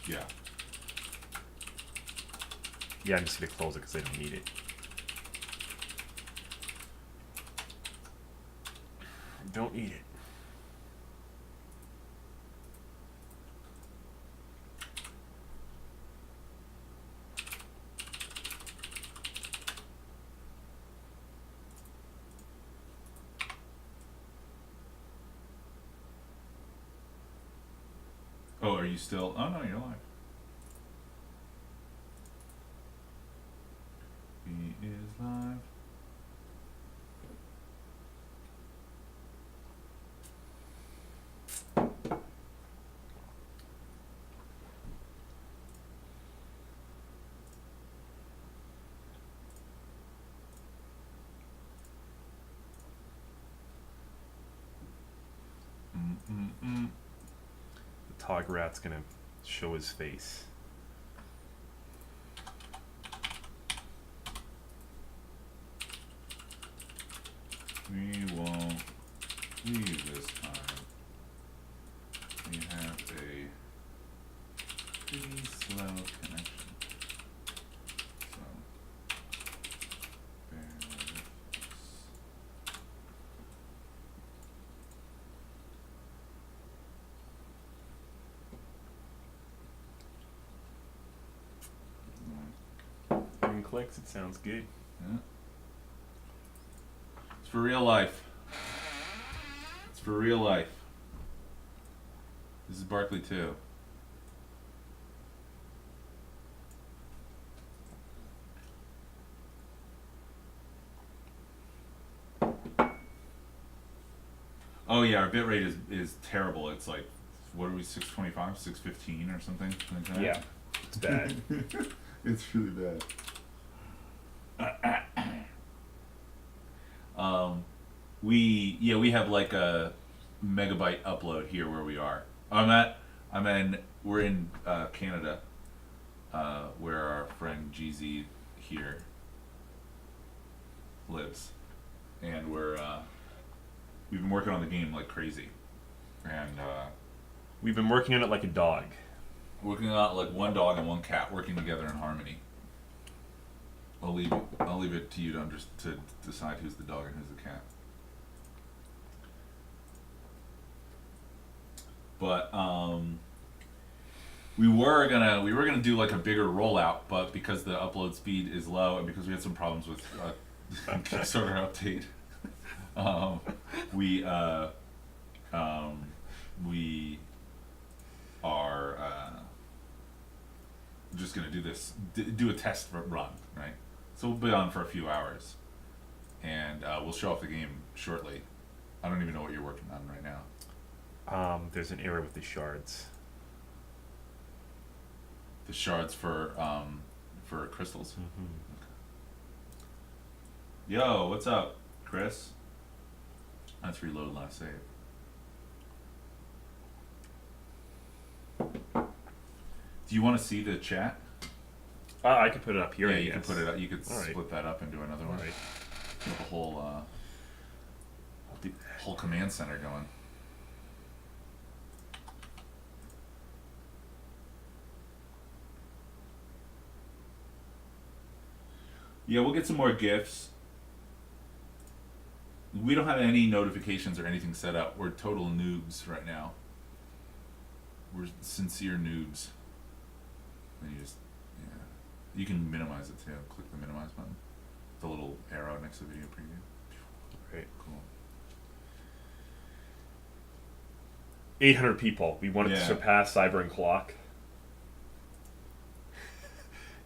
Yeah. Yeah, I'm just gonna close it because I don't need it. Don't need it. Oh, are you still? Oh no, you're live. He is live. Mm-mm-mm. The ToG rat's gonna show his face. We won't leave this time. We have a pretty slow connection. So, bear with us. When it clicks, it sounds good. Yeah. It's for real life. It's for real life. This is Barkley too. Oh yeah, our bitrate is terrible. It's like, what are we, 625, 615 or something like that? Yeah, it's bad. It's really bad. We have like a megabyte upload here where we are. We're in Canada, where our friend GZ here lives, and we've been working on the game like crazy, and We've been working on it like a dog. working on like one dog and one cat working together in harmony. I'll leave it to you to decide who's the dog and who's the cat. But we were gonna do like a bigger rollout, but because the upload speed is low and because we had some problems with Kickstarter update, we are just gonna do a test run, right? So we'll be on for a few hours, and we'll show off the game shortly. I don't even know what you're working on right now. There's an error with the shards. The shards for crystals. Mm-hmm. Yo, what's up, Chris? Let's reload last save. Do you want to see the chat? I could put it up here. Yeah, I you guess. can put it up. You could All right. split that up into another All one. right. Get the whole command center going. Yeah, we'll get some more GIFs. We don't have any notifications or anything set up. We're total noobs right now. We're sincere noobs. And you can minimize it too. Click the minimize button. The little arrow next to video preview. Right. Cool. 800 people. We wanted to Yeah. surpass Cyber and Clock.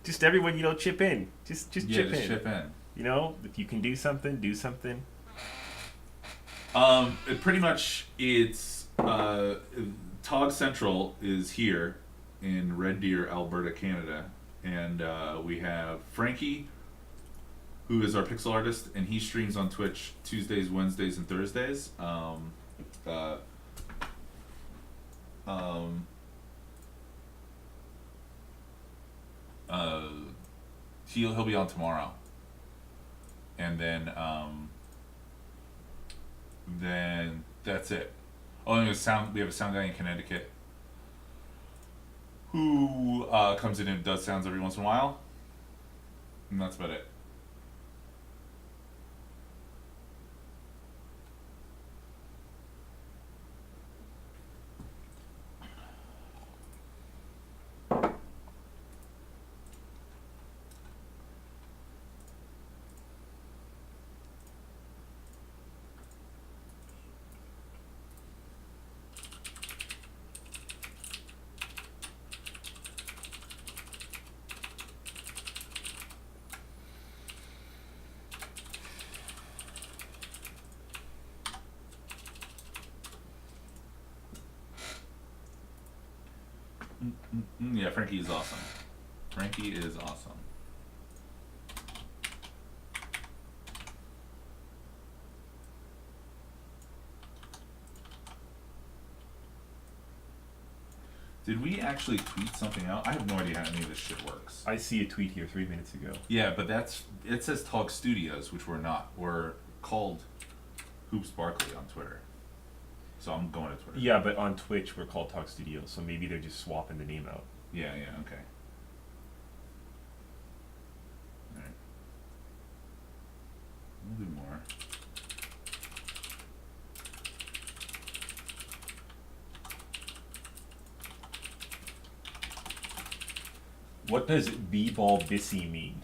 Just everyone, chip in. Just chip in. Chip in. If you can do something, do something. Pretty much, it's ToG Central is here in Red Deer, Alberta, Canada, and we have Frankie, who is our pixel artist, and he streams on Twitch Tuesdays, Wednesdays, and Thursdays. He'll be on tomorrow, and then that's it. Oh, and we have a sound guy in Connecticut. who comes in and does sounds every once in a while, and that's about it. Yeah, Frankie is awesome. Frankie is awesome. Did we actually tweet something out? I have no idea how any of this shit works. I see a tweet here 3 minutes ago. Yeah, but it says ToG Studios, which we're not. We're called Hoops Barkley on Twitter. So I'm going to Twitter. Yeah, but on Twitch we're called ToG Studios, so maybe they're just swapping the name out. Yeah, okay. Alright. We'll do more. What does b-ball bissy mean?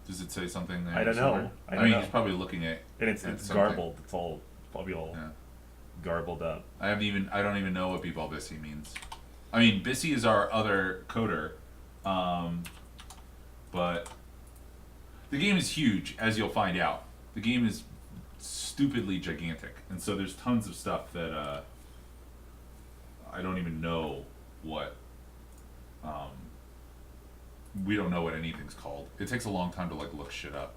Does it say something there? I don't know. I mean, he's probably looking at. And it's something. garbled. It's all probably all Yeah. garbled up. I don't even know what b-ball Bissy means. I mean, Bissy is our other coder, but the game is huge, as you'll find out. The game is stupidly gigantic, and so there's tons of stuff that I don't even know what. We don't know what anything's called. It takes a long time to look shit up.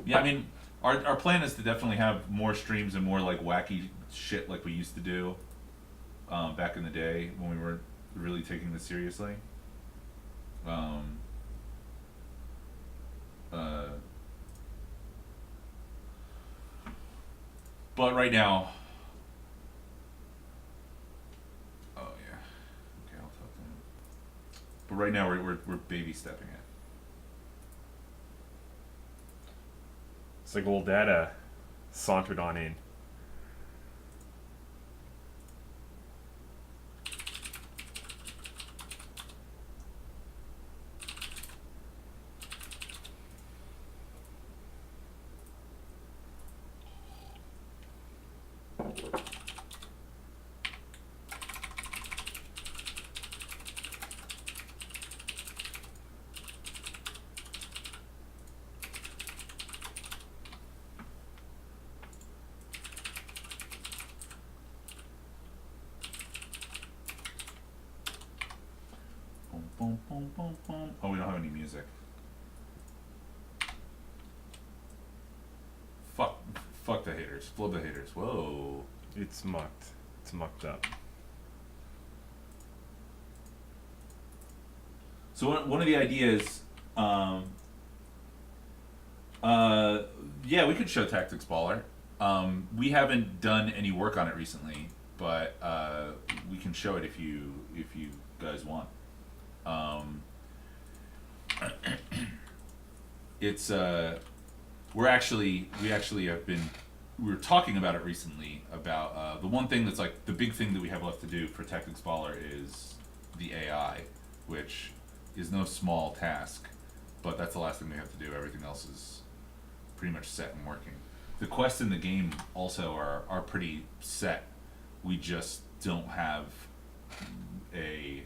Yeah, I mean, our plan is to definitely have more streams and more wacky shit like we used to do back in the day when we weren't really taking this seriously. But right now, oh yeah, okay, I'll talk to him. But right now we're baby stepping it. It's like old dad sauntered on in. Boom, boom, boom, boom, boom. Oh, we don't have any music. Fuck the haters. Flub the haters. Whoa. It's mucked. It's mucked up. So one of the ideas, yeah, we could show Tactics Baller. We haven't done any work on it recently, but we can show it if you guys want. It's we actually we were talking about it recently about the one thing that's the big thing that we have left to do for Tactics Baller is the AI, which is no small task, but that's the last thing we have to do. Everything else is pretty much set and working. The quests in the game also are pretty set. We just don't have a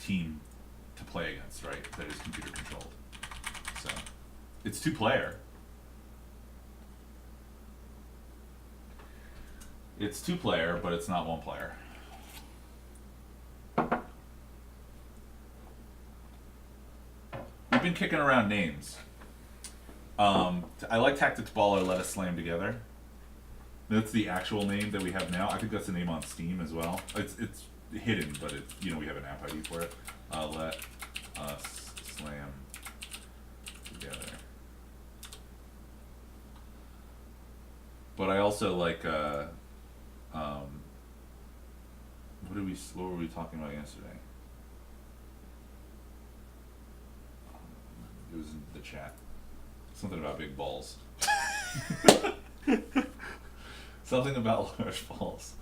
team to play against, right? That is computer controlled. So it's 2-player. It's 2-player, but it's not 1-player. We've been kicking around names. I like Tactics Baller, Let Us Slam Together. That's the actual name that we have now. I think that's the name on Steam as well. It's hidden, but it's, you know, we have an app ID for it. Let us slam together. But I also like what were we talking about yesterday? It was in the chat. Something about big balls. Something about large balls.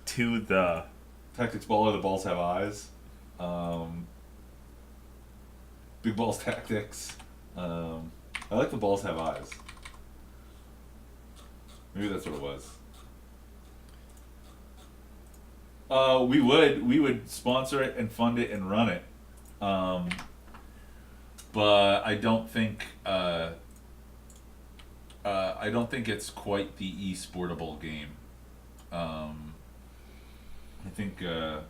To the Tactics ball, or the balls have eyes. Big balls tactics. I like the balls have eyes. Maybe that's what it was. We would sponsor it and fund it and run it. But I don't think it's quite the e-sportable game. I think it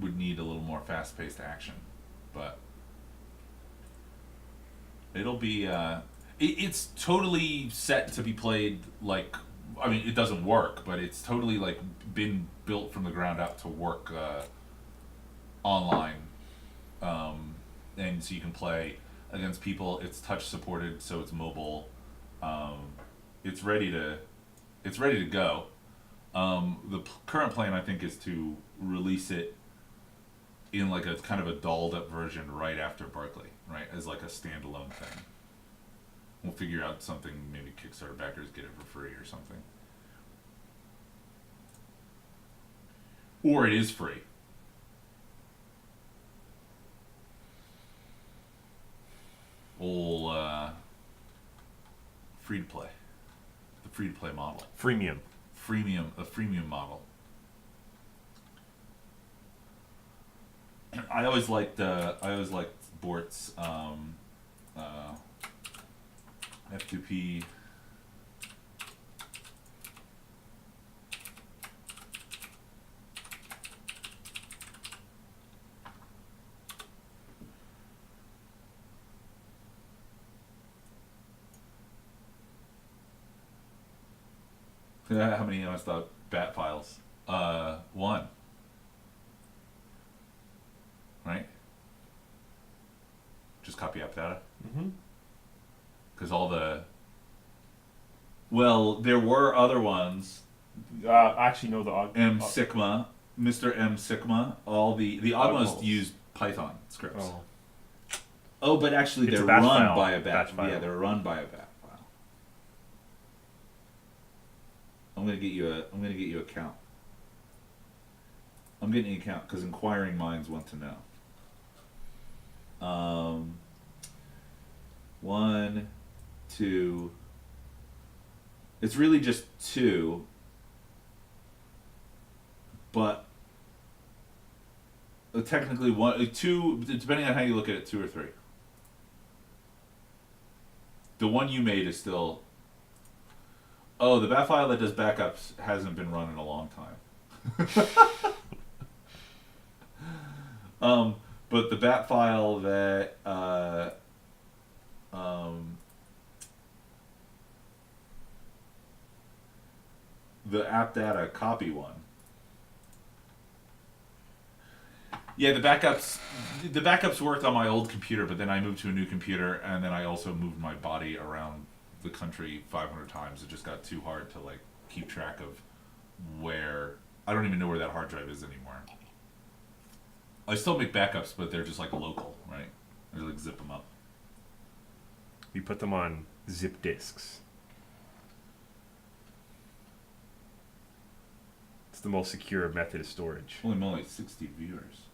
would need a little more fast-paced action, but it'll be it's totally set to be played like, I mean, it doesn't work, but it's totally like been built from the ground up to work online, and so you can play against people. It's touch supported, so it's mobile. It's ready to go. The current plan, I think, is to release it in like a kind of a dolled up version right after Barkley, right, as like a standalone thing. We'll figure out something, maybe Kickstarter backers get it for free or something. Or it is free. Old free to play. The free to play model. freemium. A freemium model. I always liked Bort's F2P. How many MS.bat files? One. Right? Just copy app data? Mm-hmm. Because all the... Well, there were other ones. Actually, no, the M Sigma, Mr. M Sigma, all the Ogmos Ogmos. use Python scripts. Oh. Oh, but actually It's they're a batch run file. by a Batch file. Yeah, they're run by a bat file. I'm gonna get you a count. I'm getting you a count because inquiring minds want to know. 1, 2. It's really just 2, but technically 1, 2, depending on how you look at it, 2 or 3. The one you made is still. Oh, the bat file that does backups hasn't been run in a long time. But the bat file that the app data copy one. Yeah, the backups worked on my old computer, but then I moved to a new computer, and then I also moved my body around the country 500 times. It just got too hard to like keep track of where. I don't even know where that hard drive is anymore. I still make backups, but they're just like local, right? I just like zip them up. We put them on zip disks. It's the most secure method of storage. Holy moly, 60 viewers.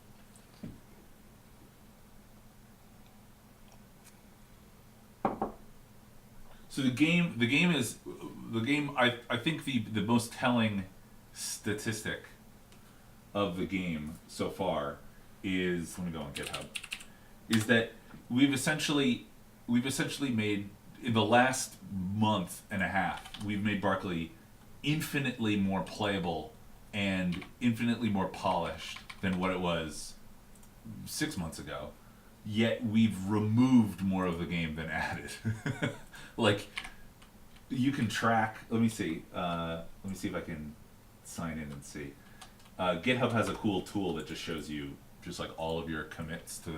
So the game I think the most telling statistic of the game so far is, let me go on GitHub, is that we've essentially made, in the last month and a half, we've made Barkley infinitely more playable and infinitely more polished than what it was 6 months ago. Yet we've removed more of the game than added. Like, you can track. Let me see. Let me see if I can sign in and see. GitHub has a cool tool that just shows you just like all of your commits to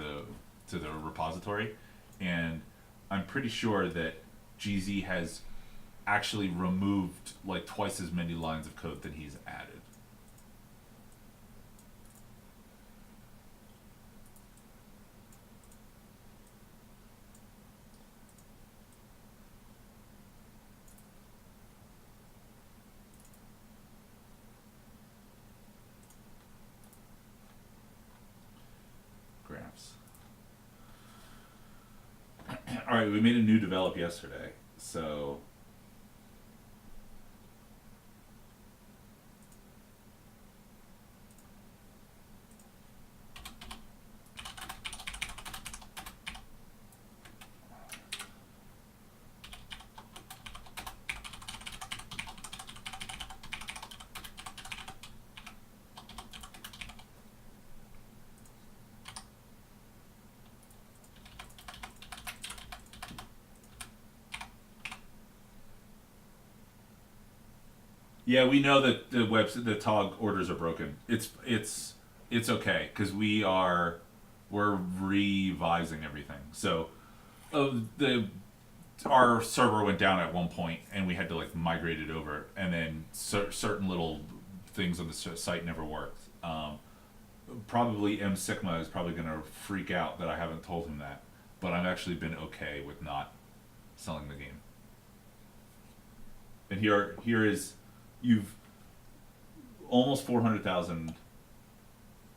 the repository, and I'm pretty sure that GZ has actually removed like twice as many lines of code than he's added. Graphs. All right, we made a new develop yesterday, so yeah, we know that the TOG orders are broken. It's okay because we're revising everything. So, the our server went down at one point and we had to like migrate it over, and then certain little things on the site never worked. Probably M Sigma is probably gonna freak out that I haven't told him that, but I've actually been okay with not selling the game. And here is you've almost 400,000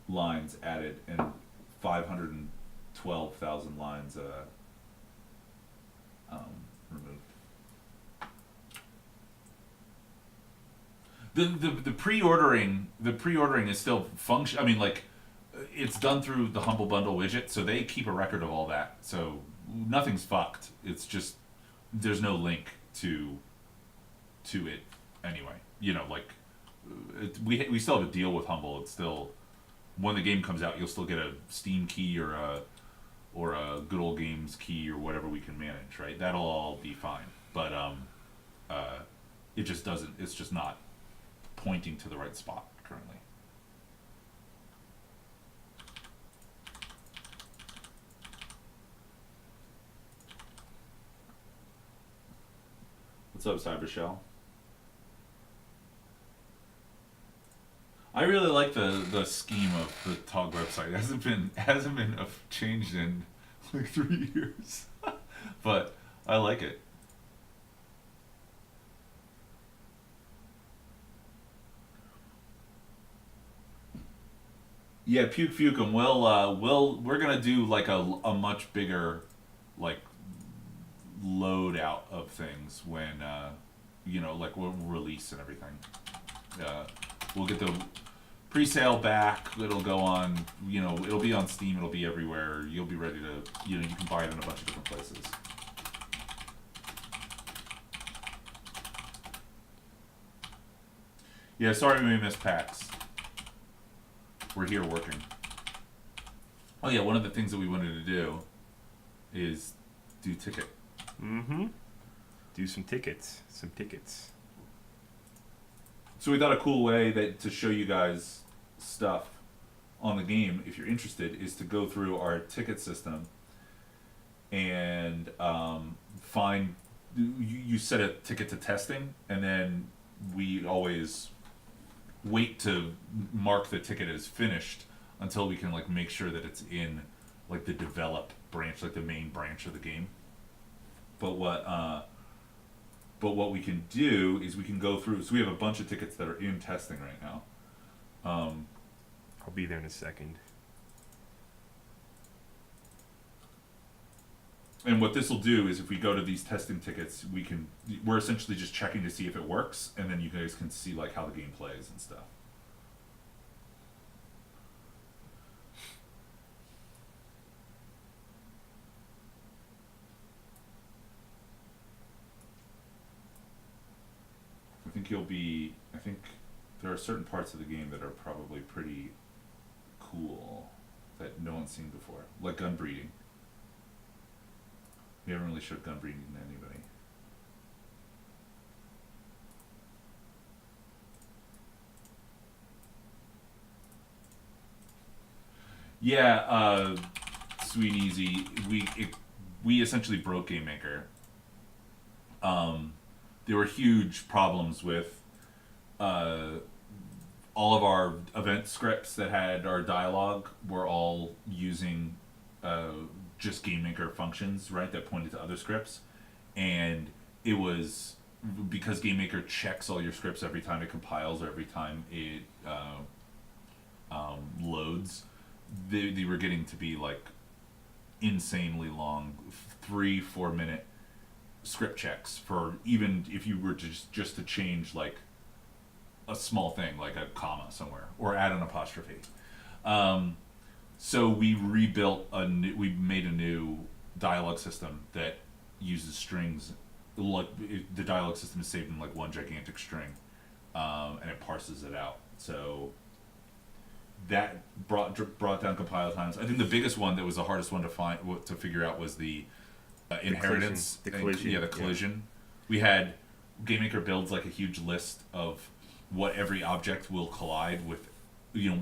lines added and 512,000 lines removed. The pre-ordering is still function. I mean, like, it's done through the Humble Bundle widget, so they keep a record of all that. So nothing's fucked. It's just there's no link to it anyway. You know, like we still have a deal with Humble. It's still when the game comes out, you'll still get a Steam key or a Good Old Games key or whatever we can manage. Right? That'll all be fine. But it just doesn't. It's just not pointing to the right spot currently. What's up, Cybershell? I really like the scheme of the TOG website. It hasn't been changed in like 3 years, but I like it. Yeah, Puke Fukum. We're gonna do like a much bigger like load out of things when like we'll release and everything. We'll get the pre-sale back. It'll go on. It'll be on Steam. It'll be everywhere. You'll be ready to. You can buy it in a bunch of different places. Yeah, sorry we missed PAX. We're here working. Oh yeah, one of the things that we wanted to do is do ticket. Mm-hmm. Do some tickets. So we thought a cool way to show you guys stuff on the game, if you're interested, is to go through our ticket system and find. You set a ticket to testing, and then we always wait to mark the ticket as finished until we can like make sure that it's in like the develop branch, like the main branch of the game. But what we can do is we can go through. So we have a bunch of tickets that are in testing right now. I'll be there in a second. And what this will do is if we go to these testing tickets, we're essentially just checking to see if it works, and then you guys can see like how the game plays and stuff. I think there are certain parts of the game that are probably pretty cool that no one's seen before, like gun breeding. We haven't really showed gun breeding to anybody. Yeah, sweet and easy. We essentially broke GameMaker. There were huge problems with uh, all of our event scripts that had our dialogue were all using uh, just GameMaker functions, right? That pointed to other scripts, and it was because GameMaker checks all your scripts every time it compiles or every time it loads. They were getting to be like insanely long, 3-4 minute script checks for even if you were just to change like a small thing like a comma somewhere or add an apostrophe. So we rebuilt we made a new dialogue system that uses strings. Like the dialogue system is saved in like one gigantic string, and it parses it out. So that brought down compile times. I think the biggest one that was the hardest one to figure out was the inheritance. The collision. Yeah, the collision. We had GameMaker builds like a huge list of what every object will collide with,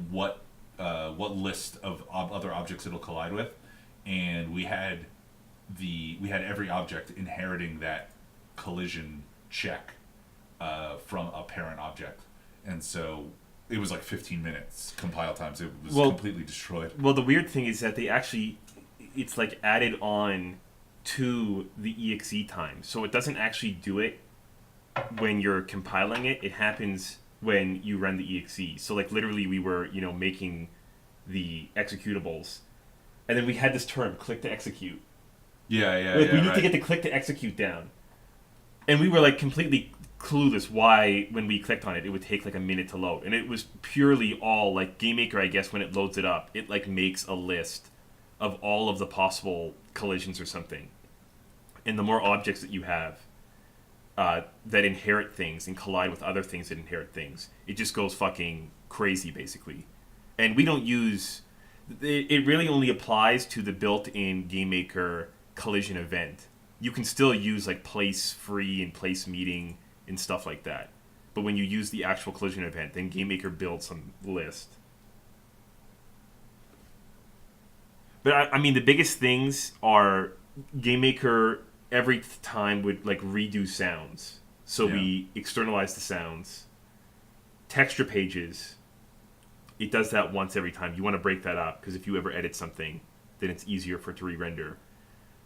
what list of other objects it'll collide with, and we had every object inheriting that collision check from a parent object, and so it was like 15 minutes compile times. It was completely destroyed. Well, the weird thing is that it's like added on to the exe time, so it doesn't actually do it when you're compiling it. It happens when you run the exe. So like literally we were making the executables, and then we had this term click to execute. Yeah, we need to get the click to execute down, and we were like completely clueless why when we clicked on it would take like a minute to load, and it was purely all like GameMaker, I guess, when it loads it up, it like makes a list of all of the possible collisions or something, and the more objects that you have that inherit things and collide with other things that inherit things, it just goes fucking crazy basically. And we don't use it really only applies to the built-in GameMaker collision event. You can still use like place free and place meeting and stuff like that, but when you use the actual collision event, then GameMaker builds some list. But I mean the biggest things are GameMaker every time would like redo sounds, so we externalize the sounds. Texture pages, it does that once every time. You want to break that up because if you ever edit something, then it's easier for it to re-render.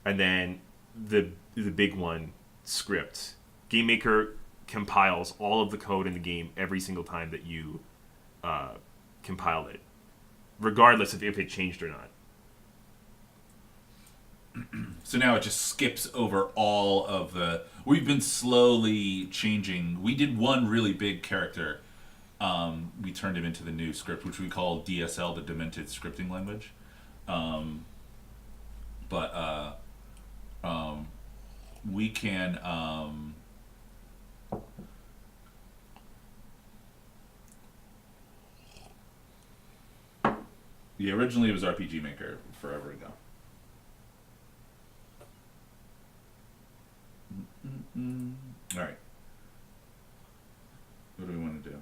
And then the big one, scripts. GameMaker compiles all of the code in the game every single time that you compile it, regardless of if it changed or not. So now it just skips over all of the... We've been slowly changing. We did one really big character. We turned him into the new script, which we call DSL, the Demented Scripting Language. We can... yeah, originally it was RPG Maker forever ago. All right. What do we want to do?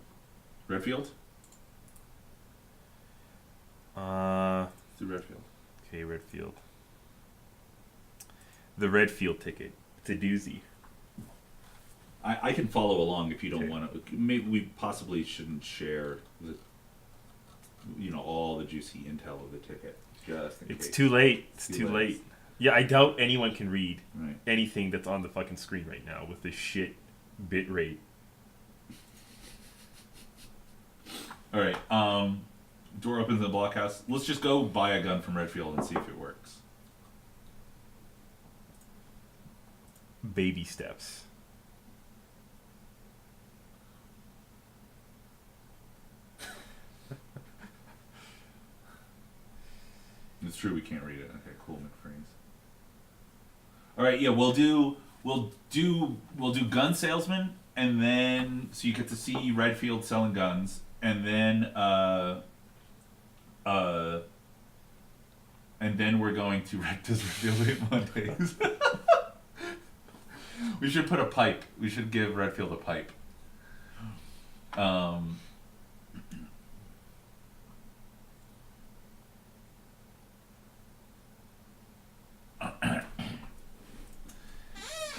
Redfield? Let's do Redfield. Okay, Redfield. The Redfield ticket. It's a doozy. I can follow along if you don't want to. Maybe we possibly shouldn't share the, all the juicy intel of the ticket. Just in It's case. too late. It's too late. Yeah, I doubt anyone can read Right. anything that's on the fucking screen right now with this shit bit rate. All right. Door opens in the blockhouse. Let's just go buy a gun from Redfield and see if it works. Baby steps. It's true we can't read it. Okay, cool, McFreeze. All right, yeah, we'll do gun salesman, and then so you get to see Redfield selling guns, and then we're going to does Redfield hate Mondays? We should put a pipe. We should give Redfield a pipe.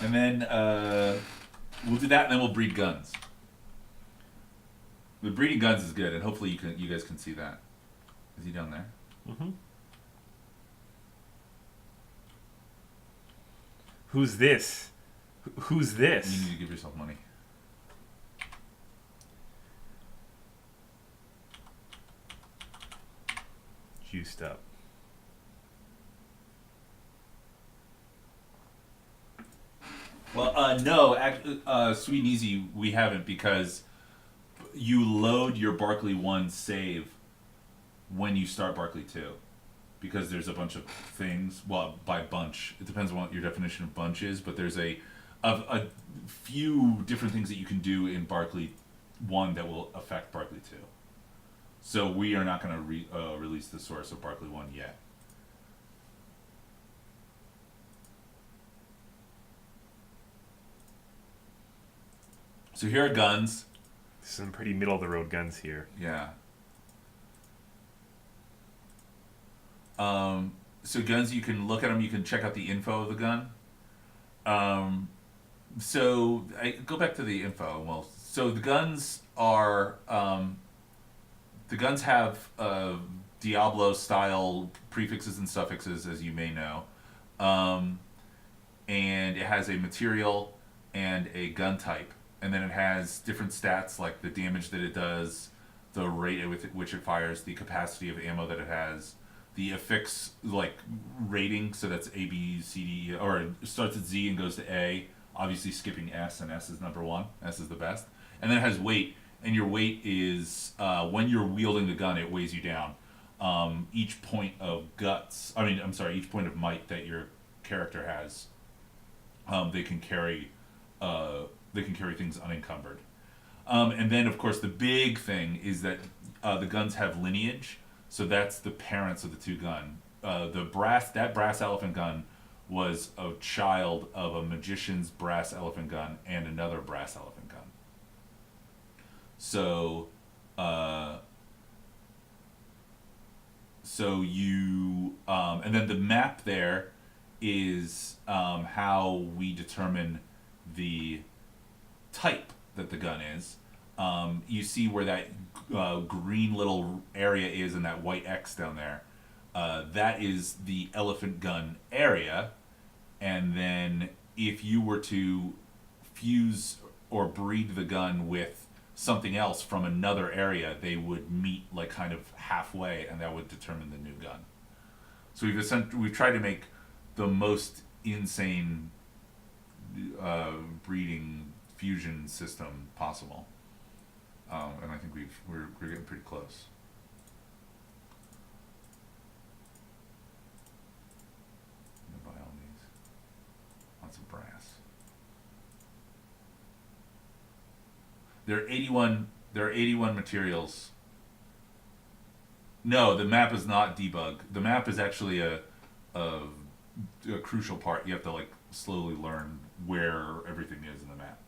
And then we'll do that, and then we'll breed guns. The breeding guns is good, and hopefully you guys can see that. Is he down there? Mm-hmm. Who's this? Who's this? You need to give yourself money. Juiced up. Well, no, Sweet and Easy, we haven't, because you load your Barkley 1 save when you start Barkley 2. Because there's a bunch of things, well, by bunch, it depends on what your definition of bunch is, but there's a few different things that you can do in Barkley 1 that will affect Barkley 2. So we are not going to release the source of Barkley 1 yet. So here are guns. Some pretty middle of the road guns here. Yeah. So guns, you can look at them. You can check out the info of the gun. So I go back to the info. Well, so the guns are the guns have Diablo style prefixes and suffixes, as you may know, and it has a material and a gun type. And then it has different stats like the damage that it does, the rate with which it fires, the capacity of ammo that it has, the affix like rating, so that's A, B, C, D, or it starts at Z and goes to A, obviously skipping S, and S is number 1. S is the best. And then it has weight, and your weight is, when you're wielding the gun, it weighs you down. Each point of each point of might that your character has, they can carry things unencumbered. And then, of course, the big thing is that the guns have lineage. So that's the parents of the two gun. That brass elephant gun was a child of a magician's brass elephant gun and another brass elephant gun. So, and then the map there is how we determine the type that the gun is. You see where that green little area is and that white X down there. That is the elephant gun area. And then if you were to fuse or breed the gun with something else from another area, they would meet like kind of halfway, and that would determine the new gun. So we've tried to make the most insane breeding fusion system possible, and I think we're getting pretty close. By all means, lots of brass. There are 81 materials. No, the map is not debug. The map is actually a crucial part. You have to like slowly learn where everything is in the map.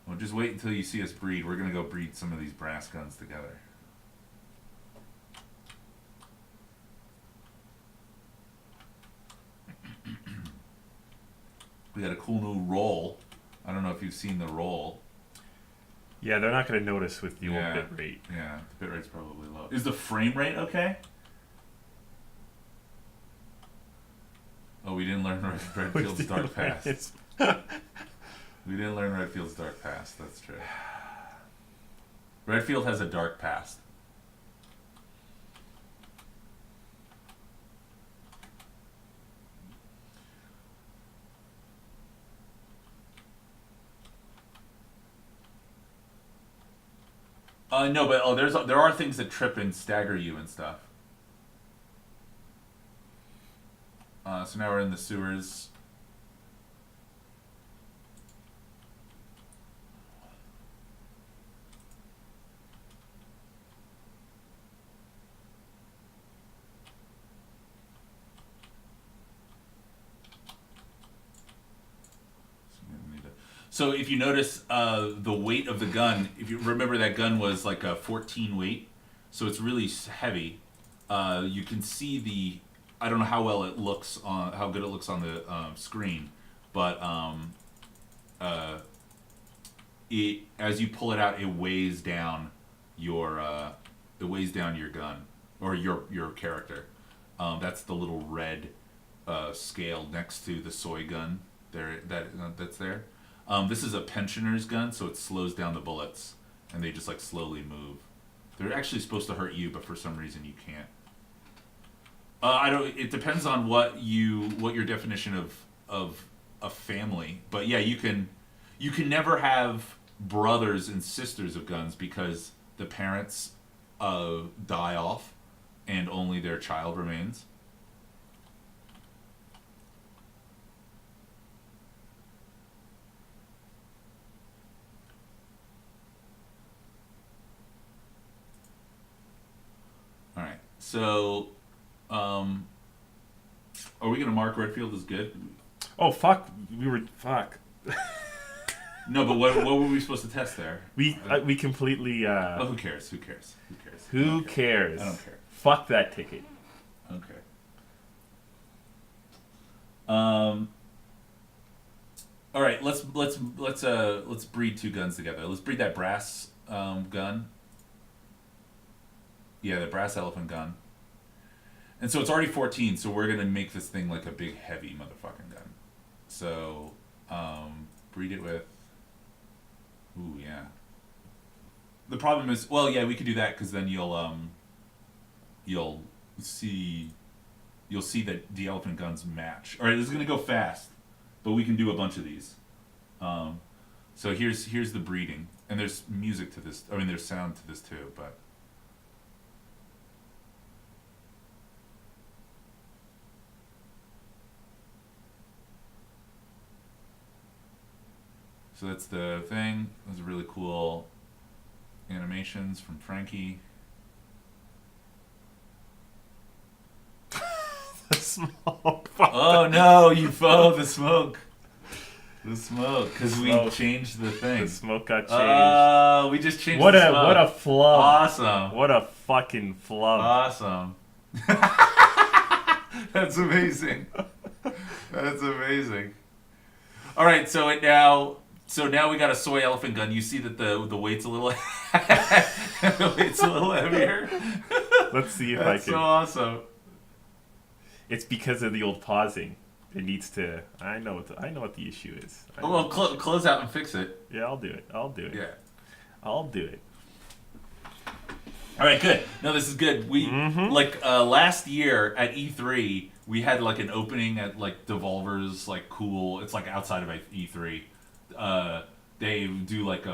Well, just wait until you see us breed. We're gonna go breed some of these brass guns together. We got a cool new roll. I don't know if you've seen the roll. Yeah, they're not going to notice with the old bit rate. Yeah, the bit rate's probably low. Is the frame rate okay? Oh, we didn't learn Redfield's Dark Past. We didn't learn Redfield's Dark Past, that's true. Redfield has a dark past. No, but there are things that trip and stagger you and stuff. So now we're in the sewers. So if you notice the weight of the gun, if you remember that gun was like a 14 weight, so it's really heavy. You can see I don't know how well it looks on how good it looks on the screen, but it as you pull it out, it weighs down your gun or your character. That's the little red scale next to the soy gun that's there. This is a pensioner's gun, so it slows down the bullets, and they just like slowly move. They're actually supposed to hurt you, but for some reason you can't. I don't. It depends on what your definition of a family. But yeah, you can never have brothers and sisters of guns because the parents die off, and only their child remains. All right. So, are we gonna mark Redfield as good? Oh fuck, we were fuck. No, but what were we supposed to test there? We completely. Oh, who cares? Who cares? Who cares? Who cares? I don't care. Fuck that ticket. Okay. All right. Let's breed two guns together. Let's breed that brass gun. Yeah, the brass elephant gun. And so it's already 14, so we're gonna make this thing like a big heavy motherfucking gun. So, breed it with. Ooh, yeah. The problem is, well, yeah, we could do that because then you'll see that the elephant guns match. All right, this is gonna go fast, but we can do a bunch of these. So here's the breeding, and there's music to this. I mean, there's sound to this too, but. So that's the thing. Those are really cool animations from Frankie. The smoke. Oh no, you foe the smoke. The smoke, because we Smoke. changed the thing. The smoke got changed. We just changed What the a smoke. what a flub. Awesome. What a fucking flub. Awesome. That's amazing. That's amazing. All right, so now we got a soy elephant gun. You see that the weight's a little the weight's a little heavier. Let's see if That's I can. so awesome. It's because of the old pausing. It needs to. I know what the issue is. Well, close out and fix it. Yeah, I'll do it. Yeah. I'll do it. All right, good. No, this is good. We last year at E3, we had like an opening at like Devolver's like cool. It's like outside of E3. They do like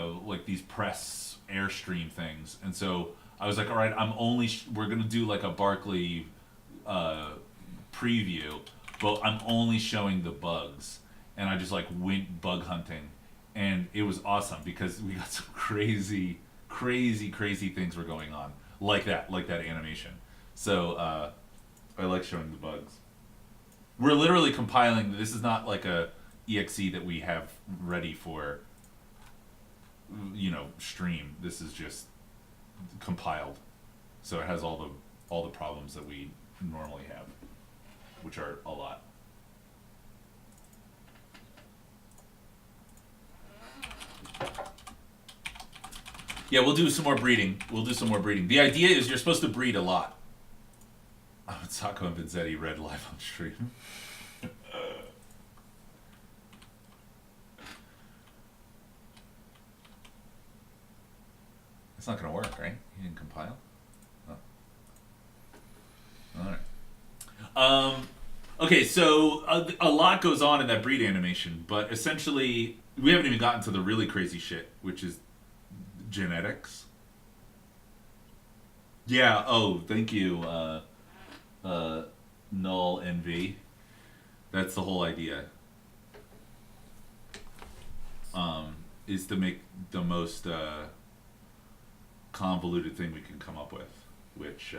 these press airstream things, and so I was like, all right, we're gonna do like a Barkley preview, but I'm only showing the bugs, and I just like went bug hunting, and it was awesome because we got some crazy things were going on like that animation. So I like showing the bugs. We're literally compiling. This is not like a exe that we have ready for stream. This is just compiled, so it has all the problems that we normally have, which are a lot. Yeah, we'll do some more breeding. The idea is you're supposed to breed a lot. Sacco and Vinzetti read live on stream. It's not going to work, right? You didn't compile? Oh. All right. Okay, so a lot goes on in that breed animation, but essentially, we haven't even gotten to the really crazy shit, which is genetics. Yeah, oh, thank you, Null NV. That's the whole idea. Is to make the most convoluted thing we can come up with, which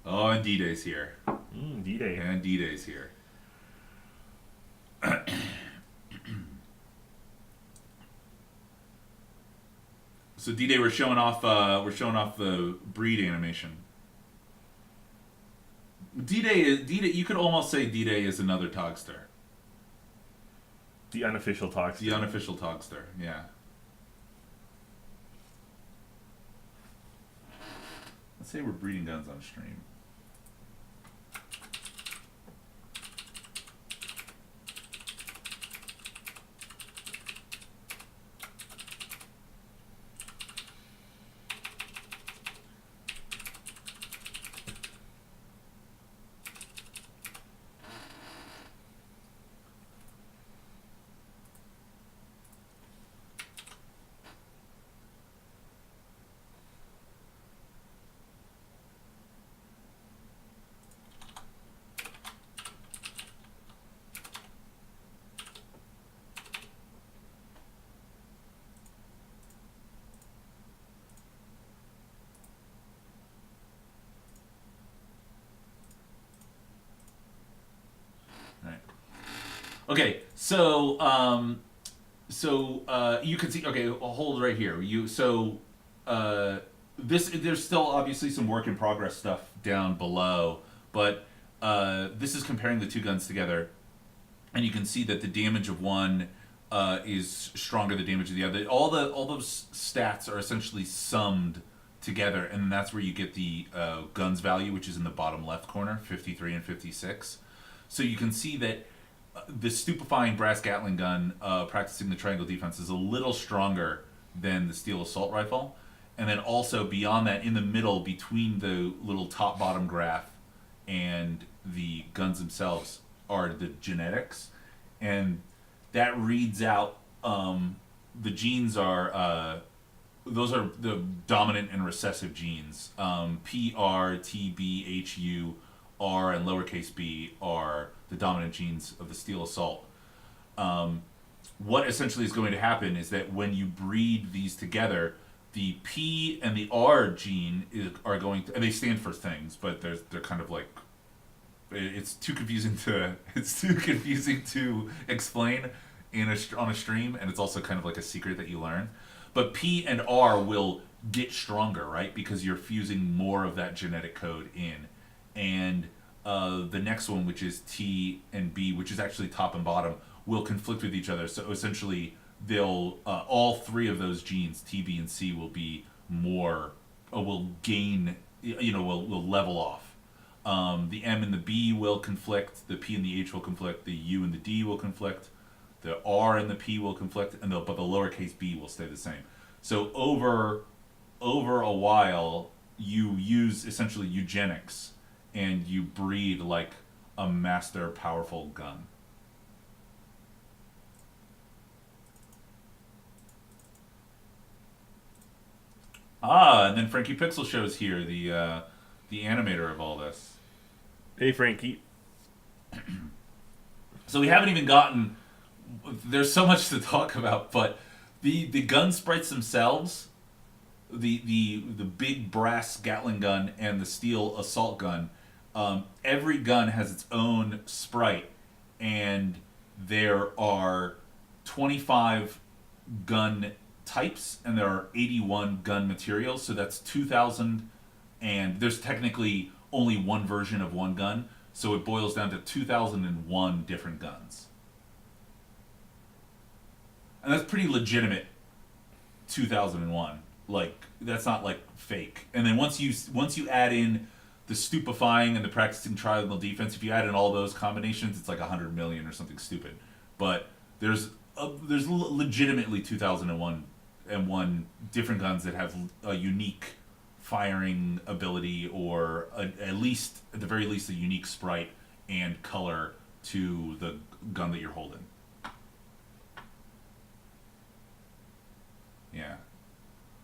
and D-Day's here. D-Day. And D-Day's here. So D-Day, we're showing off the breed animation. D-Day is D-Day. You could almost say D-Day is another Togster. The unofficial talks. The unofficial Togster. Yeah. Let's say we're breeding guns on stream. Right. Okay, so you can see. Okay, I'll hold right here. This there's still obviously some work in progress stuff down below, but this is comparing the two guns together, and you can see that the damage of one is stronger than the damage of the other. All those stats are essentially summed together, and that's where you get the guns value, which is in the bottom left corner, 53 and 56. So you can see that the stupefying brass Gatling gun practicing the triangle defense is a little stronger than the steel assault rifle. And then also beyond that, in the middle between the little top bottom graph and the guns themselves are the genetics. And that reads out the genes are those are the dominant and recessive genes. P, R, T, B, H, U, R, and lowercase b are the dominant genes of the steel assault. What essentially is going to happen is that when you breed these together, the P and the R gene are going to, and they stand for things, but they're kind of like, it's too confusing to explain on a stream, and it's also kind of like a secret that you learn. But P and R will get stronger, right? Because you're fusing more of that genetic code in. And the next one, which is T and B, which is actually top and bottom, will conflict with each other. So essentially, they'll all three of those genes, T, B, and C, will be more, will gain, will level off. The M and the B will conflict. The P and the H will conflict. The U and the D will conflict. The R and the P will conflict, but the lowercase b will stay the same. So over a while, you use essentially eugenics, and you breed like a master powerful gun. And then Frankie Pixel shows here the animator of all this. Hey, Frankie. So we haven't even gotten. There's so much to talk about, but the gun sprites themselves, the big brass Gatling gun and the steel assault gun, every gun has its own sprite, and there are 25 gun types and there are 81 gun materials, so that's 2,000, and there's technically only one version of one gun, so it boils down to 2,001 different guns. And that's pretty legitimate. 2001, like that's not like fake. And then once you add in the stupefying and the practicing triangle defense, if you add in all those combinations, it's like 100 million or something stupid. But there's legitimately 2001 and one different guns that have a unique firing ability, or at the very least a unique sprite and color to the gun that you're holding. Yeah.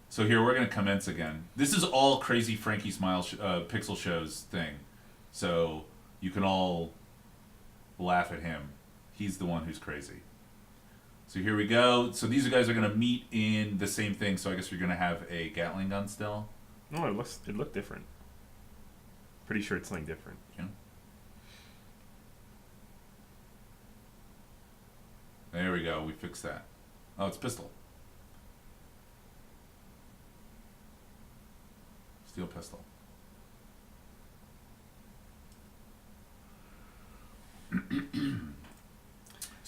So here we're gonna commence again. This is all crazy Frankie Pixel Show's thing, so you can all laugh at him. He's the one who's crazy. So here we go. So these guys are gonna meet in the same thing. So I guess you're gonna have a Gatling gun still. No, it looked different. Pretty sure it's something different. Yeah. There we go. We fixed that. Oh, it's pistol. Steel pistol.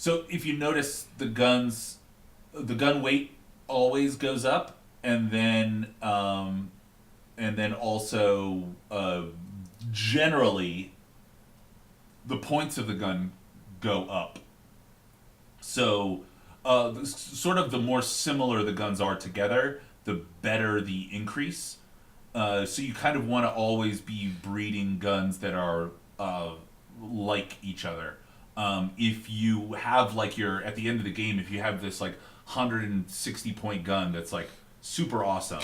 So if you notice the gun weight always goes up, and then also generally the points of the gun go up. So sort of the more similar the guns are together, the better the increase. So you kind of want to always be breeding guns that are like each other. If you have like your at the end of the game, if you have this like 160 point gun that's like super awesome,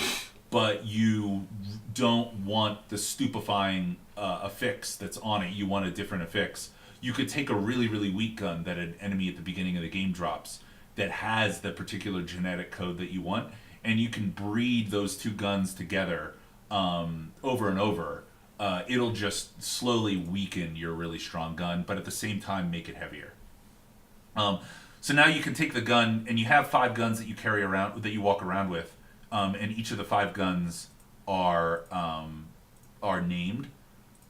but you don't want the stupefying affix that's on it, you want a different affix. You could take a really weak gun that an enemy at the beginning of the game drops that has the particular genetic code that you want, and you can breed those two guns together over and over. It'll just slowly weaken your really strong gun, but at the same time make it heavier. So now you can take the gun, and you have 5 guns that you carry around, that you walk around with, and each of the 5 guns are named.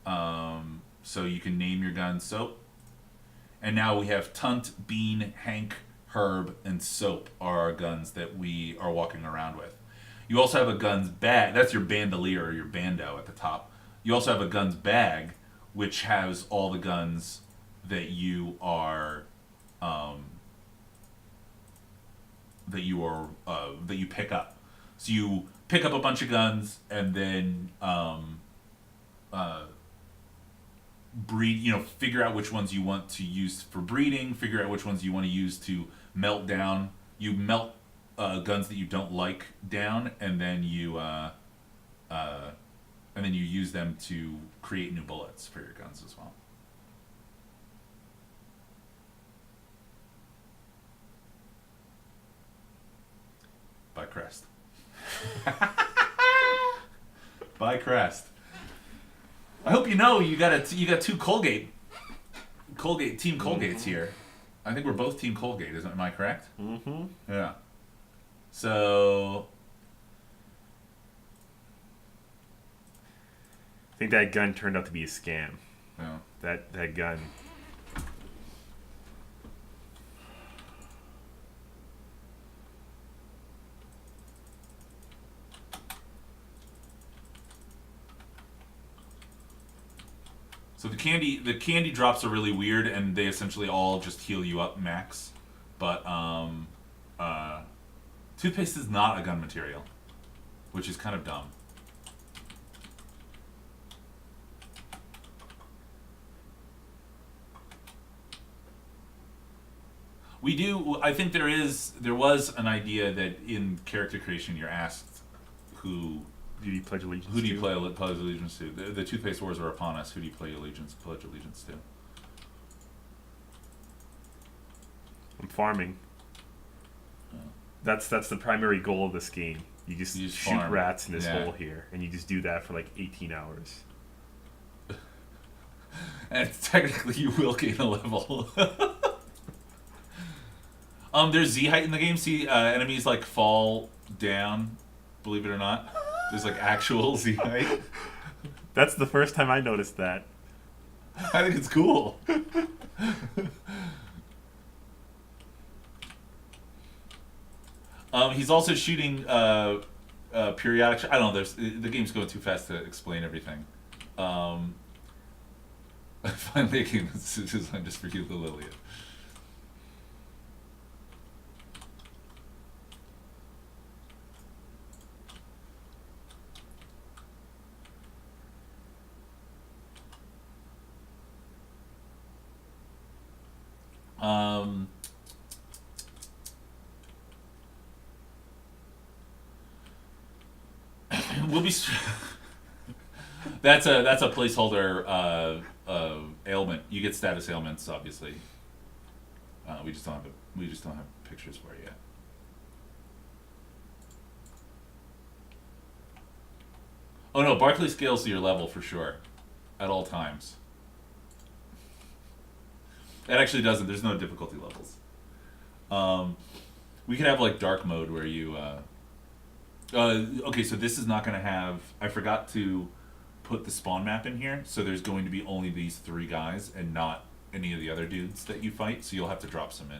So you can name your gun Soap. And now we have Tunt, Bean, Hank, Herb, and Soap are our guns that we are walking around with. You also have a guns bag. That's your bandolier or your bando at the top. You also have a guns bag, which has all the guns that you are that you pick up. So you pick up a bunch of guns and then breed. Figure out which ones you want to use for breeding. Figure out which ones you want to use to melt down. You melt guns that you don't like down, and then you use them to create new bullets for your guns as well. By Crest. By Crest. I hope you know you got 2 Colgate Team Colgates here. I think we're both Team Colgate, am I correct? Mm-hmm. Yeah. So I think that gun turned out to be a scam. yeah. That gun. So the candy drops are really weird, and they essentially all just heal you up max. But toothpaste is not a gun material, which is kind of dumb. I think there was an idea that in character creation you're asked who Do you pledge allegiance do you to? pledge allegiance to? The toothpaste wars are upon us. Who do you pledge allegiance to? I'm farming. Oh. That's the primary goal of this game. You just You shoot farm. rats in this Yeah. hole here, and you just do that for like 18 hours. And technically you will gain a level. There's Z height in the game. See, enemies like fall down. Believe it or not, there's like actual Z height. That's the first time I noticed that. I think it's cool. He's also shooting periodic. I don't know. The game's going too fast to explain everything. I'm making this design just for you, Lilia. We'll be. That's a placeholder ailment. You get status ailments, obviously. We just don't have pictures for it yet. Oh no, Barclay scales to your level for sure, at all times. It actually doesn't. There's no difficulty levels. We could have like dark mode where you. Okay, so this is not going to have. I forgot to put the spawn map in here, so there's going to be only these 3 guys and not any of the other dudes that you fight, so you'll have to drop some in.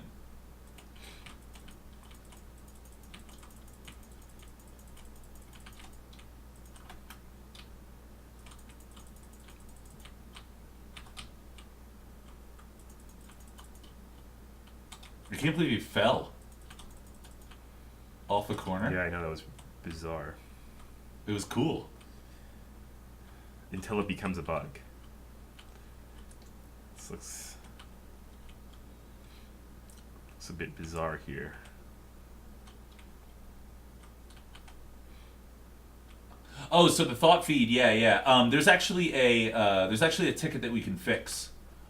I can't believe he fell off the corner. Yeah, I know, that was bizarre. It was cool. Until it becomes a bug. This looks a bit bizarre here. Oh, so the thought feed, yeah. There's actually a ticket that we can fix,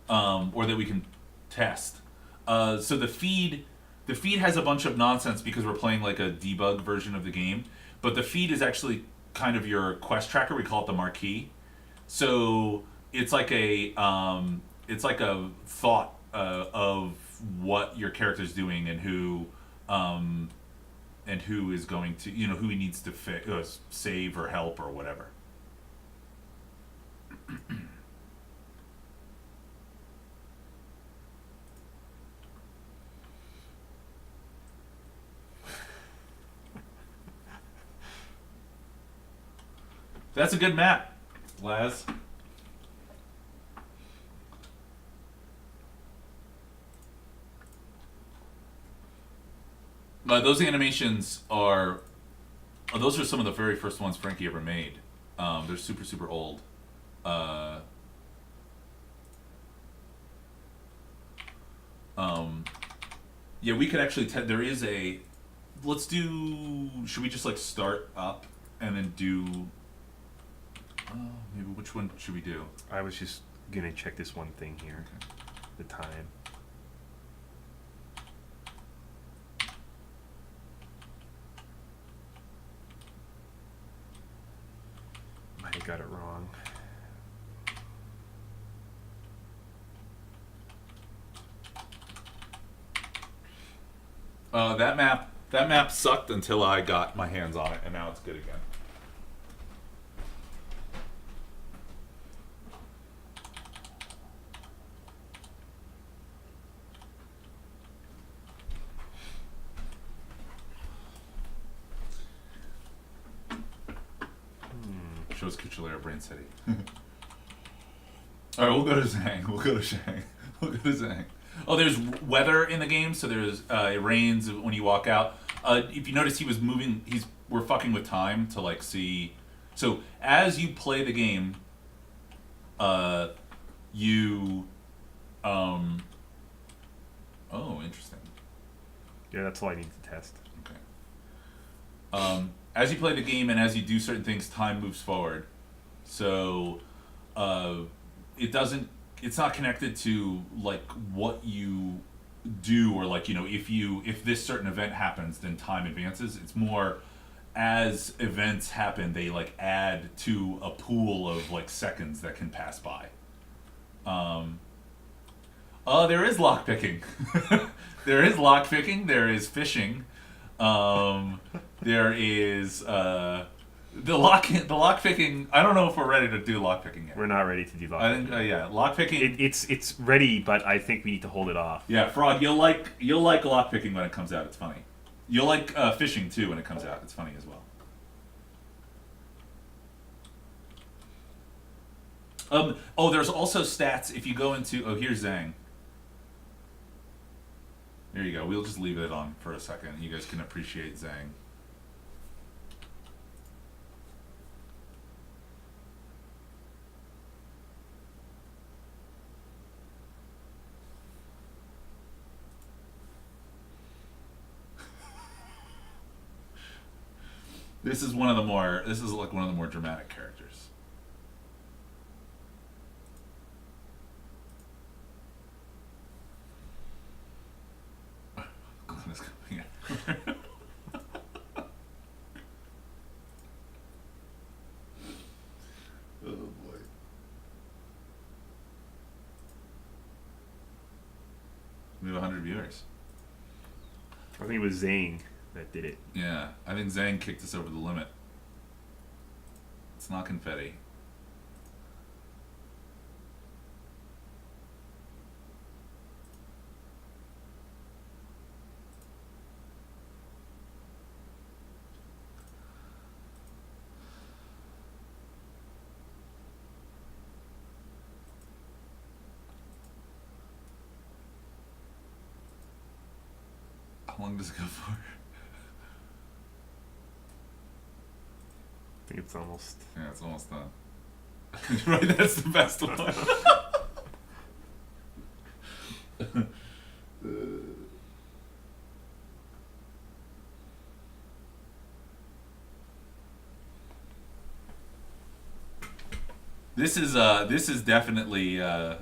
or that we can test. So the feed has a bunch of nonsense because we're playing like a debug version of the game, but the feed is actually kind of your quest tracker. We call it the marquee. So it's like a thought of what your character's doing and who is going to, who he needs to save or help or whatever. That's a good map, Laz. Those animations are... those are some of the very first ones Frankie ever made. They're super, super old. Yeah, we could actually... there is a... Let's do... Should we just, like, start up and then do... maybe which one should we do? I was just gonna check this one thing here. Okay. The time. Might have got it wrong. That map sucked until I got my hands on it, and now it's good again. Shows Kuchilera Brain City. All right, we'll go to Zhang. We'll go to Zhang. Oh, there's weather in the game, so there's it rains when you walk out. If you notice, he was moving. We're fucking with time to like see. So as you play the game, you. Oh, interesting. Yeah, that's all I need to test. Okay. As you play the game and as you do certain things, time moves forward. So, it's not connected to like what you do or like, if this certain event happens, then time advances. It's more as events happen, they like add to a pool of like seconds that can pass by. There is lockpicking. There is lockpicking. There is fishing. There is the lockpicking. I don't know if we're ready to do lockpicking yet. We're not ready to do lockpicking. I think lockpicking. It's ready, but I think we need to hold it off. Yeah, Frog, you'll like lockpicking when it comes out. It's funny. You'll like fishing too when it comes out. It's funny as well. There's also stats if you go into. Oh, here's Zhang. There you go. We'll just leave it on for a second. You guys can appreciate Zhang. This is like one of the more dramatic characters. Glenn is coming in. Oh boy. We have 100 viewers. I think it was Zane that did it. Yeah, I think Zhang kicked us over the limit. It's not confetti. How long does it go for? I think it's almost. Yeah, it's almost done. Right, that's the best one. This is definitely a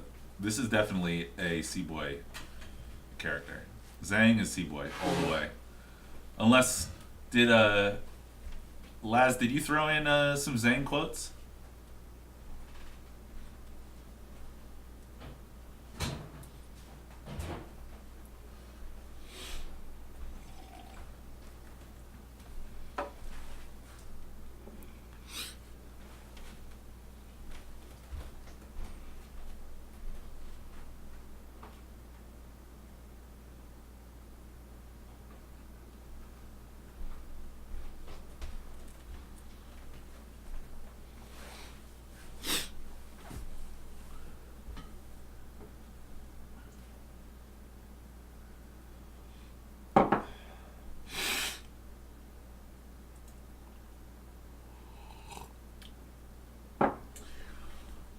Seaboy character. Zhang is Seaboy all the way. Unless Laz, did you throw in some Zhang quotes?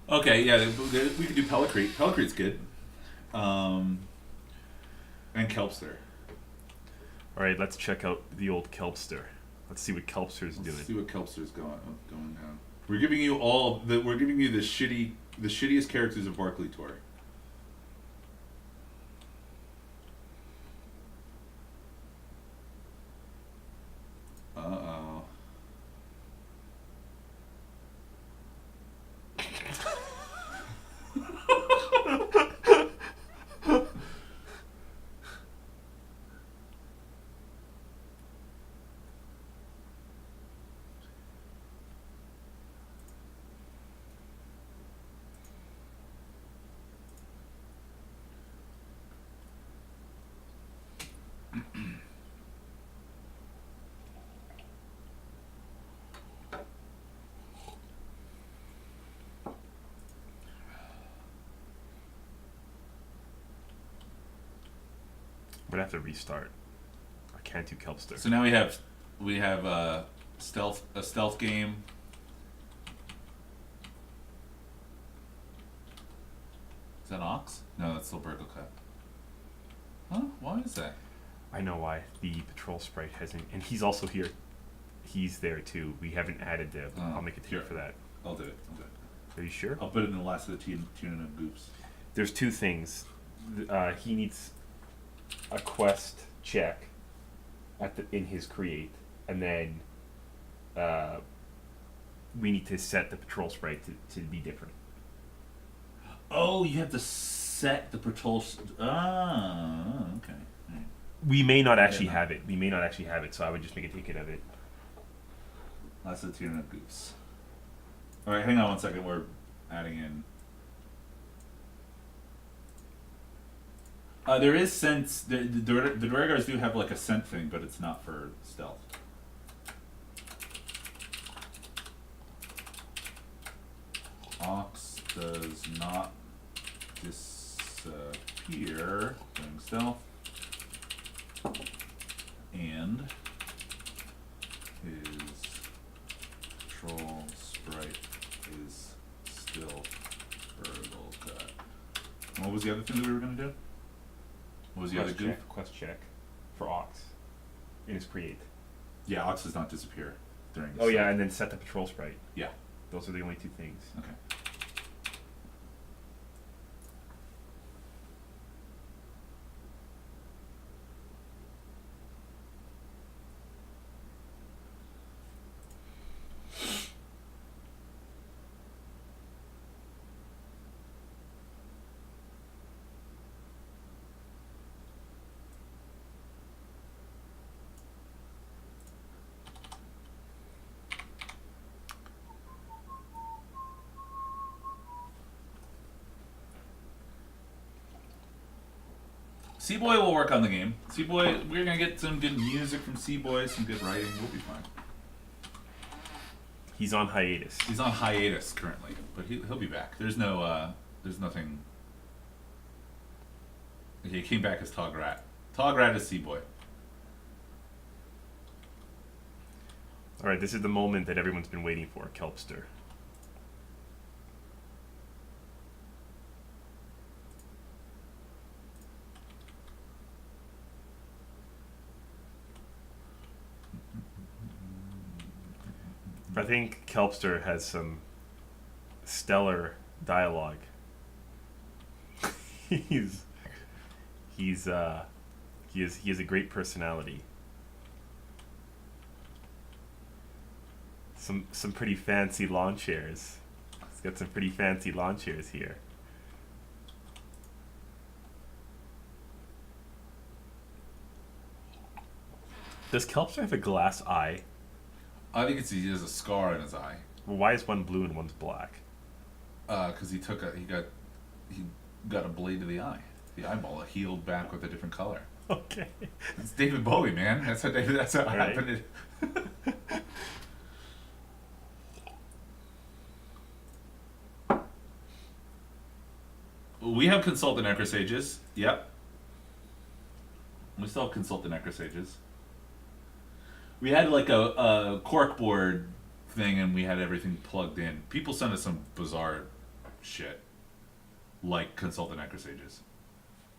Okay, yeah, we could do Pellicrete. Pellicrete's good. And Kelpster. All right, let's check out the old Kelpster. Let's see what Kelpster's doing. Let's see what Kelpster's going down. We're giving you the shittiest characters of Barclay Tour. Uh-oh. I'm gonna have to restart. I can't do Kelpster. So now we have a stealth game. Is that Ox? No, that's still Burgle Cut. Huh? Why is that? I know why. The patrol sprite hasn't, and he's also here. He's there too. We haven't added Dev. I'll make a tier for that. I'll do it. Are you sure? I'll put it in the last of the tuna and goofs. There's two things. He needs a quest check in his create, and then we need to set the patrol sprite to be different. Oh, you have to set the patrol. Okay. Right. We may not actually have it. So I would just make a ticket of it. Last of the tuna and goofs. All right, hang on one second. We're adding in. There is sense. The Duergars do have like a scent thing, but it's not for stealth. Ox does not disappear during stealth, and his patrol sprite is still Burgle Cut. What was the other thing that we were going to do? What was the other goof? Quest check for Ox in his create. Yeah, Ox does not disappear during. Oh yeah, and then set the patrol sprite. Yeah, those are the only two things. Okay. Seaboy will work on the game. Seaboy, we're gonna get some good music from Seaboy, some good writing. We'll be fine. He's on hiatus. He's on hiatus currently, but he'll be back. There's nothing. He came back as ToG Rat. ToG Rat is Seaboy. All right, this is the moment that everyone's been waiting for, Kelpster. I think Kelpster has some stellar dialogue. he's he's he has a great personality. Some pretty fancy lawn chairs. He's got some pretty fancy lawn chairs here. Does Kelpster have a glass eye? I think he has a scar in his eye. Well, why is one blue and one's black? Because he got a blade to the eye. The eyeball healed back with a different color. Okay. It's David Bowie, man. That's how it Right. happened. We have consult the necrosages. Yep. We still have consult the necrosages. We had like a corkboard thing, and we had everything plugged in. People send us some bizarre shit, like consult the necrosages,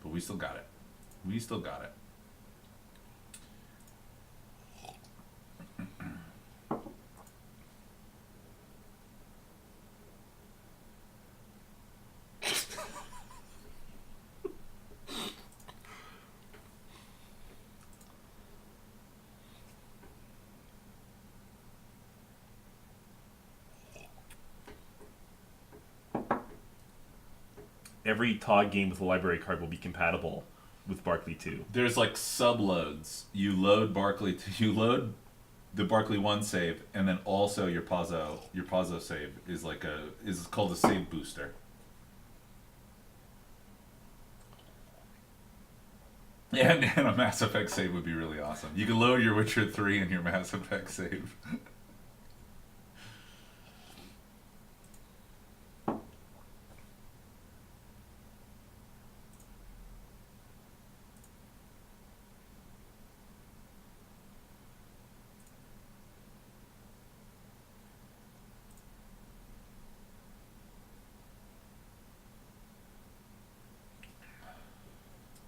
but we still got it. We still got it. Every ToG game with a library card will be compatible with Barkley 2. There's like subloads. You load you load the Barkley 1 save, and then also your Pazzo save is called a save booster. And a Mass Effect save would be really awesome. You can load your Witcher 3 and your Mass Effect save.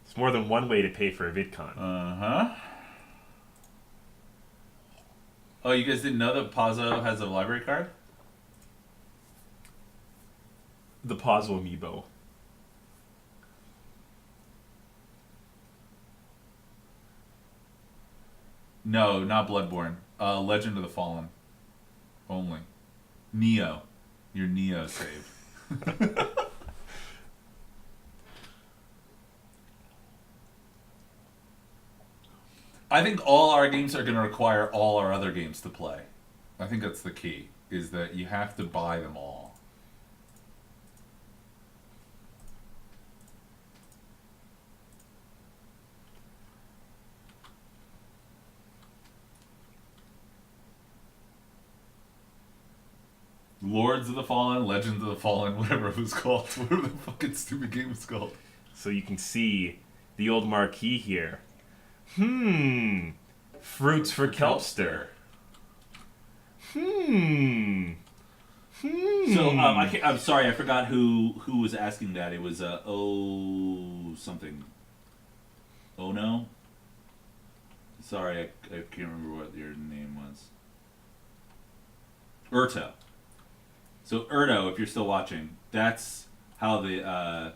It's more than one way to pay for a VidCon. Uh-huh. Oh, you guys didn't know that Pazzo has a library card? The Pazzo amiibo. No, not Bloodborne. Legend of the Fallen. Only. Neo. Your Neo save. I think all our games are going to require all our other games to play. I think that's the key, is that you have to buy them all. Lords of the Fallen, Legends of the Fallen, whatever it was called. Whatever the fucking stupid game was called. So you can see the old marquee here. Fruits for Kelpster. So I'm sorry, I forgot who was asking that. It was something. Oh no. Sorry, I can't remember what your name was. Urto. So Erdo, if you're still watching, that's how the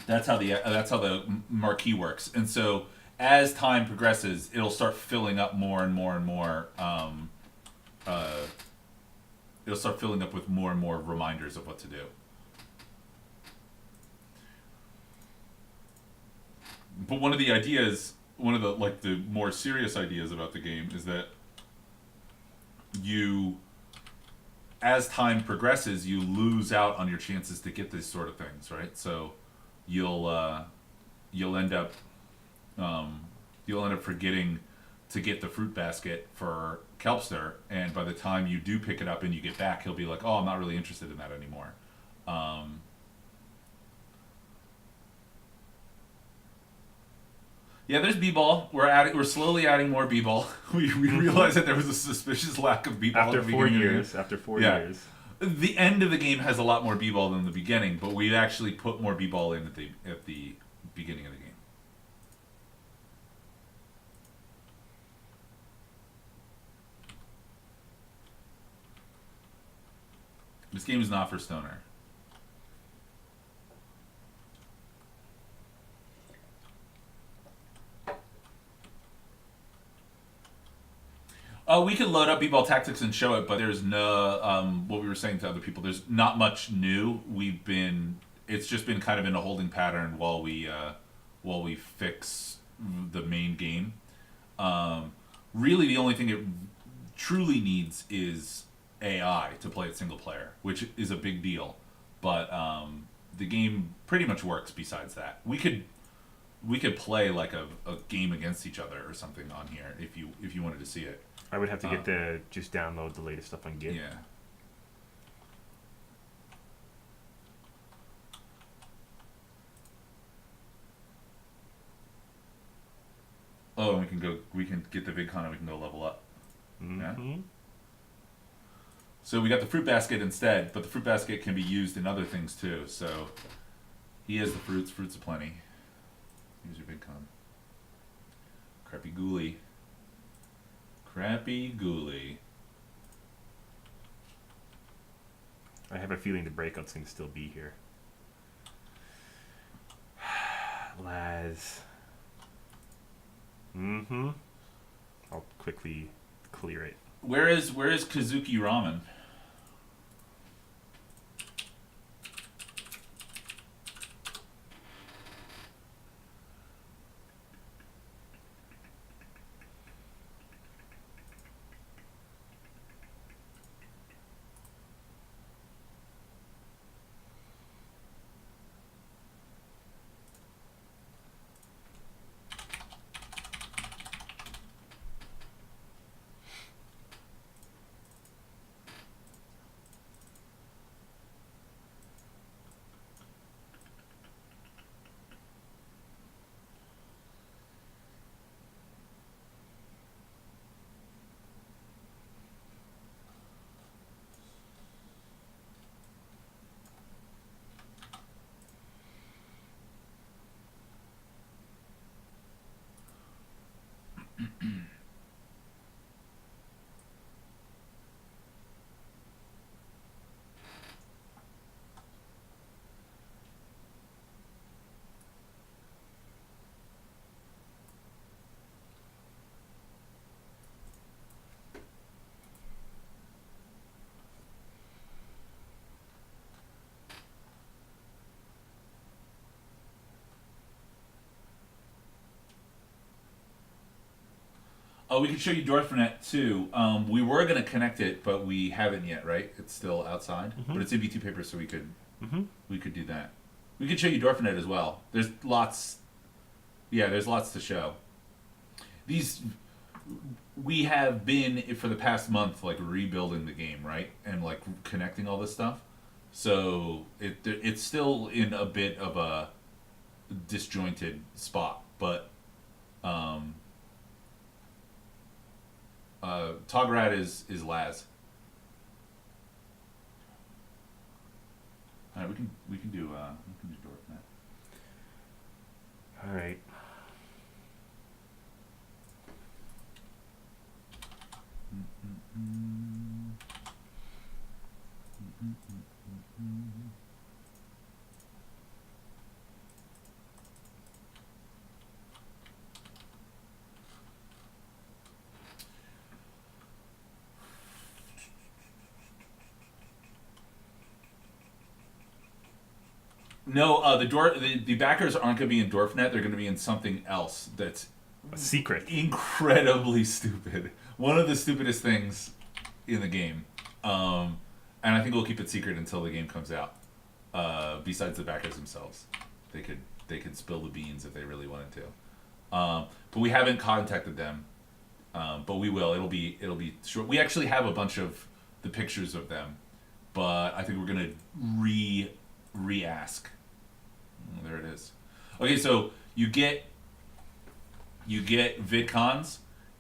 that's how the marquee works. And so as time progresses, it'll start filling up more and more and more. It'll start filling up with more and more reminders of what to do. But one of the more serious ideas about the game is that as time progresses, you lose out on your chances to get these sort of things, right? So you'll end up forgetting to get the fruit basket for Kelpster, and by the time you do pick it up and you get back, he'll be like, "Oh, I'm not really interested in that anymore." Yeah, there's b-ball. We're slowly adding more b-ball. We realized that there was a suspicious lack of b-ball After at the 4 beginning of the years, game. after 4 Yeah. years. The end of the game has a lot more b-ball than the beginning, but we actually put more b-ball in at the beginning of the game. This game is not for stoner. We could load up b-ball tactics and show it, but there's no what we were saying to other people. There's not much new. It's just been kind of in a holding pattern while we fix the main game. Really, the only thing it truly needs is AI to play it single player, which is a big deal. But the game pretty much works. Besides that, we could play like a game against each other or something on here if you wanted to see it. I would have to just download the latest stuff on Git. Yeah. Oh, and we can get the VidCon and we can go level up. Mm-hmm. Yeah. So we got the fruit basket instead, but the fruit basket can be used in other things too. So he has the fruits aplenty. Here's your VidCon. Crappy Ghoulie. Crappy Ghoulie. I have a feeling the breakout's going to still be here. Laz. Mm-hmm. I'll quickly clear it. Where is Kazuki Ramen? Oh, we can show you Dorfnet too. We were gonna connect it, but we haven't yet, right? It's still outside, but it's in B2 paper, so we could do that. We could show you Dorfnet as well. There's lots. Yeah, there's lots to show. These we have been for the past month like rebuilding the game, right, and like connecting all this stuff. So it's still in a bit of a disjointed spot, but Tograd is Laz. All right, we can do Dorfnet. All right. No, the backers aren't going to be in Dorfnet. They're going to be in something else that's A secret. incredibly stupid. One of the stupidest things in the game, and I think we'll keep it secret until the game comes out. Besides the backers themselves, they could spill the beans if they really wanted to. But we haven't contacted them. But we will. It'll be short. We actually have a bunch of the pictures of them, but I think we're gonna re-ask. Oh, there it is. Okay, so you get You get VidCons,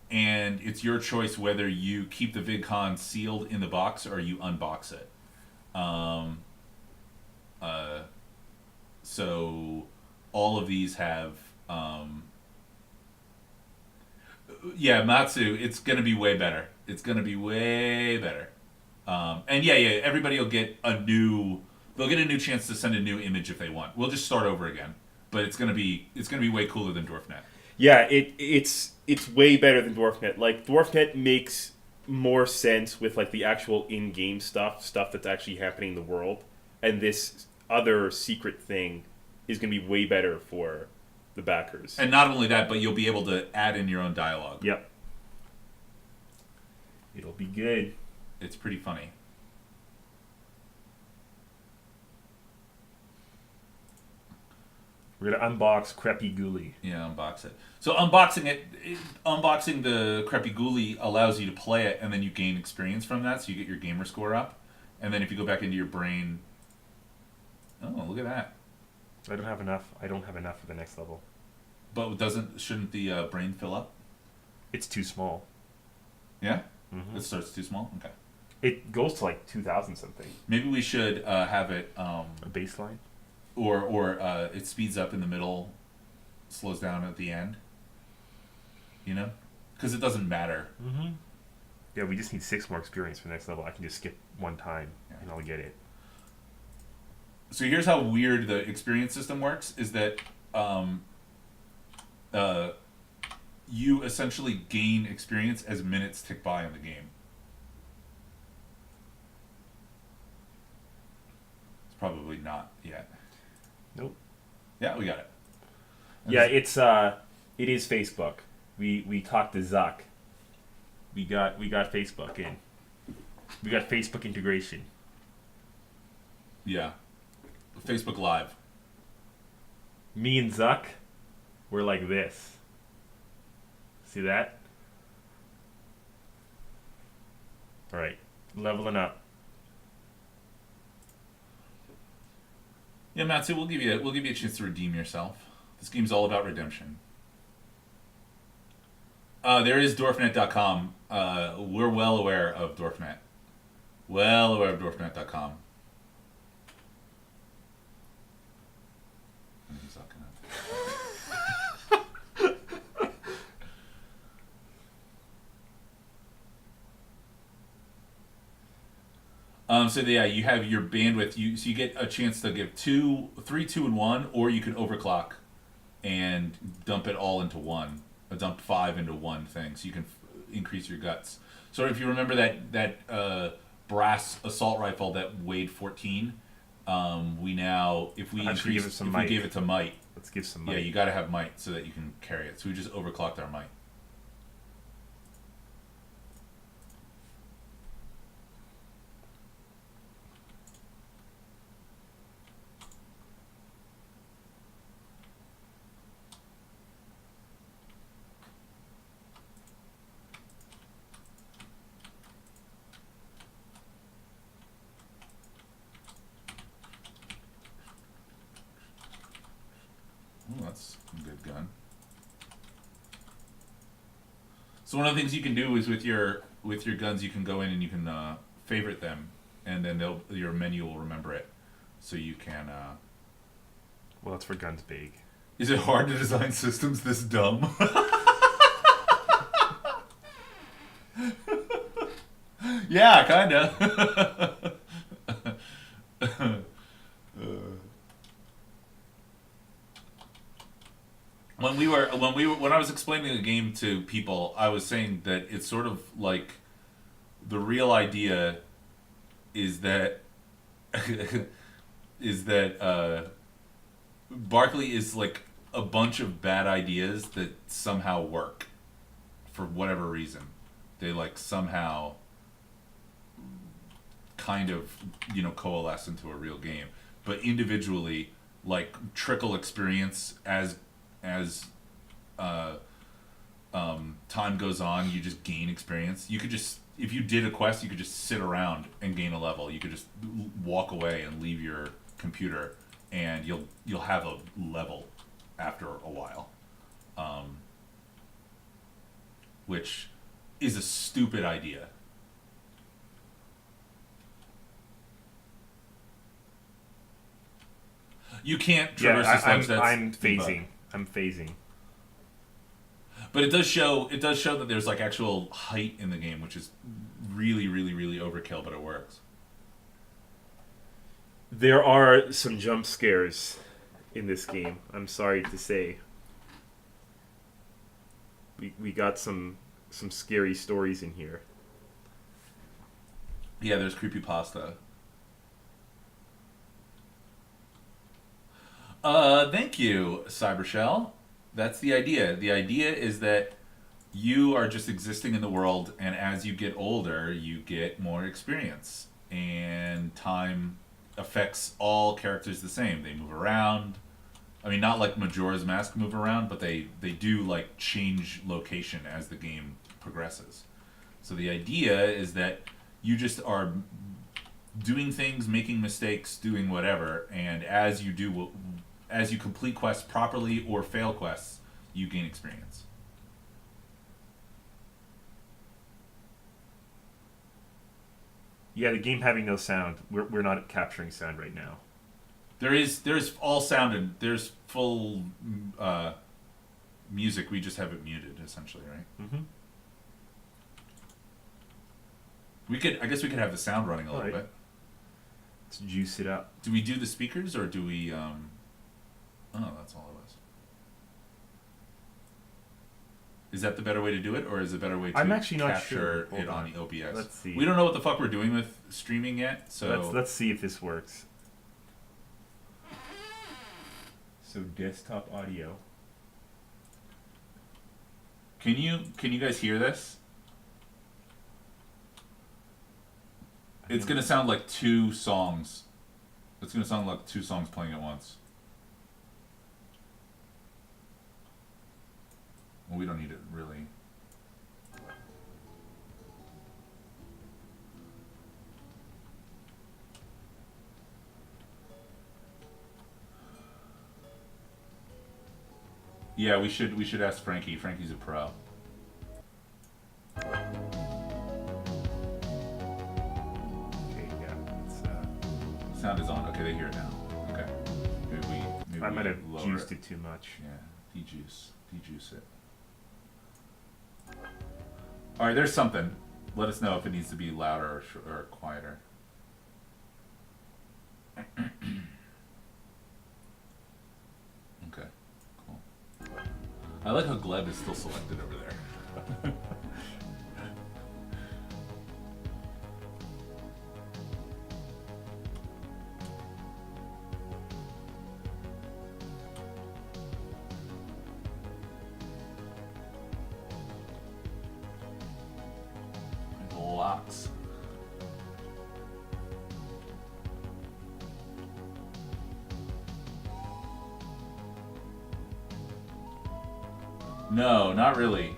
and it's your choice whether you keep the VidCon sealed in the box or you unbox it. Um, uh, so all of these have, yeah, Matsu. It's gonna be way better. It's gonna be way better. And yeah, everybody will get a new. They'll get a new chance to send a new image if they want. We'll just start over again, but it's gonna be way cooler than DwarfNet. Yeah, it's way better than DwarfNet. Like DwarfNet makes more sense with like the actual in-game stuff that's actually happening in the world, and this other secret thing is going to be way better for the backers. And not only that, but you'll be able to add in your own dialogue. Yep, it'll be good. It's pretty funny. We're gonna unbox Creepy Ghoulie. Yeah, unbox it. So unboxing the Creepy Ghoulie allows you to play it, and then you gain experience from that, so you get your gamer score up. And then if you go back into your brain, oh, look at that. I don't have enough for the next level. But shouldn't the brain fill up? It's too small. Yeah? Mm-hmm. It starts too small? Okay. It goes to like 2,000 something. Maybe we should have it... a baseline? Or it speeds up in the middle, slows down at the end. You know? Because it doesn't matter. Mm-hmm. Yeah, we just need 6 more experience for the next level. I can just skip one time and I'll get it. So here's how weird the experience system works, is that you essentially gain experience as minutes tick by in the game. It's probably not yet. Nope. Yeah, we got it. And yeah, it is Facebook. We talked to Zuck. We got Facebook in. We got Facebook integration. Yeah. Facebook Live. Me and Zuck, we're like this. See that? All right, leveling up. Yeah, Matsu, we'll give you a chance to redeem yourself. This game's all about redemption. There is dwarfnet.com. We're well aware of Dwarfnet. Well aware of dwarfnet.com. So yeah, you have your bandwidth. So you get a chance to give 3, 2, and 1, or you can overclock and dump it all into one. Dump 5 into one thing, so you can increase your guts. So if you remember that brass assault rifle that weighed 14, we now if we we gave it to might. Let's give some might. Yeah, you got to have might so that you can carry it. So we just overclocked our might. Oh, that's a good gun. So one of the things you can do is with your guns, you can go in and you can favorite them, and then your menu will remember it, so you can. Well, that's for guns big. Is it hard to design systems this dumb? Yeah, kinda. When I was explaining the game to people, I was saying that it's sort of like the real idea is that Barkley is like a bunch of bad ideas that somehow work for whatever reason. They like somehow kind of coalesce into a real game, but individually like trickle experience as time goes on. You just gain experience. You could just, if you did a quest, you could just sit around and gain a level. You could just walk away and leave your computer, and you'll have a level after a while. which is a stupid idea. You can't traverse the sludge. I'm phasing. I'm phasing. But it does show that there's like actual height in the game, which is really, really, really overkill, but it works. There are some jump scares in this game. I'm sorry to say. We got some scary stories in here. Yeah, there's creepypasta. Thank you, Cybershell. That's the idea. The idea is that you are just existing in the world, and as you get older, you get more experience. And time affects all characters the same. They move around. I mean, not like Majora's Mask move around, but they do like change location as the game progresses. So the idea is that you just are doing things, making mistakes, doing whatever, and as you complete quests properly or fail quests, you gain experience. Yeah, the game having no sound. We're not capturing sound right now. There's all sound and there's full music. We just have it muted, essentially, right? Mm-hmm. I guess we could have the sound running a little Right. bit. Let's juice it up. Do we do the speakers or do we? Oh, that's all it was. Is that the better way to do it, or is it a better way to I'm actually not capture sure. Hold it on on. the OBS? Let's see. We don't know what the fuck we're doing with streaming yet, so Let's see if this works. So desktop audio. can you guys hear this? It's gonna sound like two songs. It's gonna sound like two songs playing at once. Well, we don't need it really. Yeah, we should ask Frankie. Frankie's a pro. Okay, yeah. It's, Sound is on. Okay, they hear it now. Okay. Maybe I might have lower juiced it too much. Yeah, dejuice it. All right, there's something. Let us know if it needs to be louder or quieter. Okay, cool. I like how Gleb is still selected over there. Lots. No, not really.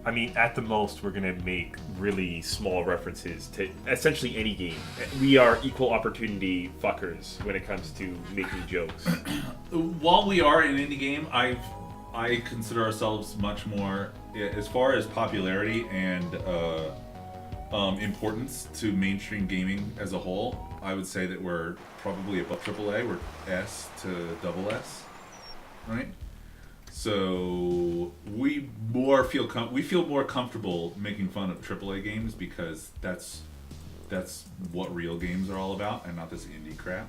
I mean, at the most, we're gonna make really small references to essentially any game. We are equal opportunity fuckers when it comes to making jokes. While we are an indie game, I consider ourselves much more, as far as popularity and importance to mainstream gaming as a whole. I would say that we're probably above AAA. We're S to double S, right? So we feel more comfortable making fun of AAA games because that's what real games are all about, and not this indie crap.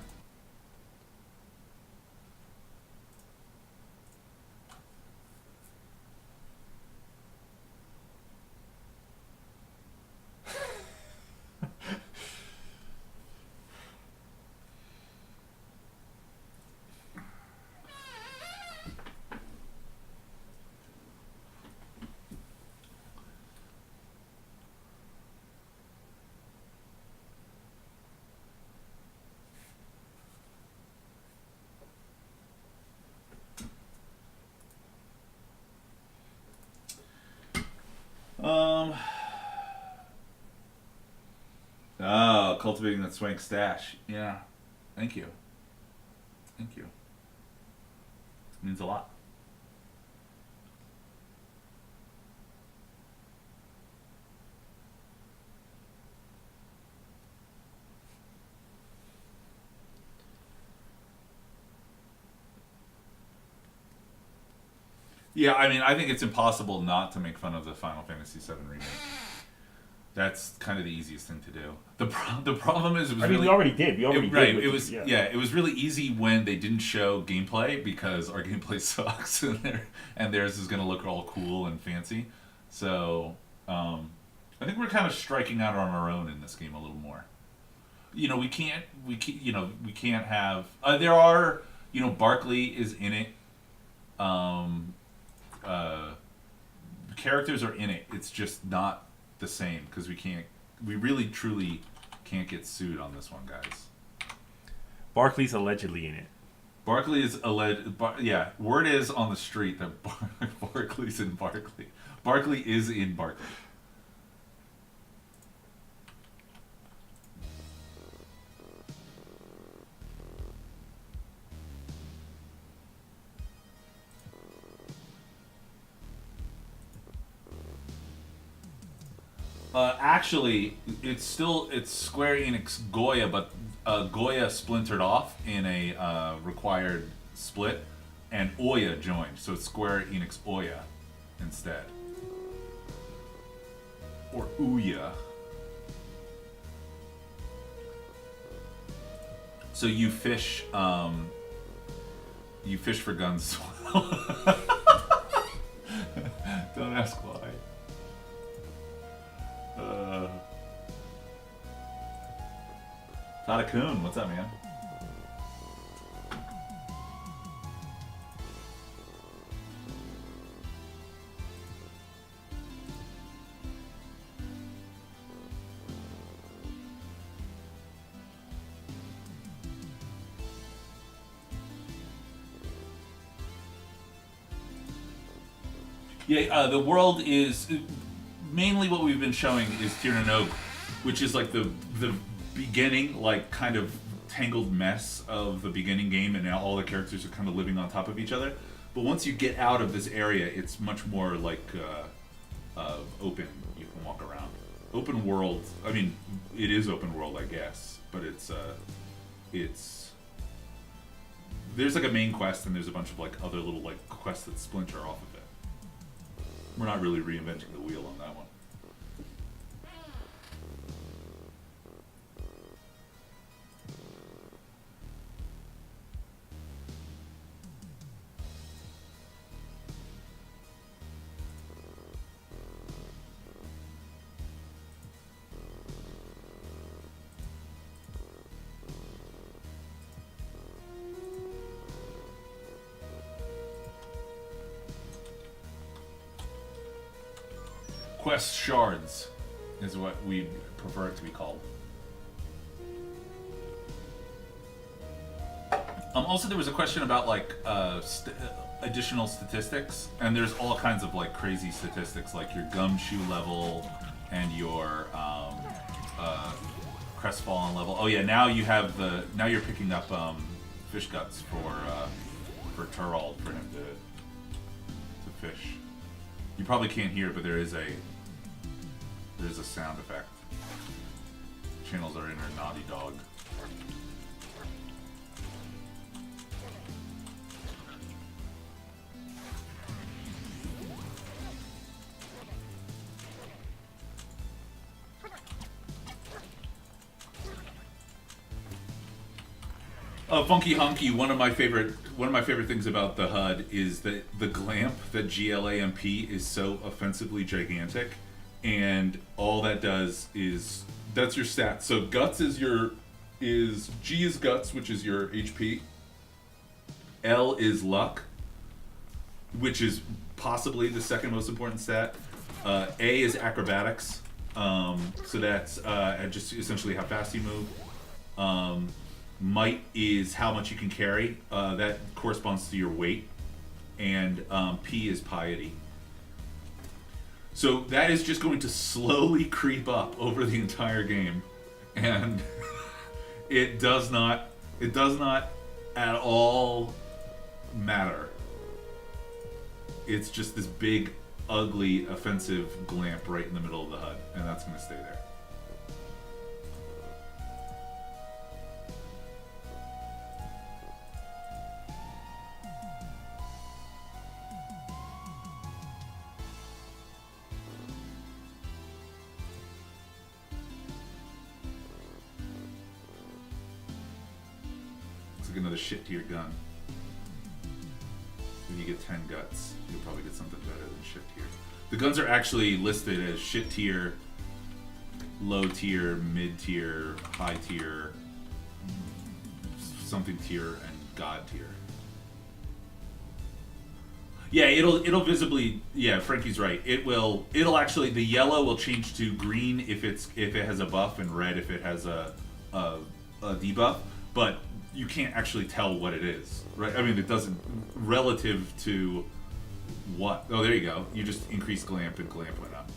Oh, cultivating that swank stash. Yeah. Thank you. Thank you. It means a lot. Yeah, I mean, I think it's impossible not to make fun of the Final Fantasy VII remake. That's kind of the easiest thing to do. The problem is it was I mean, really we already did. We already right. did. with It was yeah. yeah. It was really easy when they didn't show gameplay because our gameplay sucks and theirs is going to look all cool and fancy. So I think we're kind of striking out on our own in this game a little more. We can't have. There are Barkley is in it. Um, uh, Characters are in it. It's just not the same because we really truly can't get sued on this one, guys. Barkley's allegedly in it. Barkley is alleged. Yeah, word is on the street that Barkley's in Barkley. Barkley is in Barkley. Actually, it's Square Enix Goya, but Goya splintered off in a required split, and Oya joined, so it's Square Enix Oya instead, or Ouya. So you fish for guns as well. Don't ask why. Tadakun, what's up, man? Yeah, the world is mainly what we've been showing is Tirnanog, which is like the beginning, like kind of tangled mess of the beginning game, and now all the characters are kind of living on top of each other. But once you get out of this area, it's much more like open. You can walk around. Open world. I mean, it is open world, I guess, but it's there's like a main quest, and there's a bunch of like other little like quests that splinter off of it. We're not really reinventing the wheel on that one. Quest shards is what we prefer it to be called. Also, there was a question about like additional statistics, and there's all kinds of like crazy statistics, like your gumshoe level and your crestfallen level. Oh yeah, now you're picking up fish guts for Turald for him to fish. You probably can't hear it, but there's a sound effect. Channels are in her Naughty Dog. Funky Honky, one of my favorite things about the HUD is that the glamp, the GLAMP, is so offensively gigantic, and all that does is that's your stats. So guts is G is guts, which is your HP. L is luck, which is possibly the second most important stat. A is acrobatics, so that's just essentially how fast you move. Might is how much you can carry. That corresponds to your weight. And P is piety. So that is just going to slowly creep up over the entire game. And it does not at all matter. It's just this big, ugly, offensive glamp right in the middle of the HUD. And that's going to stay there. like another shit tier gun. When you get 10 guts, you'll probably get something better than shit tier. The guns are actually listed as shit tier, low tier, mid tier, high tier, something tier, and god tier. Yeah, it'll visibly. Yeah, Frankie's right. It'll actually, the yellow will change to green if it has a buff, and red if it has a debuff. But you can't actually tell what it is, right? I mean, it doesn't relative to what. Oh, there you go. You just increased Glamp, and Glamp went up.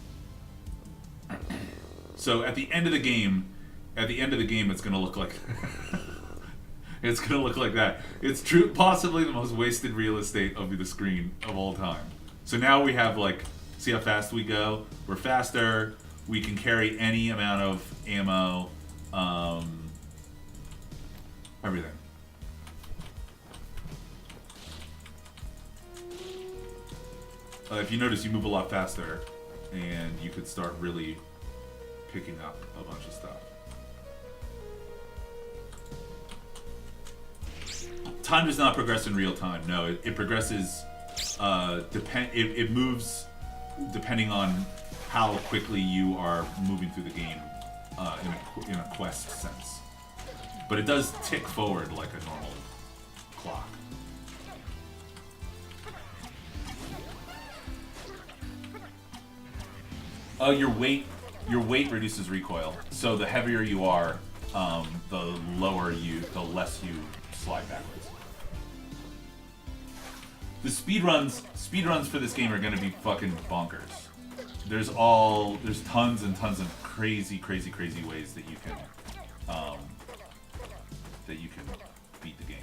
So at the end of the game, it's gonna look like. It's gonna look like that. It's possibly the most wasted real estate of the screen of all time. So now we have like, see how fast we go? We're faster. We can carry any amount of ammo. Everything. If you notice, you move a lot faster, and you could start really picking up a bunch of stuff. Time does not progress in real time. No, it progresses. It moves depending on how quickly you are moving through the game in a quest sense. But it does tick forward like a normal clock. Your weight reduces recoil. So the heavier you are, the less you slide backwards. The speedruns for this game are gonna be fucking bonkers. There's tons and tons of crazy ways that you can beat the game.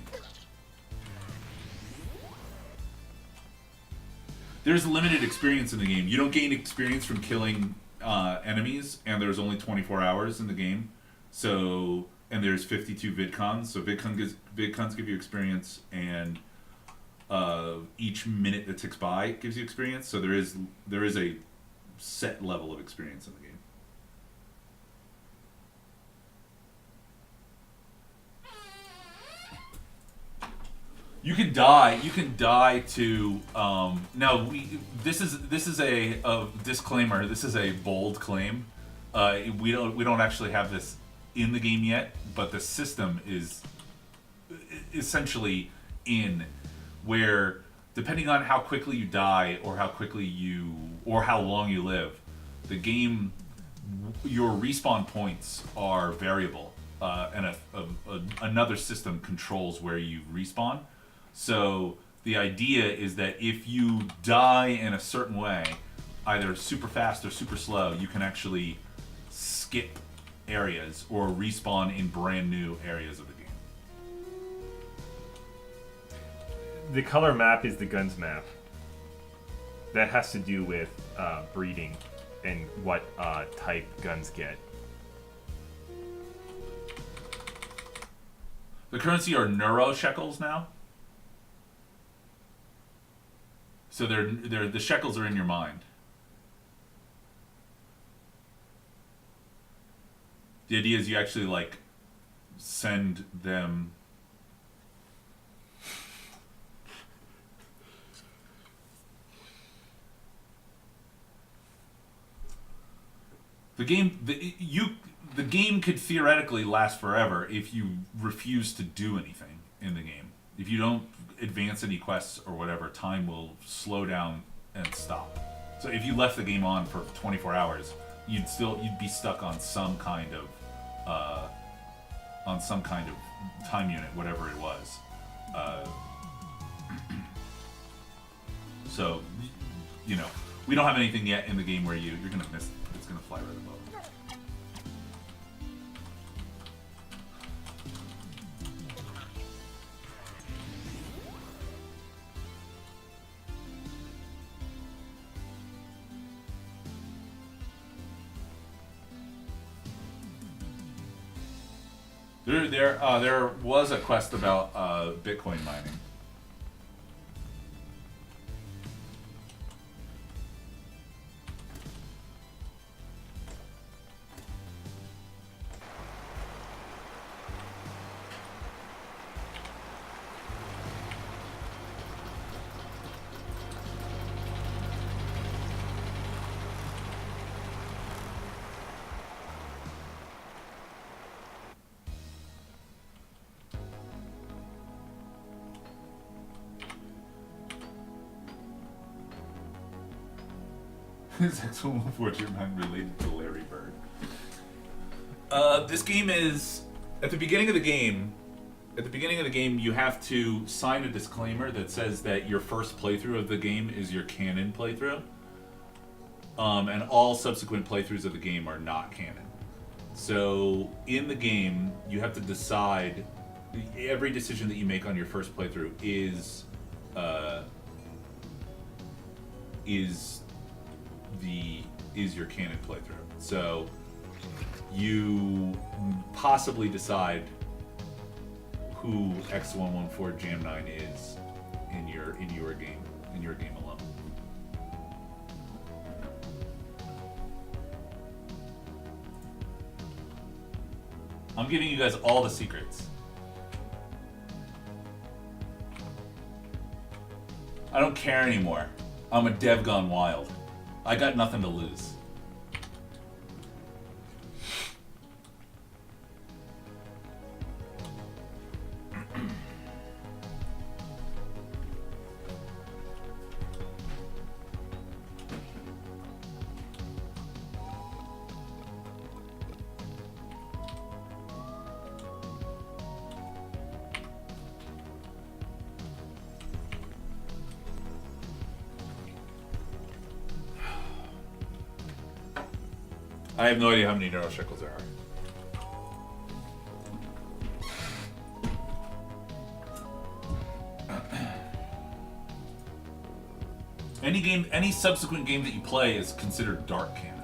There's limited experience in the game. You don't gain experience from killing enemies, and there's only 24 hours in the game. So, and there's 52 VidCons. So VidCons give you experience, and each minute that ticks by gives you experience. So there is a set level of experience in the game. You can die to now. This is a disclaimer. This is a bold claim. We don't actually have this in the game yet, but the system is essentially in where, depending on how quickly you die or how long you live, the game, your respawn points are variable, and another system controls where you respawn. So the idea is that if you die in a certain way, either super fast or super slow, you can actually skip areas or respawn in brand new areas of the game. The color map is the guns map. That has to do with breeding and what type guns get. The currency are neuro shekels now. So the shekels are in your mind. The idea is you actually like send them. The game could theoretically last forever if you refuse to do anything in the game. If you don't advance any quests or whatever, time will slow down and stop. So if you left the game on for 24 hours, you'd be stuck on some kind of time unit, whatever it was. So, we don't have anything yet in the game where you're gonna miss. It's gonna fly right above. There was a quest about Bitcoin mining. Is X114 related to Larry Bird? This game is at the beginning of the game. At the beginning of the game, you have to sign a disclaimer that says that your first playthrough of the game is your canon playthrough, and all subsequent playthroughs of the game are not canon. So in the game, you have to decide. Every decision that you make on your first playthrough is your canon playthrough. So you possibly decide who X114 Jam 9 is in your game alone. I'm giving you guys all the secrets. I don't care anymore. I'm a dev gone wild. I got nothing to lose. I have no idea how many neuroshekels there are. Any subsequent game that you play is considered dark canon.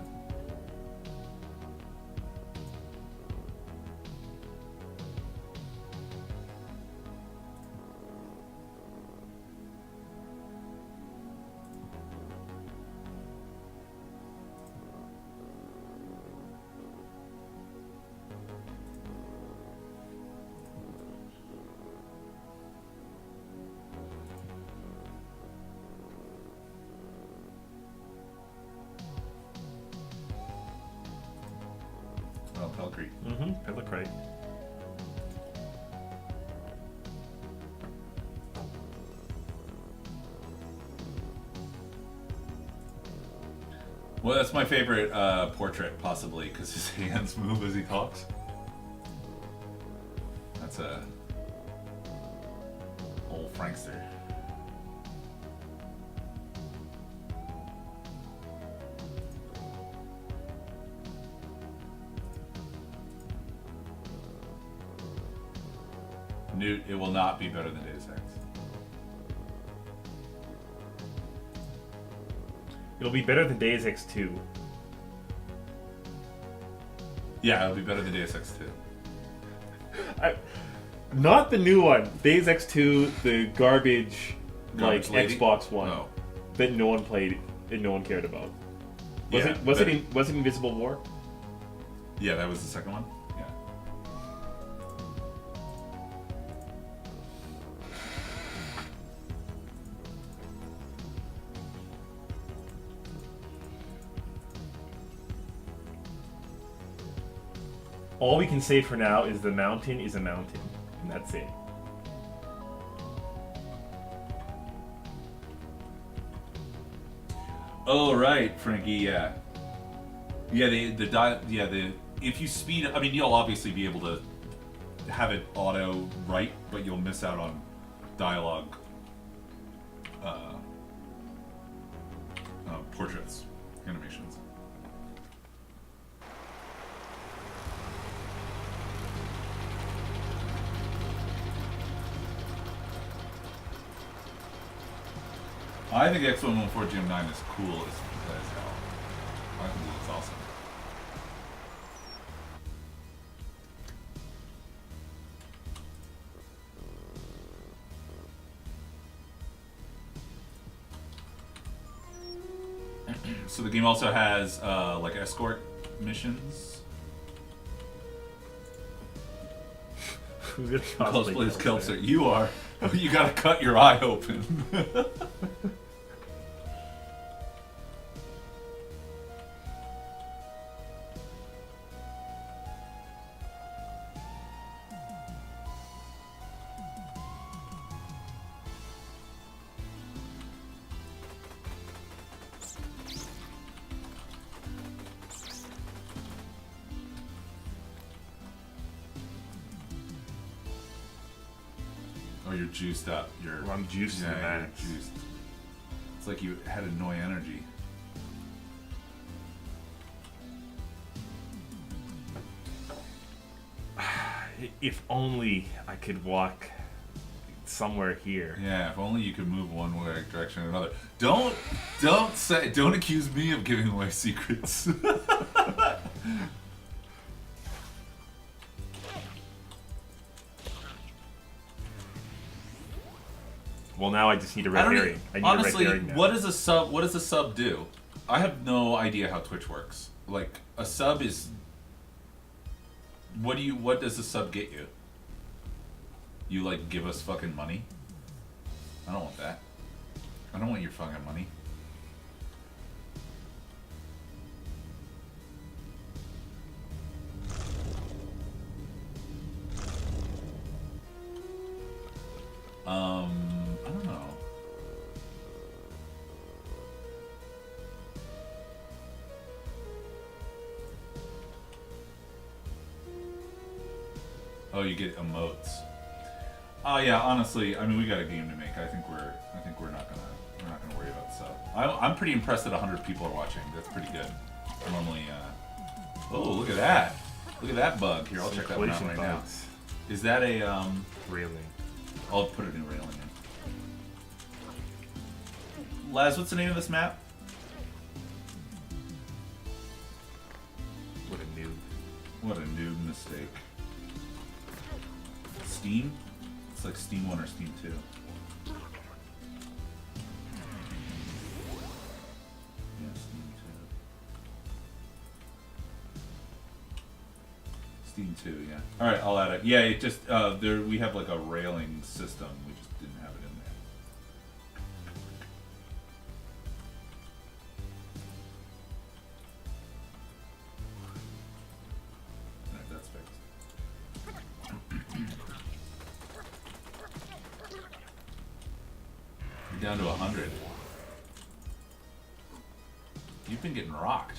Oh, Pelcrete. Pelcrete. Well, that's my favorite portrait, possibly, because his hands move as he talks. That's a old Frankster. Newt, it will not be better than Deus Ex. It'll be better than Deus Ex 2. Yeah, it'll be better than Deus Ex 2. Not the new one. Deus Ex 2, the garbage Garbage lady? Xbox One Oh. that no one played and no one cared about. Was Yeah, it Invisible War? Yeah, that was the second one. Yeah. All we can say for now is the mountain is a mountain, and that's it. Oh right, Frankie. Yeah. Yeah. If you speed, I mean, you'll obviously be able to have it auto write, but you'll miss out on dialogue. Portraits, animations. I think X114 Gym 9 is cool as hell. I think it's awesome. So the game also has like escort missions. Who's gonna Cosplay as Kelpser. You are. You gotta cut your eye open. you're juiced up. Well, I'm juiced to the max. You're juiced. It's like you had annoy energy. If only I could walk somewhere here. Yeah, if only you could move one way direction or another. Don't accuse me of giving away secrets. Well, now I just need a red herring. I need honestly, a red herring now. what does a sub do? I have no idea how Twitch works. Like, a sub is what does a sub get you? You like give us fucking money? I don't want that. I don't want your fucking money. I don't know. Oh, you get emotes. Oh yeah, honestly, I mean, we got a game to make. I think we're not gonna worry about sub. I'm pretty impressed that 100 people are watching. That's pretty good. Normally, oh, look at that! Look at that bug. Here, I'll check that one out right now. Is that a railing? I'll put a new railing in. Laz, what's the name of this map? What a noob. What a noob mistake. Steam? It's like Steam 1 or Steam 2. Yeah, Steam 2. Steam 2, yeah. Alright, I'll add it. Yeah, it just, we have like a railing system. We just didn't have it in there. Alright, that's fixed. You're down to 100. You've been getting rocked.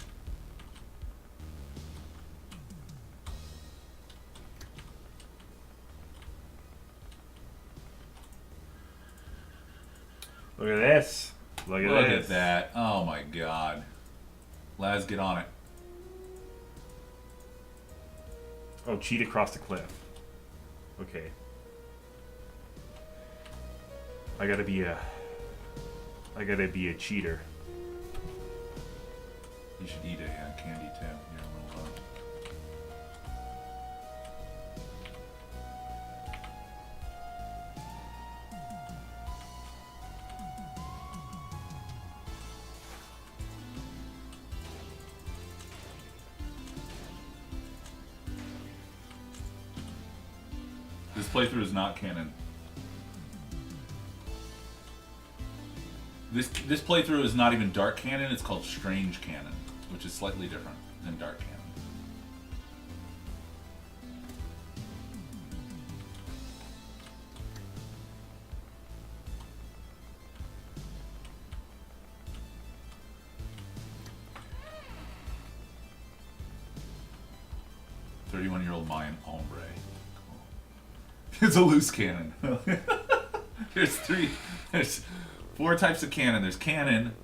Look at this. Look at that. Oh my god. Laz, get on it. Oh, cheat across the cliff. Okay. I gotta be a cheater. You should eat a candy too. You're a little low. This playthrough is not canon. This playthrough is not even dark canon, it's called strange canon, which is slightly different than dark canon. "31-year-old Mayan hombre." Cool. It's a loose cannon. There's 4 types of canon. There's canon,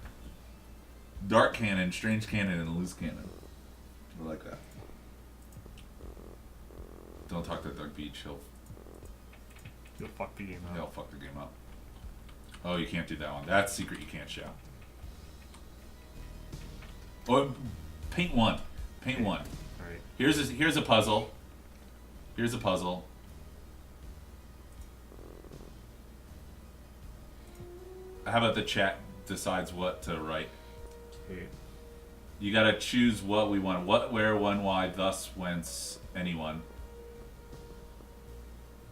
dark canon, strange canon, and loose canon. I like that. Don't talk to Doug Beach. He'll fuck the game up. He'll fuck the game up. Oh, you can't do that one. That's secret you can't show. Or paint one. Paint one. All right. Here's a puzzle. Here's a puzzle. How about the chat decides what to write? Okay. You gotta choose what we want. What, where, when, why, thus, whence, anyone.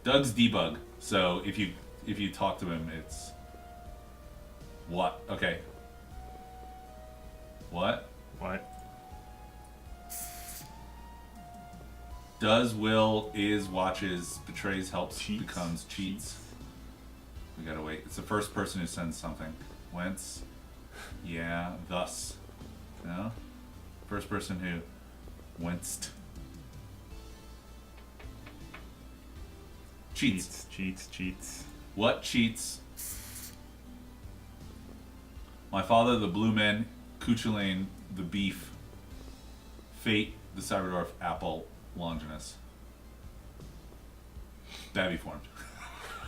Doug's debug. So if you talk to him, it's what? Okay. What? What? Does, will, is, watches, betrays, helps, Cheats. becomes, cheats. We gotta wait. It's the first person who sends something. Whence? Yeah. Thus. No? First person who whence. Cheats. What cheats? My father, the blue man, Cuchulain, the beef, Fate, the Cyberdorf, Apple, Longinus. Babby formed.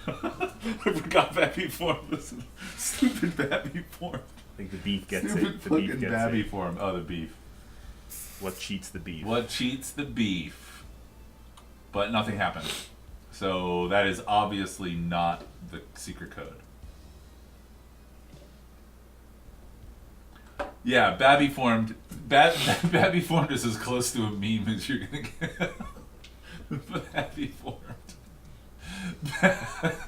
I forgot Babby formed. Listen, stupid Babby formed. I think the beef gets Stupid it. The fucking beef gets Babby it. formed. Oh, the beef. What cheats the beef? What cheats the beef? But nothing happened. So that is obviously not the secret code. Yeah, Babby formed. Babby formed is as close to a meme as you're gonna get. Babby formed.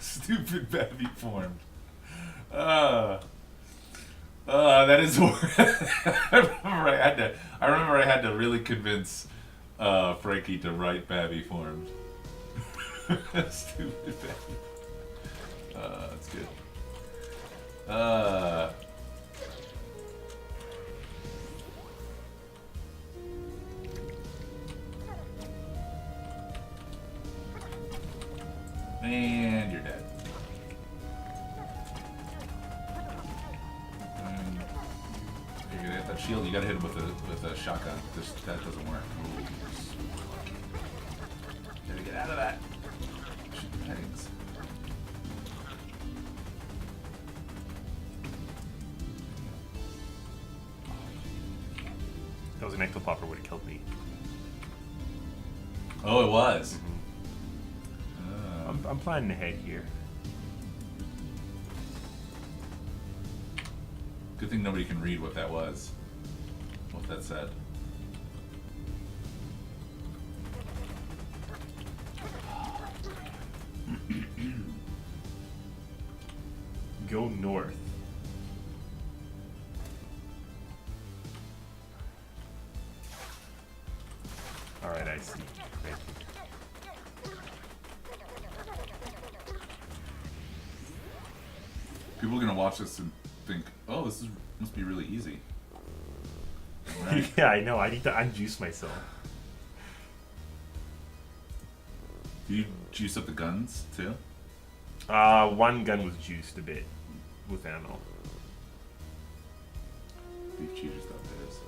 Stupid Babby formed. That is I remember I had to really convince Frankie to write Babby formed. Stupid Babby. That's good. And you're dead. You're gonna hit that shield. You gotta hit him with a shotgun. That doesn't work. Ooh. Gotta get out of that. Shoot the pegs. That was an ectopopper would have killed me. Oh, it was. I'm planning ahead here. Good thing nobody can read what that was. What that said. Go north. Alright, I see. Thank you. People are gonna watch this and think, "Oh, must be really easy." Right? Yeah, I know. I need to unjuice myself. Do you juice up the guns too? One gun was juiced a bit with ammo. Beef cheater stuff is.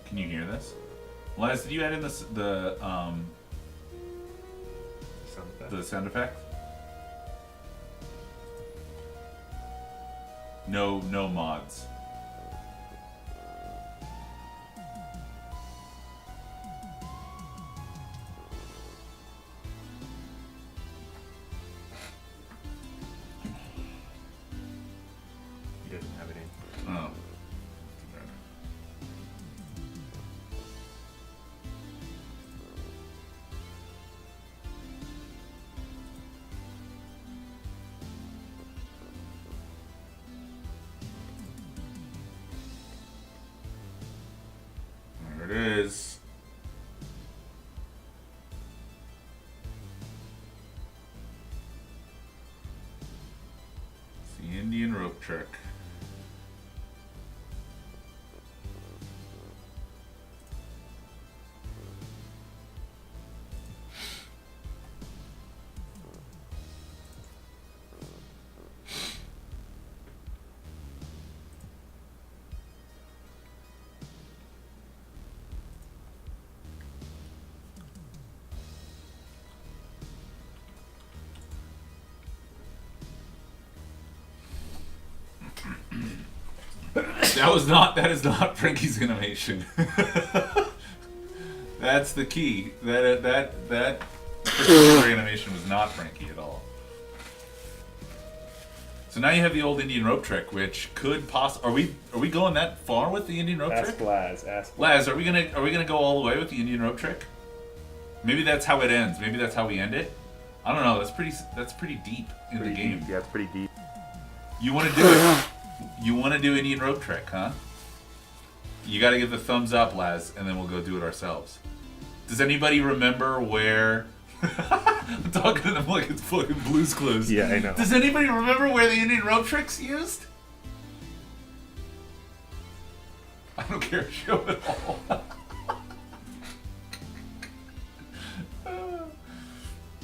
Can you hear this? Laz, did you add in the sound effect? No mods. He doesn't have it in. Oh. There it is. It's the Indian rope trick. That is not Frankie's animation. That's the key. That particular animation was not Frankie at all. So now you have the old Indian rope trick, which could are we going that far with the Indian rope trick? Ask Laz, are we gonna go all the way with the Indian rope trick? Maybe that's how it ends. Maybe that's how we end it. I don't know. That's pretty deep in the game. Deep. Yeah, it's pretty deep. You want to do it? You want to do Indian rope trick, huh? You got to give the thumbs up, Laz, and then we'll go do it ourselves. Does anybody remember where? I'm talking to them like it's fucking Blue's Clues. Yeah, I know. Does anybody remember where the Indian rope trick's used? I don't care. Show it all.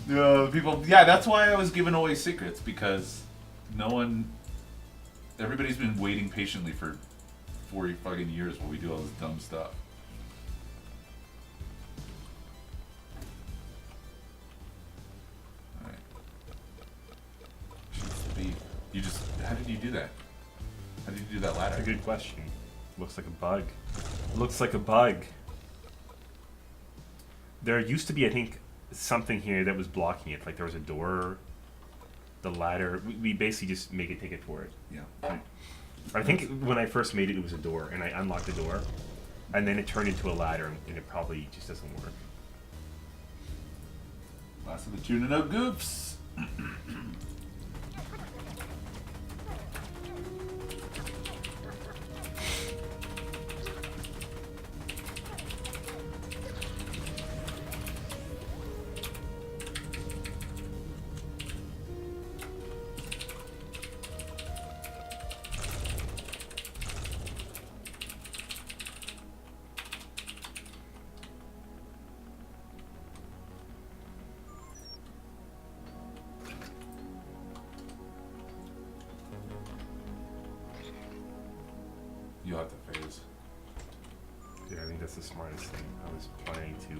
People. Yeah, that's why I was giving away secrets, because everybody's been waiting patiently for 40 fucking years while we do all this dumb stuff. Alright. How did you do that? How did you do that ladder? That's a good question. Looks like a bug. Looks like a bug. There used to be, I think, something here that was blocking it. Like there was a door, the ladder. We basically just make it take it for it. Yeah. I think when I first made it, it was a door, and I unlocked the door, and then it turned into a ladder, and it probably just doesn't work. Last of the tuna no goofs. You'll have to phase. Yeah, I think that's the smartest thing. I was planning to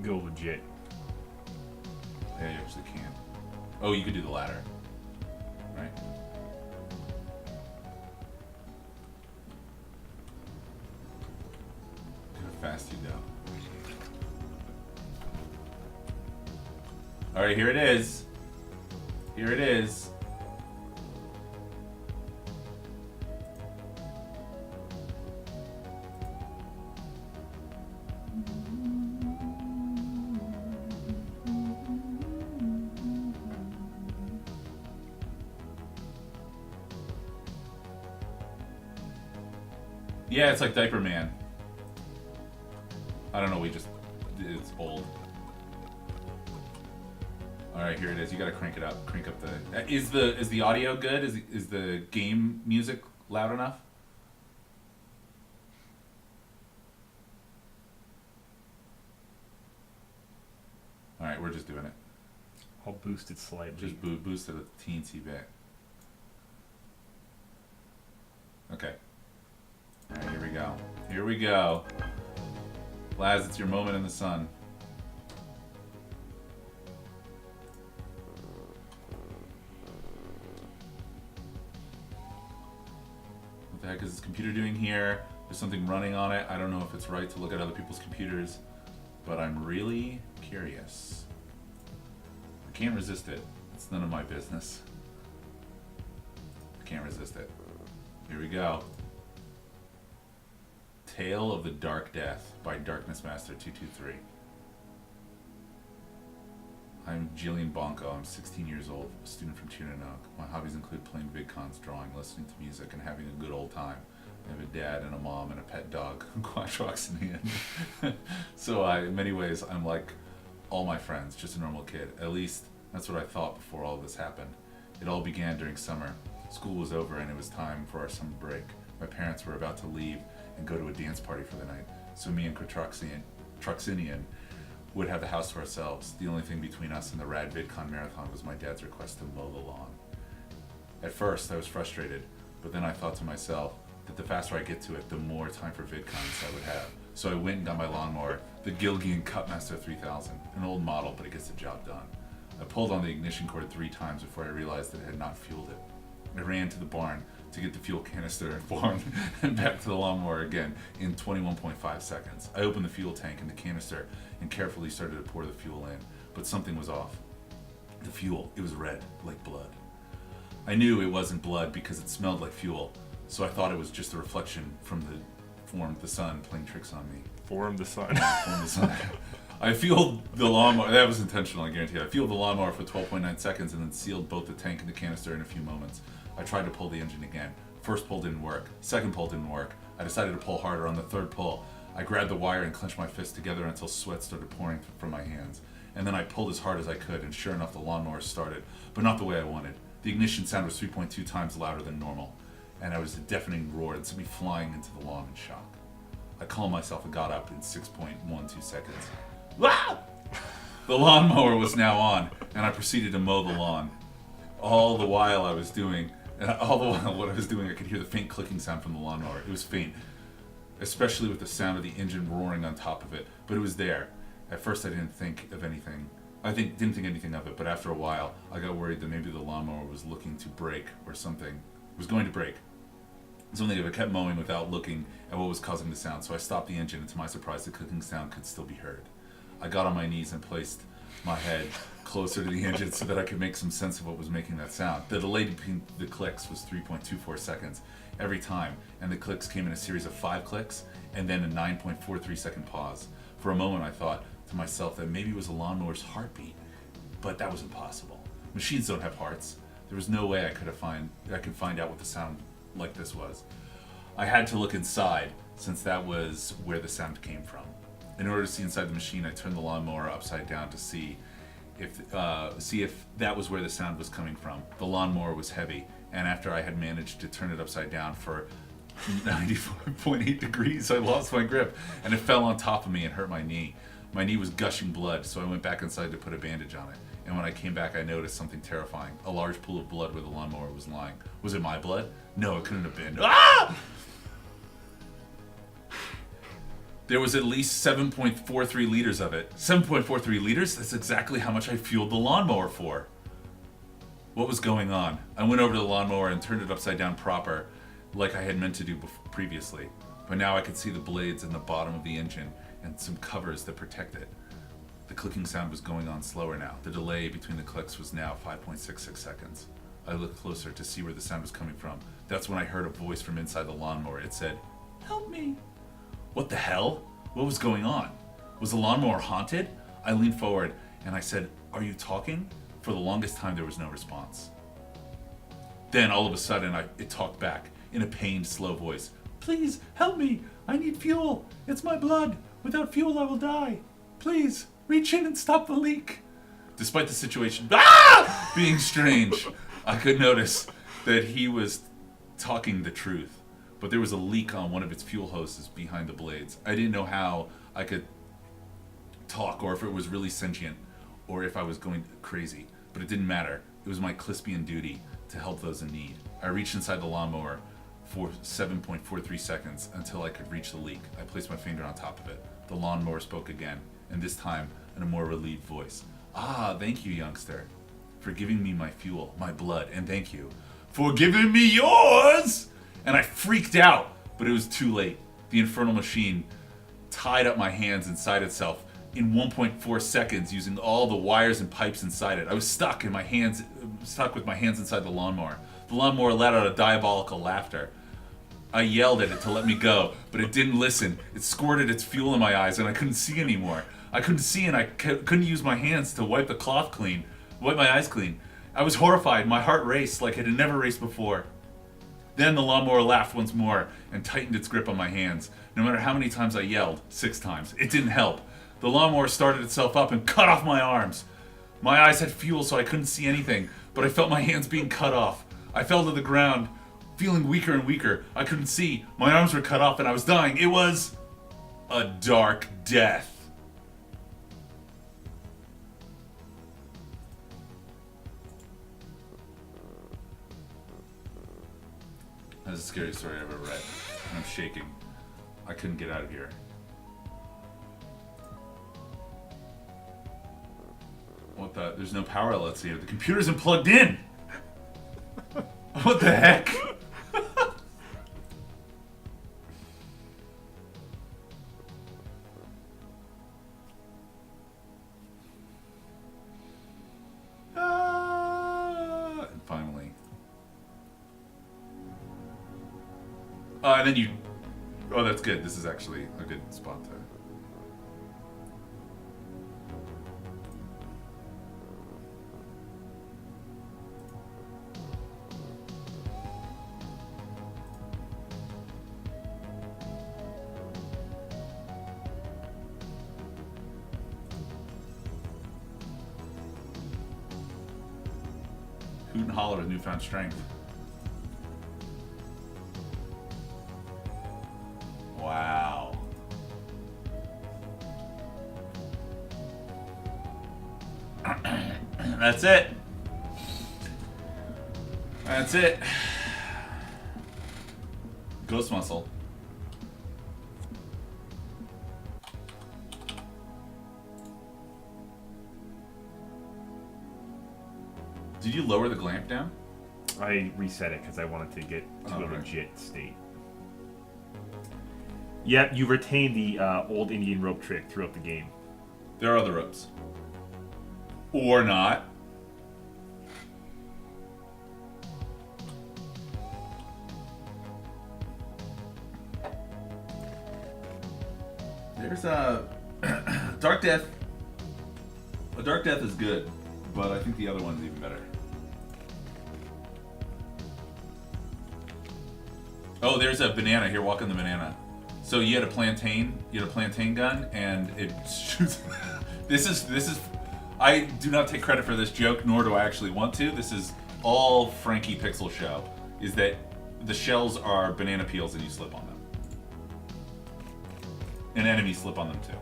go legit. Yeah, you actually can. Oh, you could do the ladder. Right. Look how fast you go. Alright, here it is. Here it is. Yeah, it's like Diaper Man. I don't know, it's old. Alright, here it is. You gotta crank it up. Crank up the... Is the audio good? Is the game music loud enough? Alright, we're just doing it. I'll boost it slightly. Just boost it a teensy bit. Okay. Alright, here we go. Here we go. Laz, it's your moment in the sun. What the heck is this computer doing here? There's something running on it. I don't know if it's right to look at other people's computers, but I'm really curious. I can't resist it. It's none of my business. I can't resist it. Here we go. Tale of the Dark Death by Darkness Master 223. I'm Jillian Bonko. I'm 16 years old, a student from Chinook. My hobbies include playing VidCons, drawing, listening to music, and having a good old time. I have a dad and a mom and a pet dog, Quatroxinian. So in many ways, I'm like all my friends, just a normal kid. At least that's what I thought before all of this happened. It all began during summer. School was over and it was time for our summer break. My parents were about to leave and go to a dance party for the night, so me and Quatroxinian would have the house to ourselves. The only thing between us and the rad VidCon marathon was my dad's request to mow the lawn. At first, I was frustrated, but then I thought to myself that the faster I get to it, the more time for VidCons I would have. So I went and got my lawnmower, the Gilligan Cutmaster 3000, an old model, but it gets the job done. I pulled on the ignition cord 3 times before I realized that it had not fueled it. I ran to the barn to get the fuel canister and barn and back to the lawnmower again in 21.5 seconds. I opened the fuel tank and the canister and carefully started to pour the fuel in, but something was off. The fuel, it was red, like blood. I knew it wasn't blood because it smelled like fuel, so I thought it was just a reflection from the sun playing tricks on me. Form the sun. Form the sun. I fueled the lawnmower, that was intentional, I guarantee you. I fueled the lawnmower for 12.9 seconds and then sealed both the tank and the canister in a few moments. I tried to pull the engine again. First pull didn't work. Second pull didn't work. I decided to pull harder on the third pull. I grabbed the wire and clenched my fists together until sweat started pouring from my hands. And then I pulled as hard as I could, and sure enough, the lawnmower started, but not the way I wanted. The ignition sound was 3.2 times louder than normal, and I was a deafening roar that sent me flying into the lawn in shock. I calmed myself and got up in 6.12 seconds. Ah! The lawnmower was now on, and I proceeded to mow the lawn. All the while I was doing, all the while what I was doing, I could hear the faint clicking sound from the lawnmower. It was faint, especially with the sound of the engine roaring on top of it, but it was there. At first I didn't think of anything. Didn't think anything of it, but after a while, I got worried that maybe the lawnmower was looking to break or something. It was going to break. Something if I kept mowing without looking at what was causing the sound, so I stopped the engine, and to my surprise, the clicking sound could still be heard. I got on my knees and placed my head closer to the engine so that I could make some sense of what was making that sound. The delay between the clicks was 3.24 seconds every time, and the clicks came in a series of 5 clicks and then a 9.43 second pause. For a moment, I thought to myself that maybe it was a lawnmower's heartbeat, but that was impossible. Machines don't have hearts. There was no way I could find out what the sound like this was. I had to look inside, since that was where the sound came from. In order to see inside the machine, I turned the lawnmower upside down to see if that was where the sound was coming from. The lawnmower was heavy, and after I had managed to turn it upside down for 94.8 degrees, I lost my grip, and it fell on top of me and hurt my knee. My knee was gushing blood, so I went back inside to put a bandage on it. And when I came back, I noticed something terrifying. A large pool of blood where the lawnmower was lying. Was it my blood? No, it couldn't have been. Ah! There was at least 7.43 liters of it. 7.43 liters? That's exactly how much I fueled the lawnmower for. What was going on? I went over to the lawnmower and turned it upside down proper, like I had meant to do previously. But now I could see the blades in the bottom of the engine and some covers that protect it. The clicking sound was going on slower now. The delay between the clicks was now 5.66 seconds. I looked closer to see where the sound was coming from. That's when I heard a voice from inside the lawnmower. It said, "Help me." What the hell? What was going on? Was the lawnmower haunted? I leaned forward and I said, "Are you talking?" For the longest time there was no response. Then all of a sudden it talked back in a pained, slow voice. "Please help me. I need fuel. It's my blood. Without fuel I will die. Please reach in and stop the leak." Despite the situation being strange, I could notice that he was talking the truth. But there was a leak on one of its fuel hoses behind the blades. I didn't know how I could talk, or if it was really sentient, or if I was going crazy. But it didn't matter. It was my Clispian duty to help those in need. I reached inside the lawnmower for 7.43 seconds until I could reach the leak. I placed my finger on top of it. The lawnmower spoke again, and this time in a more relieved voice. "Ah, thank you, youngster, for giving me my fuel, my blood, and thank you for giving me yours!" And I freaked out, but it was too late. The infernal machine tied up my hands inside itself in 1.4 seconds using all the wires and pipes inside it. I was stuck with my hands inside the lawnmower. The lawnmower let out a diabolical laughter. I yelled at it to let me go, but it didn't listen. It squirted its fuel in my eyes, and I couldn't see anymore. I couldn't see, and I couldn't use my hands to wipe my eyes clean. I was horrified. My heart raced like it had never raced before. Then the lawnmower laughed once more and tightened its grip on my hands. No matter how many times I yelled, 6 times, it didn't help. The lawnmower started itself up and cut off my arms. My eyes had fuel, so I couldn't see anything, but I felt my hands being cut off. I fell to the ground, feeling weaker and weaker. I couldn't see. My arms were cut off and I was dying. It was a dark death. That's the scariest story I've ever read. I'm shaking. I couldn't get out of here. What the? There's no power outlets here. The computer isn't plugged in! What the heck? And finally. And then you... Oh, that's good. This is actually a good spot to... Hoot and holler with newfound strength. Wow. That's it. That's it. Ghost muscle. Did you lower the glamp down? I reset it because I wanted to get to a right. legit state. Yep, you retain the old Indian rope trick throughout the game. There are other ropes. Or not. There's a Dark Death. A Dark Death is good, but I think the other one's even better. Oh, there's a banana here. Walk on the banana. So you had a plantain. You had a plantain gun, and it shoots. This is. I do not take credit for this joke, nor do I actually want to. This is all Frankie Pixel show. Is that the shells are banana peels, and you slip on them. And enemies slip on them too.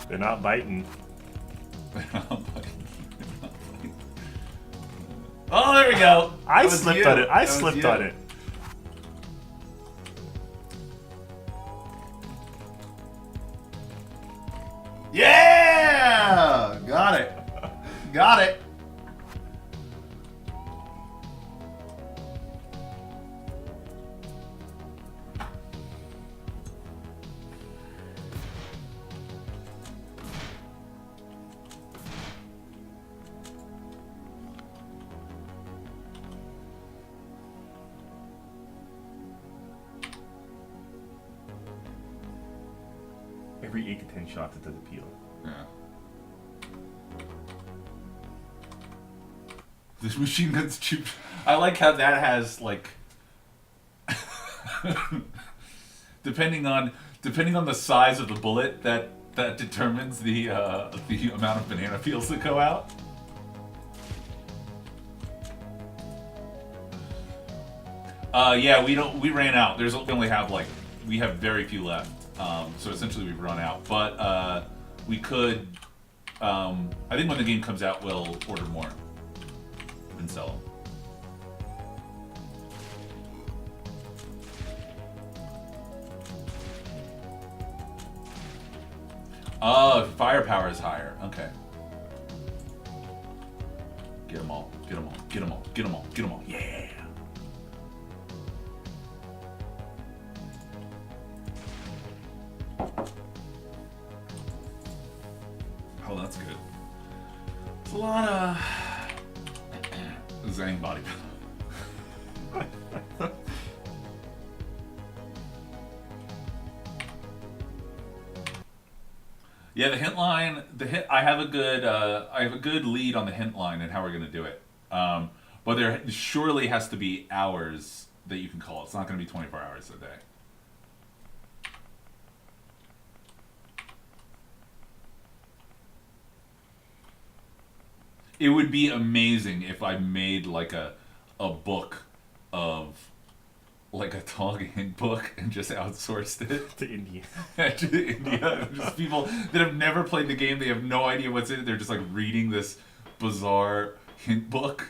They're not biting. Oh, there we go. I slipped on it. I slipped on it. Yeah! Got it. Got it. Every 8 to 10 shots, it does a peel. Yeah. This machine gun's cheap. I like how that has like depending on the size of the bullet that determines the amount of banana peels that go out. Yeah, we ran out. We only have we have very few left. So essentially we've run out. But we could I think when the game comes out we'll order more and sell them. Oh, firepower is higher. Okay. Get them all. Get them all. Get them all. Get them all. Get them all. Yeah. Oh, that's good. It's a lot of Zang body. Yeah, the hint line. I have a good lead on the hint line and how we're gonna do it. But there surely has to be hours that you can call. It's not gonna be 24 hours a day. It would be amazing if I made like a book of like a ToG hint book and just outsourced it To India. to India. Just people that have never played the game, they have no idea what's in it. They're just like reading this bizarre hint book.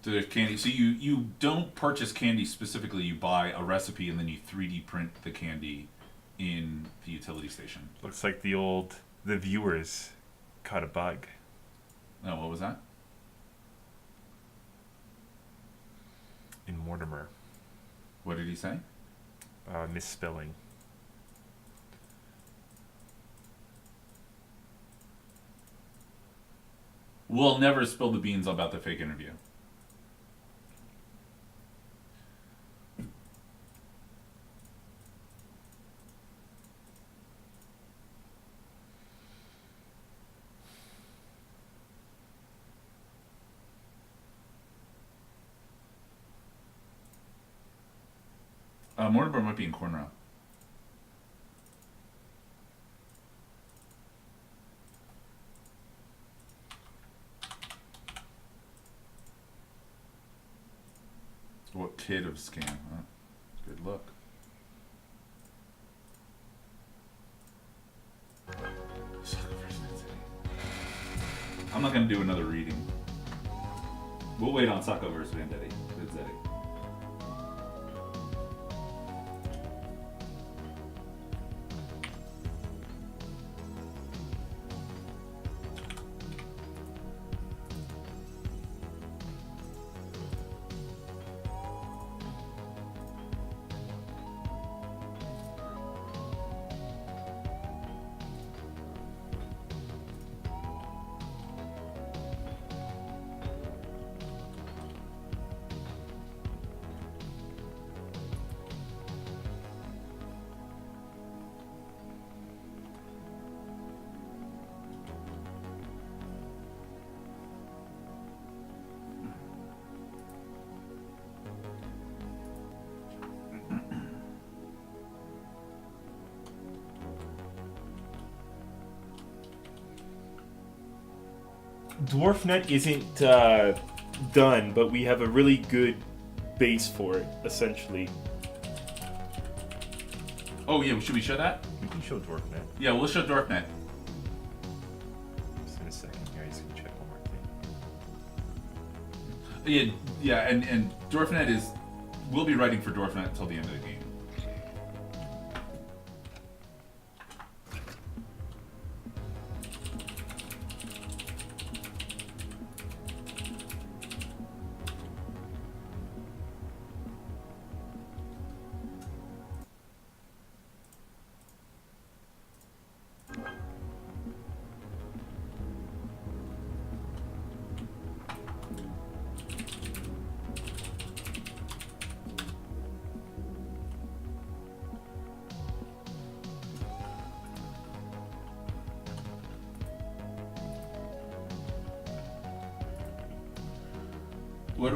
The candy. So you don't purchase candy specifically. You buy a recipe and then you 3D print the candy in the utility station. Looks like the viewers caught a bug. Oh, what was that? In Mortimer. What did he say? Misspelling. We'll never spill the beans about the fake interview. Mortimer might be in corner. What kid of scam? Huh? Good luck. I'm not gonna do another reading. We'll wait on Sacco versus Vanzetti. Dwarfnet isn't done, but we have a really good base for it, essentially. Oh yeah, should we show that? We can show Dwarfnet. Yeah, we'll show Dwarfnet. Just in a second here, he's gonna check one more thing. Yeah, and Dwarfnet is. We'll be writing for Dwarfnet until the end of the game.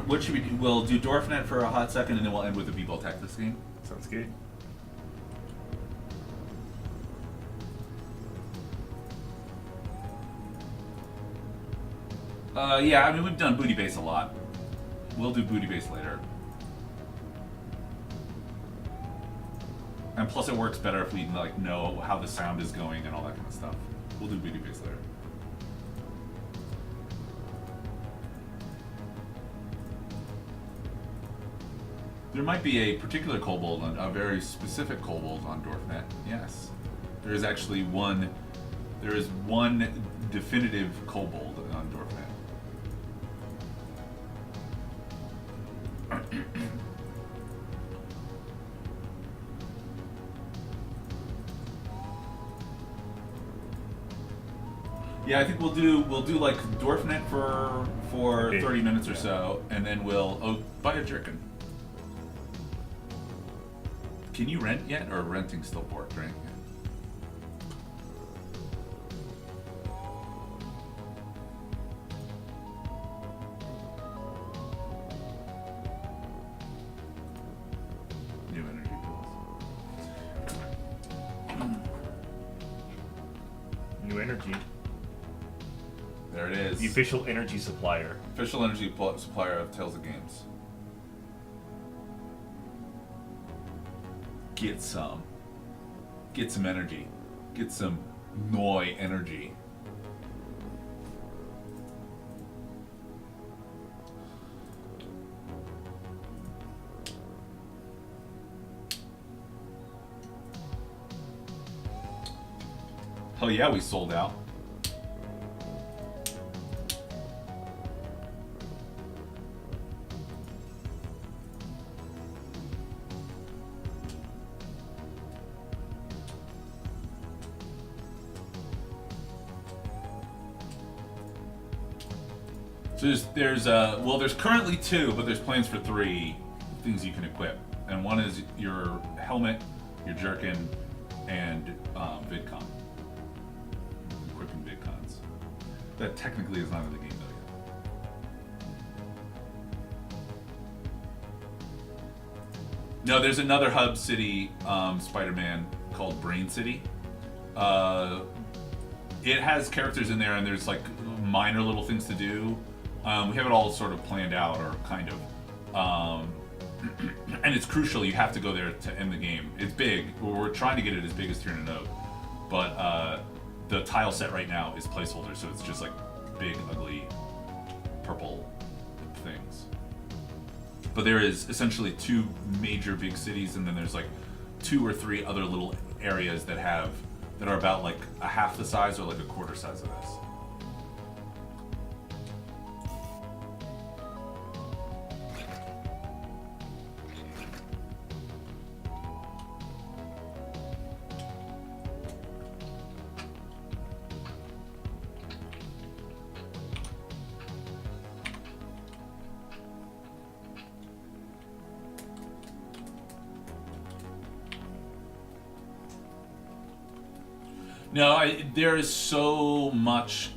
What should we do? We'll do Dwarfnet for a hot second, and then we'll end with the B-Ball Tactics game. Sounds good. Yeah, I mean, we've done Booty Base a lot. We'll do Booty Base later. And plus it works better if we like know how the sound is going and all that kind of stuff. We'll do Booty Base later. There might be a particular kobold, a very specific kobold on Dwarfnet. Yes. There is actually one. There is one definitive kobold on Dwarfnet. Yeah, I think we'll do like Dwarfnet for 30 minutes or so, and then we'll buy a jerkin. Can you rent yet, or renting still borked, right? New energy bills. New energy. There it is. The official energy supplier. Official energy supplier of Tales of Games. Get some. Get some energy. Get some Noi energy. Hell yeah, we sold out. So there's currently 2, but there's plans for 3 things you can equip, and one is your helmet, your jerkin, and VidCon. Equipping VidCons. That technically is not in the game though yet. No, there's another hub city, Spider-Man, called Brain City. It has characters in there, and there's like minor little things to do. We have it all sort of planned out, or kind of. And it's crucial, you have to go there to end the game. It's big. We're trying to get it as big as Tyranid Oak. But the tile set right now is placeholder, so it's just like big, ugly, purple things. But there is essentially 2 major big cities, and then there's like 2 or 3 other little areas that are about like a half the size or like a quarter size of this. No, there is so much.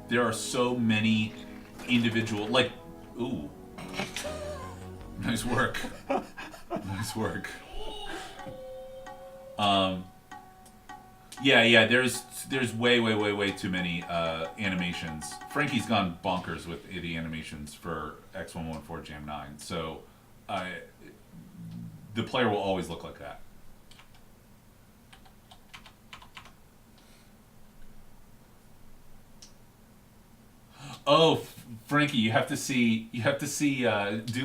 There are so many individual. Like, ooh, nice work, nice work. Yeah. There's way too many animations. Frankie's gone bonkers with the animations for X114 Jam 9. So, the player will always look like that. Oh, Frankie, you have to see Duke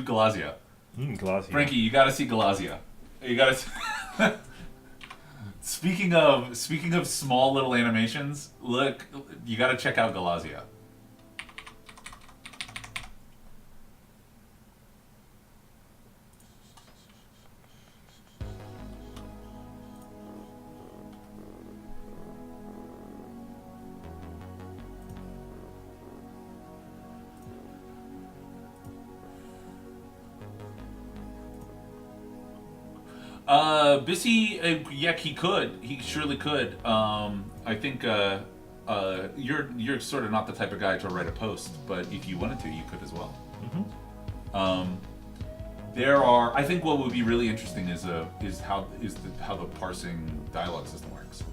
Galazia. Galazia. Frankie, you got to see Galazia. You got to. Speaking of small little animations, look, you got to check out Galazia. Bissy, yeah, he could. He surely could. I think you're sort of not the type of guy to write a post, but if you wanted to, you could as well. Mm-hmm. I think what would be really interesting is how the parsing dialogue system works.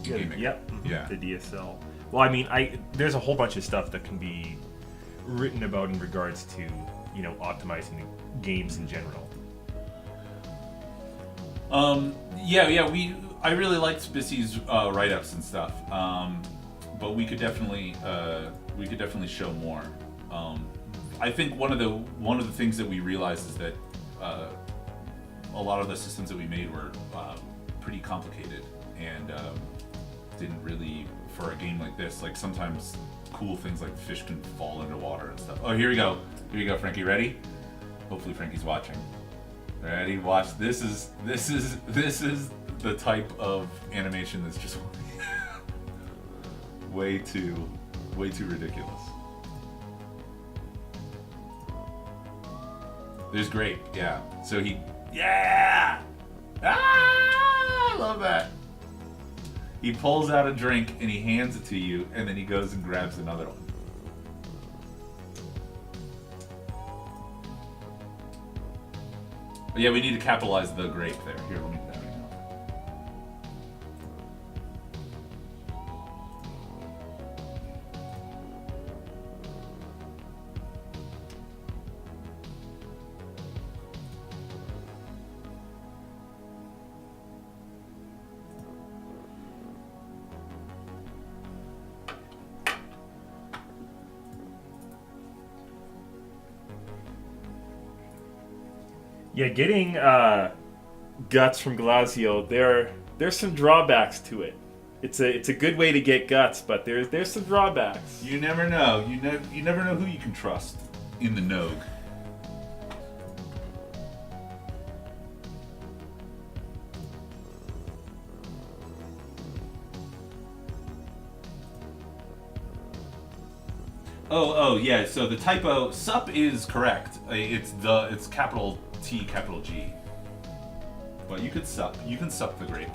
Yep. Mm-hmm. Yeah. The DSL. Well, I mean, there's a whole bunch of stuff that can be written about in regards to optimizing the games in general. I really liked Bissy's write-ups and stuff, but we could definitely show more. I think one of the things that we realized is that a lot of the systems that we made were pretty complicated and didn't really, for a game like this, like sometimes cool things like fish can fall into water and stuff. Oh, here we go, Frankie. Ready? Hopefully Frankie's watching. Ready? Watch. This is the type of animation that's just way too ridiculous. There's grape, yeah. So I love that. He pulls out a drink and he hands it to you, and then he goes and grabs another one. But yeah, we need to capitalize the grape there. Here, let me do that right now. Yeah, getting guts from Glacio, there's some drawbacks to it. It's a good way to get guts, but there's some drawbacks. You never know. You never know who you can trust in the Nog. Oh, yeah. So the typo sup is correct. It's capital T, capital G. But you could sup. You can sup the grape.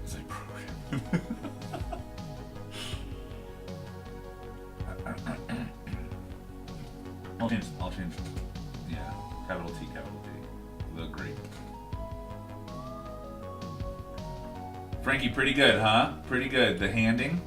Is that program? I'll change. Yeah, capital T, capital T. The grape. Frankie, pretty good, huh? Pretty good. The handing.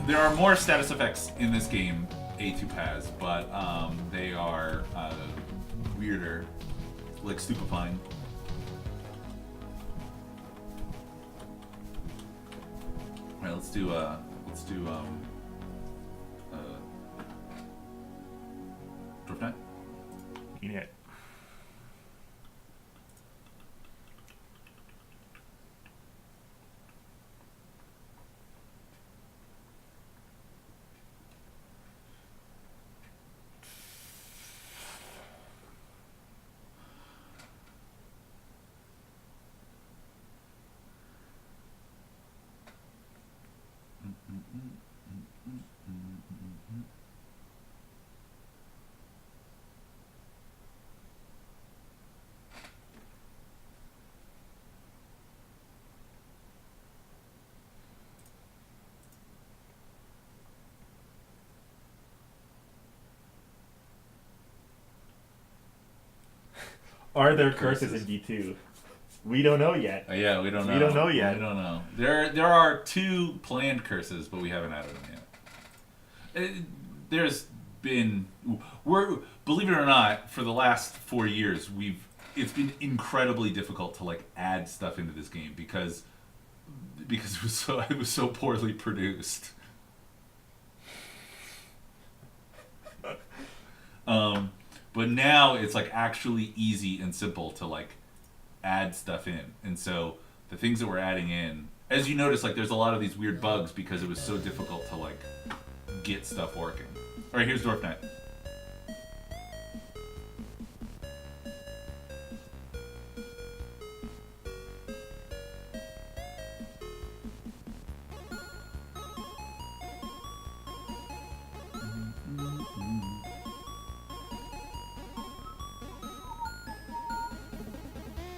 There are more status effects in this game, A2 has, but they are weirder, like stupefying. All right, let's do Dwarf Knight. Yeah. Are there curses in D2? We don't know yet. Yeah, we don't know. We don't know yet. We don't know. There are 2 planned curses, but we haven't added them yet. There's been believe it or not, for the last 4 years it's been incredibly difficult to like add stuff into this game because it was so poorly produced. But now it's like actually easy and simple to like add stuff in. And so the things that we're adding in, as you notice, like there's a lot of these weird bugs because it was so difficult to like get stuff working. All right, here's Dwarf Knight.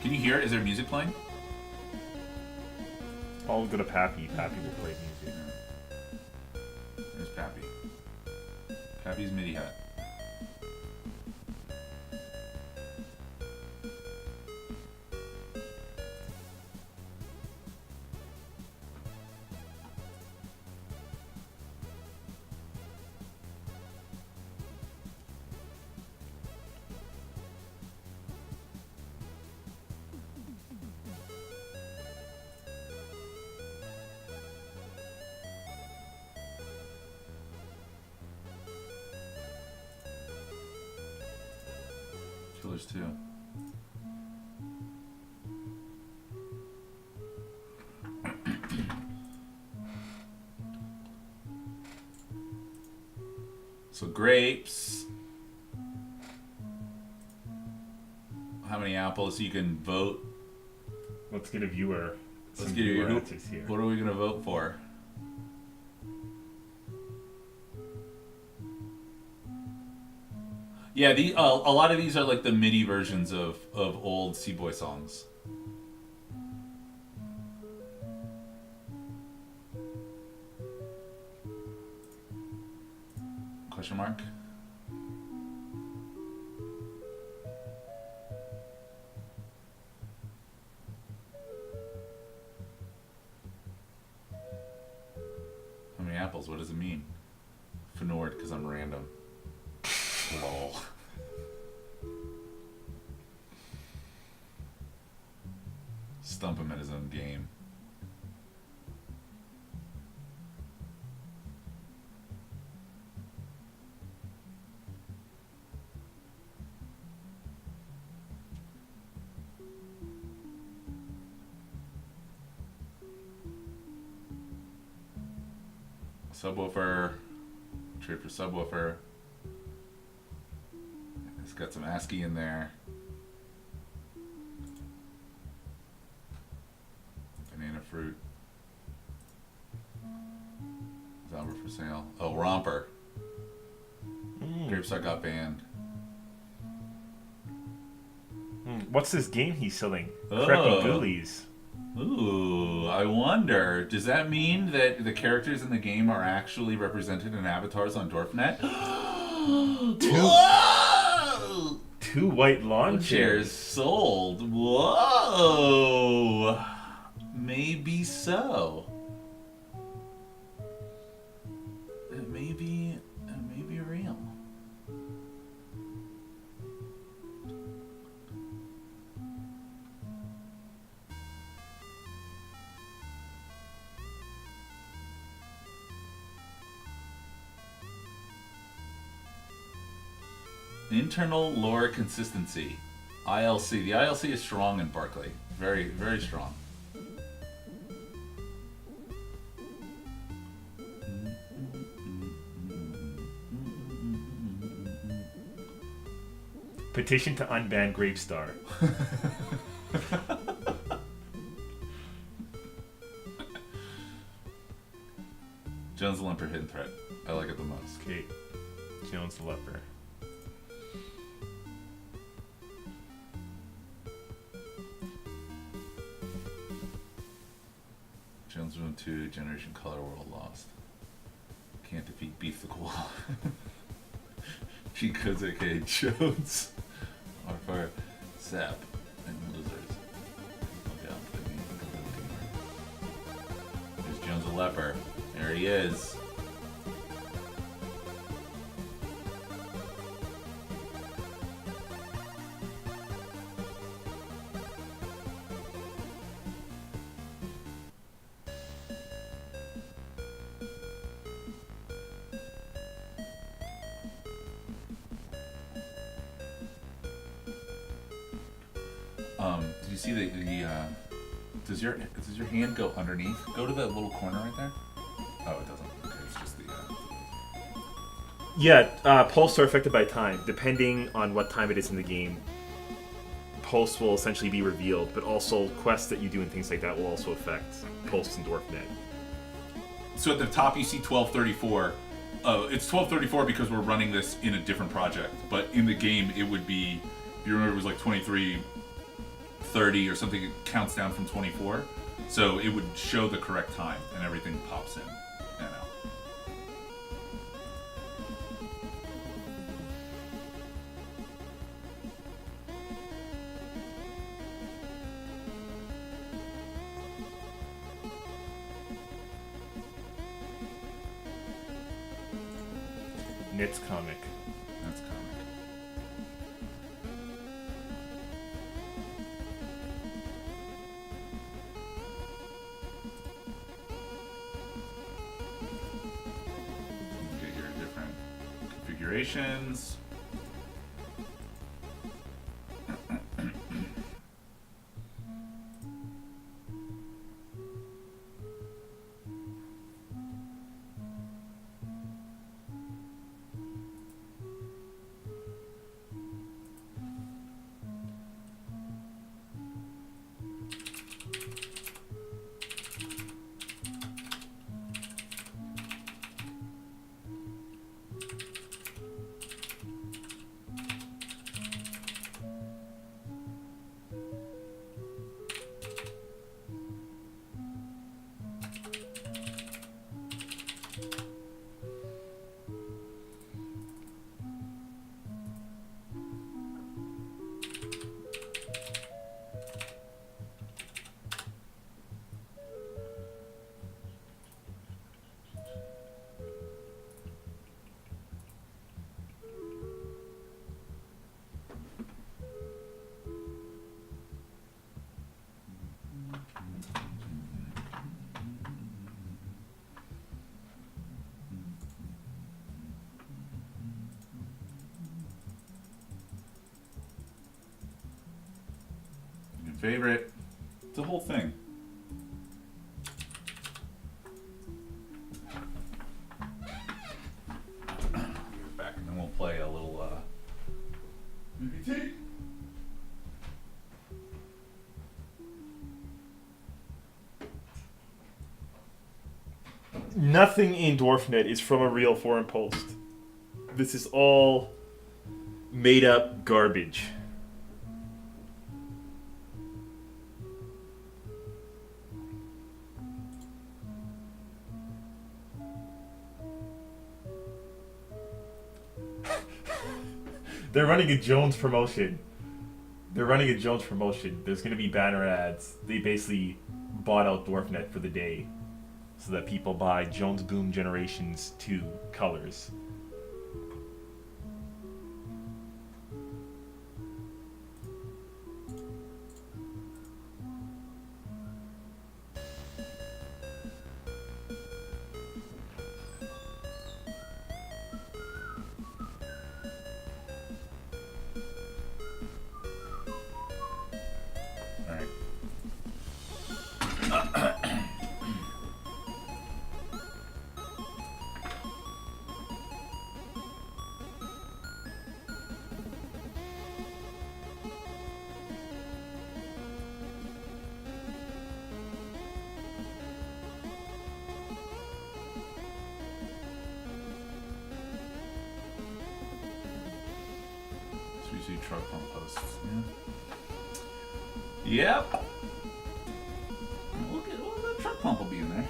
Can you hear it? Is there music playing? I'll go to Pappy. Pappy will play music. There's Pappy. Pappy's MIDI hat. Killers 2. So grapes. How many apples you can vote? Let's get a viewer. Let's get your answers here. What are we gonna vote for? Yeah, a lot of these are like the MIDI versions of old Seaboy songs. Question mark? How many apples? What does it mean? Fnord, because I'm random. Lol. Stump him at his own game. Subwoofer. Trade for subwoofer. It's got some ASCII in there. Banana fruit. Zomber for sale. Oh, Romper. Grapes I got banned. What's this game he's selling? Oh. Crappy Ghoulies. Ooh, I wonder. Does that mean that the characters in the game are actually represented in avatars on Dwarfnet? Whoa! 2 white lawn Chairs sold. Whoa! Maybe so. It may be real. Internal lore consistency. ILC. The ILC is strong in Barclay. Very, very strong. Petition to unban Gravestar. Jones the Limper hidden threat. I like it the most. Okay. Jones the Leper. Jones Moon 2, Generation Color World Lost. Can't defeat Beef the Cool. Cheat codes aka Jones. Fire, Zap, and Lizards. There's Jones the Leper. There he is. Did you see the does your hand go underneath? Go to that little corner right there. Oh, it doesn't. Okay, it's just the. Yeah, pulse are affected by time. Depending on what time it is in the game, pulse will essentially be revealed, but also quests that you do and things like that will also affect pulse and Dwarfnet. So at the top you see 1234. It's 1234 because we're running this in a different project, but in the game it would be, if you remember, it was like 2330 or something. It counts down from 24, so it would show the correct time and everything pops in and out. Knits comic. That's comic. You can get your different configurations. Favorite. It's a whole thing. Back and then we'll play a little BBT. Nothing in Dwarfnet is from a real forum post. This is all made up garbage. They're running a Jones promotion. There's going to be banner ads. They basically bought out Dwarfnet for the day so that people buy Jones Boom Generations 2 colors. Truck pump posts. Yeah. Yep. Well, the truck pump will be in there.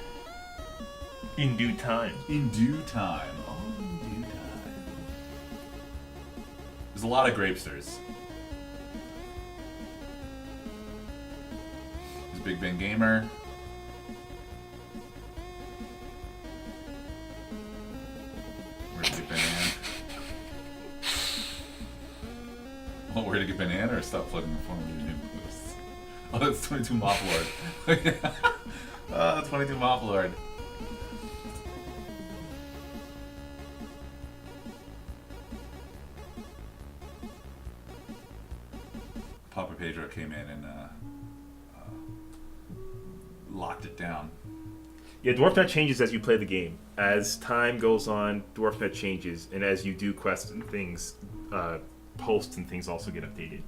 In due time. In due time. Oh, in due time. There's a lot of grapesters. There's Big Ben Gamer. Where's Big Ben Ann? Oh, where to get banana or stop plugging the phone when you didn't post? Oh, that's 22 Mop Lord. Oh, 22 Mop Lord. Papa Pedro came in and locked it down. Yeah, Dwarfnet changes as you play the game. As time goes on, Dwarfnet changes, and as you do quests and things, posts and things also get updated.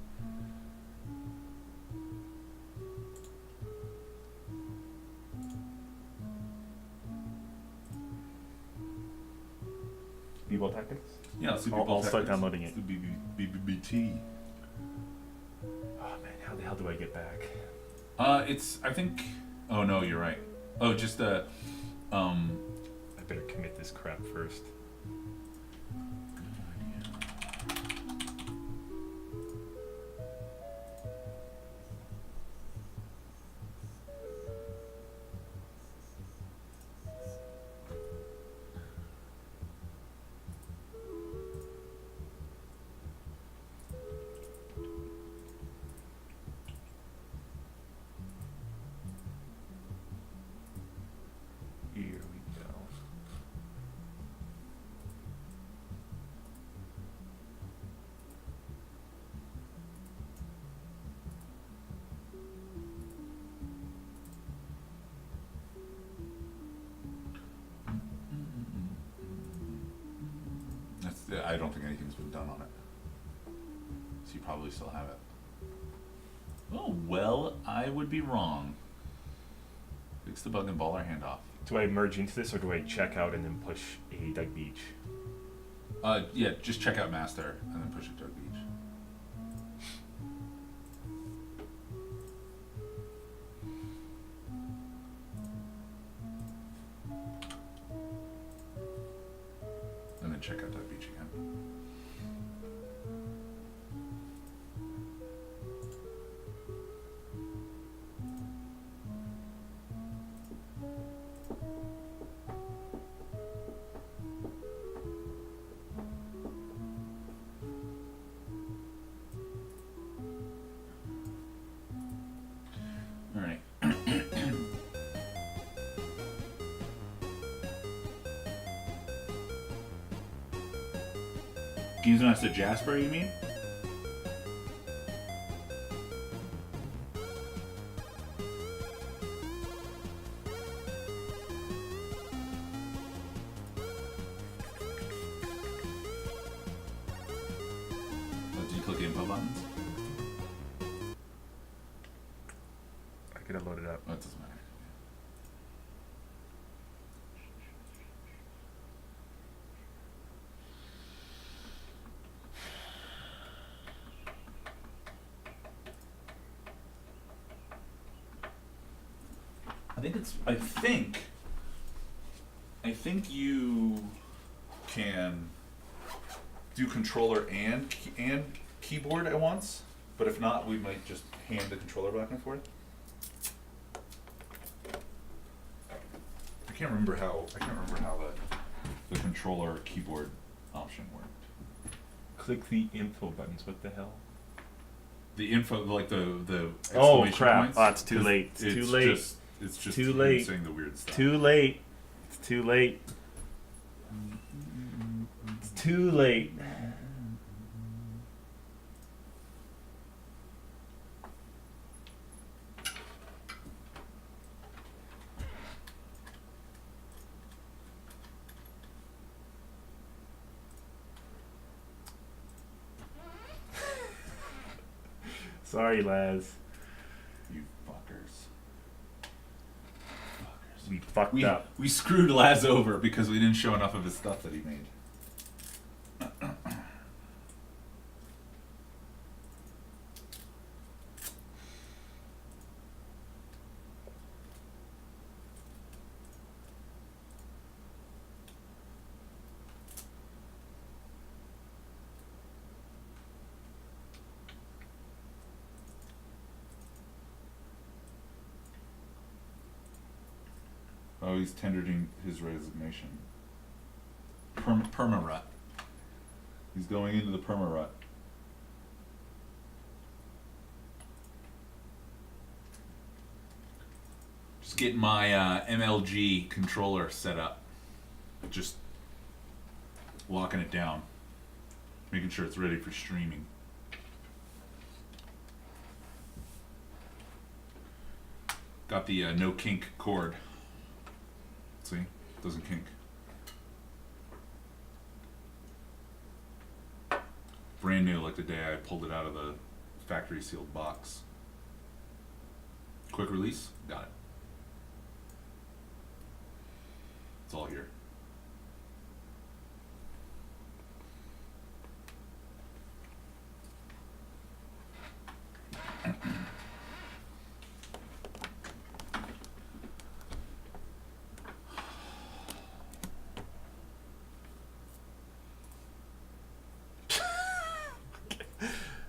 B-Ball Tactics? Yeah, let's do I'll B-Ball start Tactics. downloading it. Let's do BBT. Oh man, how the hell do I get back? I think. Oh no, you're right. Oh, just I better commit this crap first. Here we go. I don't think anything's been done on it. So you probably still have it. Oh, well, I would be wrong. Fix the bug and ball our hand off. Do I merge into this or do I check out and then push a Doug Beach? Yeah, just check out Master and then push it to Doug Beach. And then check out Doug Beach again. All right. Games Master Jasper, you mean? info buttons? I could have loaded up. Oh, it doesn't matter. I think you can do controller and keyboard at once, but if not, we might just hand the controller back and forth. I can't remember how the controller keyboard option worked. Click the info buttons. What the hell? The info, like the Oh exclamation crap! points, Oh, it's too 'cause late. It's too late. It's just Too him late. saying the weird stuff. Too late. It's too late. It's too late. Sorry, Laz. You fuckers. We fucked up. We screwed Laz over because we didn't show enough of his stuff that he made. Oh, he's tendering his resignation. Perma-rut. He's going into the perma-rut. Just getting my MLG controller set up. Just locking it down. Making sure it's ready for streaming. Got the no kink cord. See? Doesn't kink. Brand new, like the day I pulled it out of the factory sealed box. Quick release? Got it. It's all here.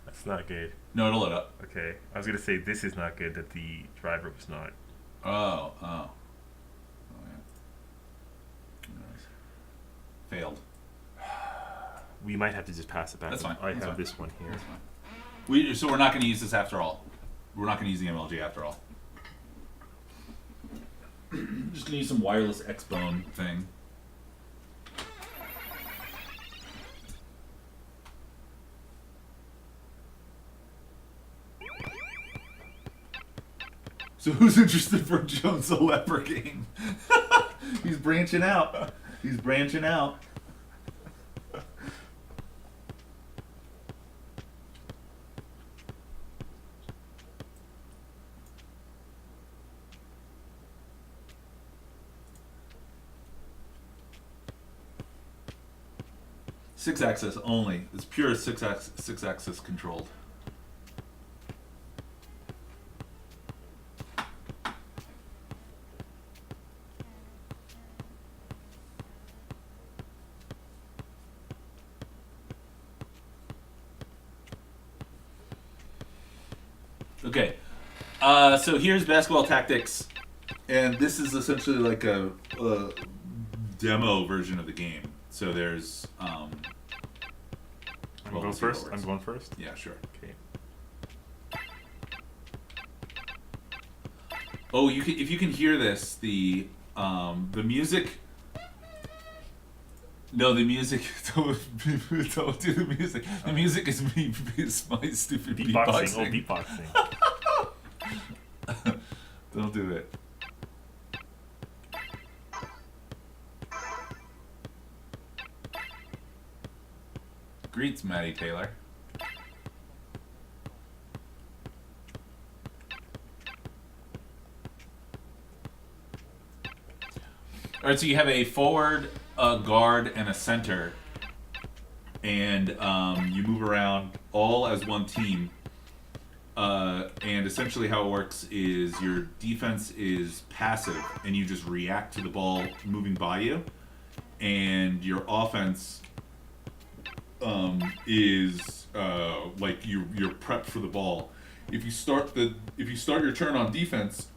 That's not good. No, it'll let up. Okay. I was gonna say this is not good that the driver was not. Oh, yeah. Nice. Failed. We might have to just pass it back. That's fine. I That's have fine. this one here. That's fine. So we're not going to use this after all. We're not going to use the MLG after all. Just going to use some wireless X-Bone thing. So who's interested for a Jones the Leper game? He's branching out. He's branching out. Six-axis only. It's pure six-axis controlled. Okay, so here's Basketball Tactics, and this is essentially like a demo version of the game. So there's I'm going first. I'm going first. Yeah, sure. Okay. Oh, you can, if you can hear this, the music. No, the music. Don't do the music. The music is me. Is my stupid beatboxing. Oh, beatboxing. Don't do it. Greets, Maddie Taylor. All right, so you have a forward, a guard, and a center, and you move around all as one team. And essentially, how it works is your defense is passive, and you just react to the ball moving by you, and your offense is like you're prepped for the ball. If you start your turn on defense,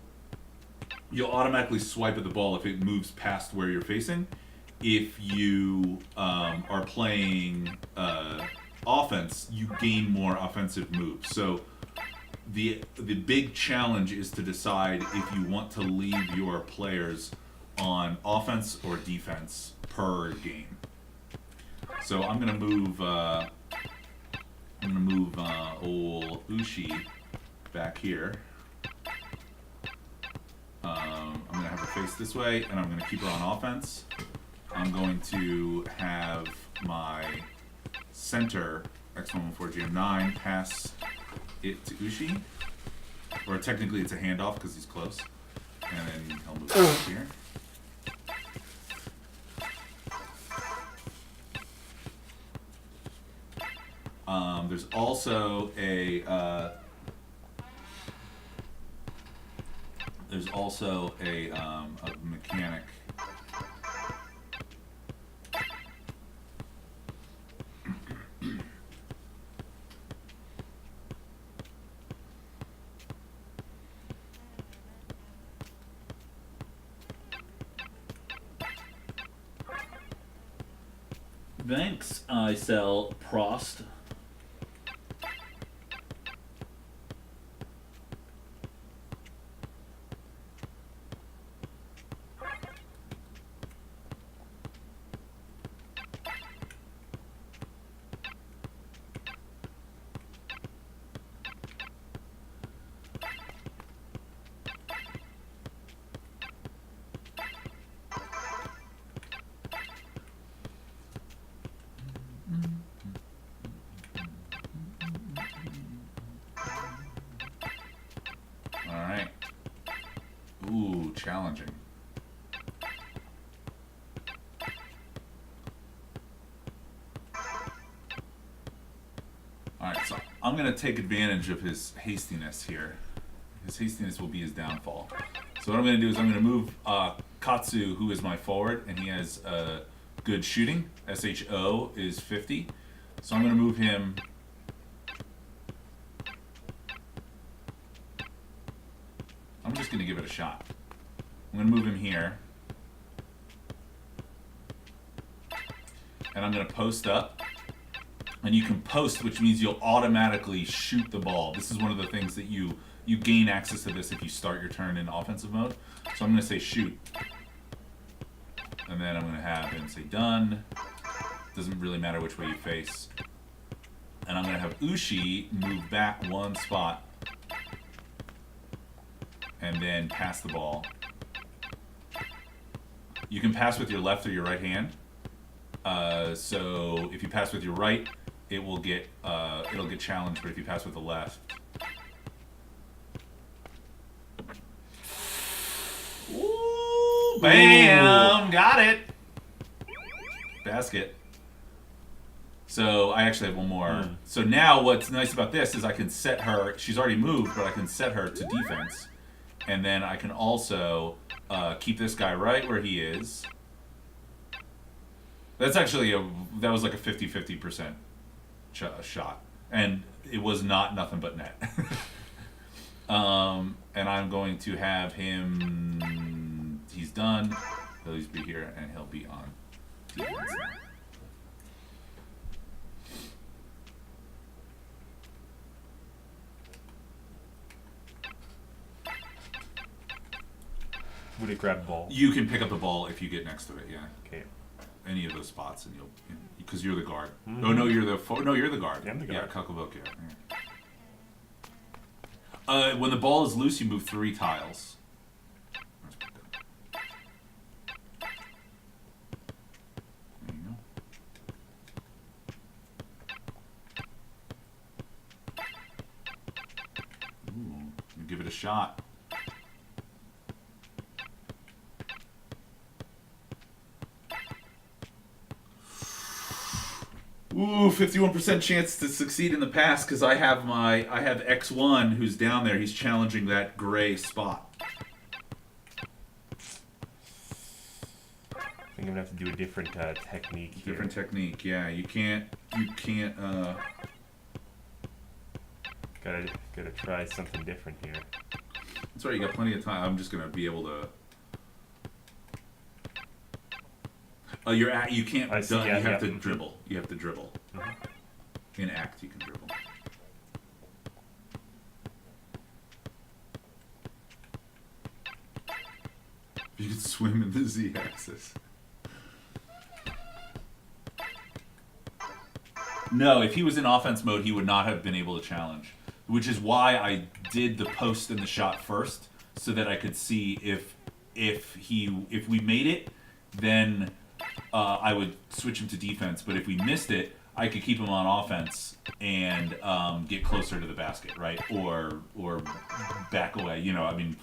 you'll automatically swipe at the ball if it moves past where you're facing. If you are playing offense, you gain more offensive moves. So the big challenge is to decide if you want to leave your players on offense or defense per game. So I'm gonna move old Ushi back here. I'm gonna have her face this way, and I'm gonna keep her on offense. I'm going to have my center X114GM9 pass it to Ushi, or technically it's a handoff because he's close, and then he'll move back here. There's also a mechanic. Thanks, I sell Prost. Alright. Ooh, challenging. Alright, so I'm going to take advantage of his hastiness here. His hastiness will be his downfall. So what I'm going to do is I'm going to move Katsu, who is my forward, and he has good shooting. SHO is 50. So I'm going to move him... I'm just going to give it a shot. I'm going to move him here. And I'm going to post up. And you can post, which means you'll automatically shoot the ball. This is one of the things that you gain access to this if you start your turn in offensive mode. So I'm going to say shoot. And then I'm going to have him say done. Doesn't really matter which way you face. And I'm going to have Ushi move back one spot. And then pass the ball. You can pass with your left or your right hand. So if you pass with your right, it'll get challenged. But if you pass with the left, ooh, bam, got it. Basket. So I actually have one more. So now what's nice about this is I can set her. She's already moved, but I can set her to defense. And then I can also keep this guy right where he is. That's actually that was like a 50-50% shot. And it was not nothing but net. And I'm going to have him, he's done. He'll just be here and he'll be on defense now. Would it grab the ball? You can pick up the ball if you get next to it, yeah. Okay. Any of those spots, and you'll, because you're the guard. Mm-hmm. Oh no, you're the you're the guard. Yeah, I'm the guard. Yeah, Kakuboku. Yeah. When the ball is loose, you move 3 tiles. There you go. Ooh, give it a shot. Ooh, 51% chance to succeed in the pass because I have X1 who's down there. He's challenging that gray spot. I think I'm gonna have to do a different technique here. Different technique, yeah. You can't. Gotta try something different here. That's right. You got plenty of time. I'm just gonna be able to. You can't. I see, you yeah, have yeah. to dribble. You have to dribble. In act, you can dribble. You can swim in the Z-axis. No, if he was in offense mode, he would not have been able to challenge. Which is why I did the post and the shot first, so that I could see if we made it, then I would switch him to defense. But if we missed it, I could keep him on offense and get closer to the basket, right? Or back away. You know, I mean,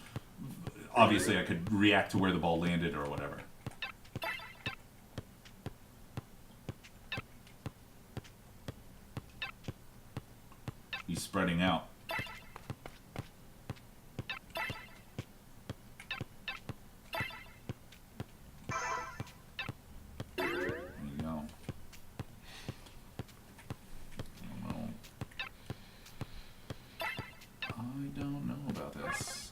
obviously I could react to where the ball landed or whatever. He's spreading out. There you go. I don't know about this.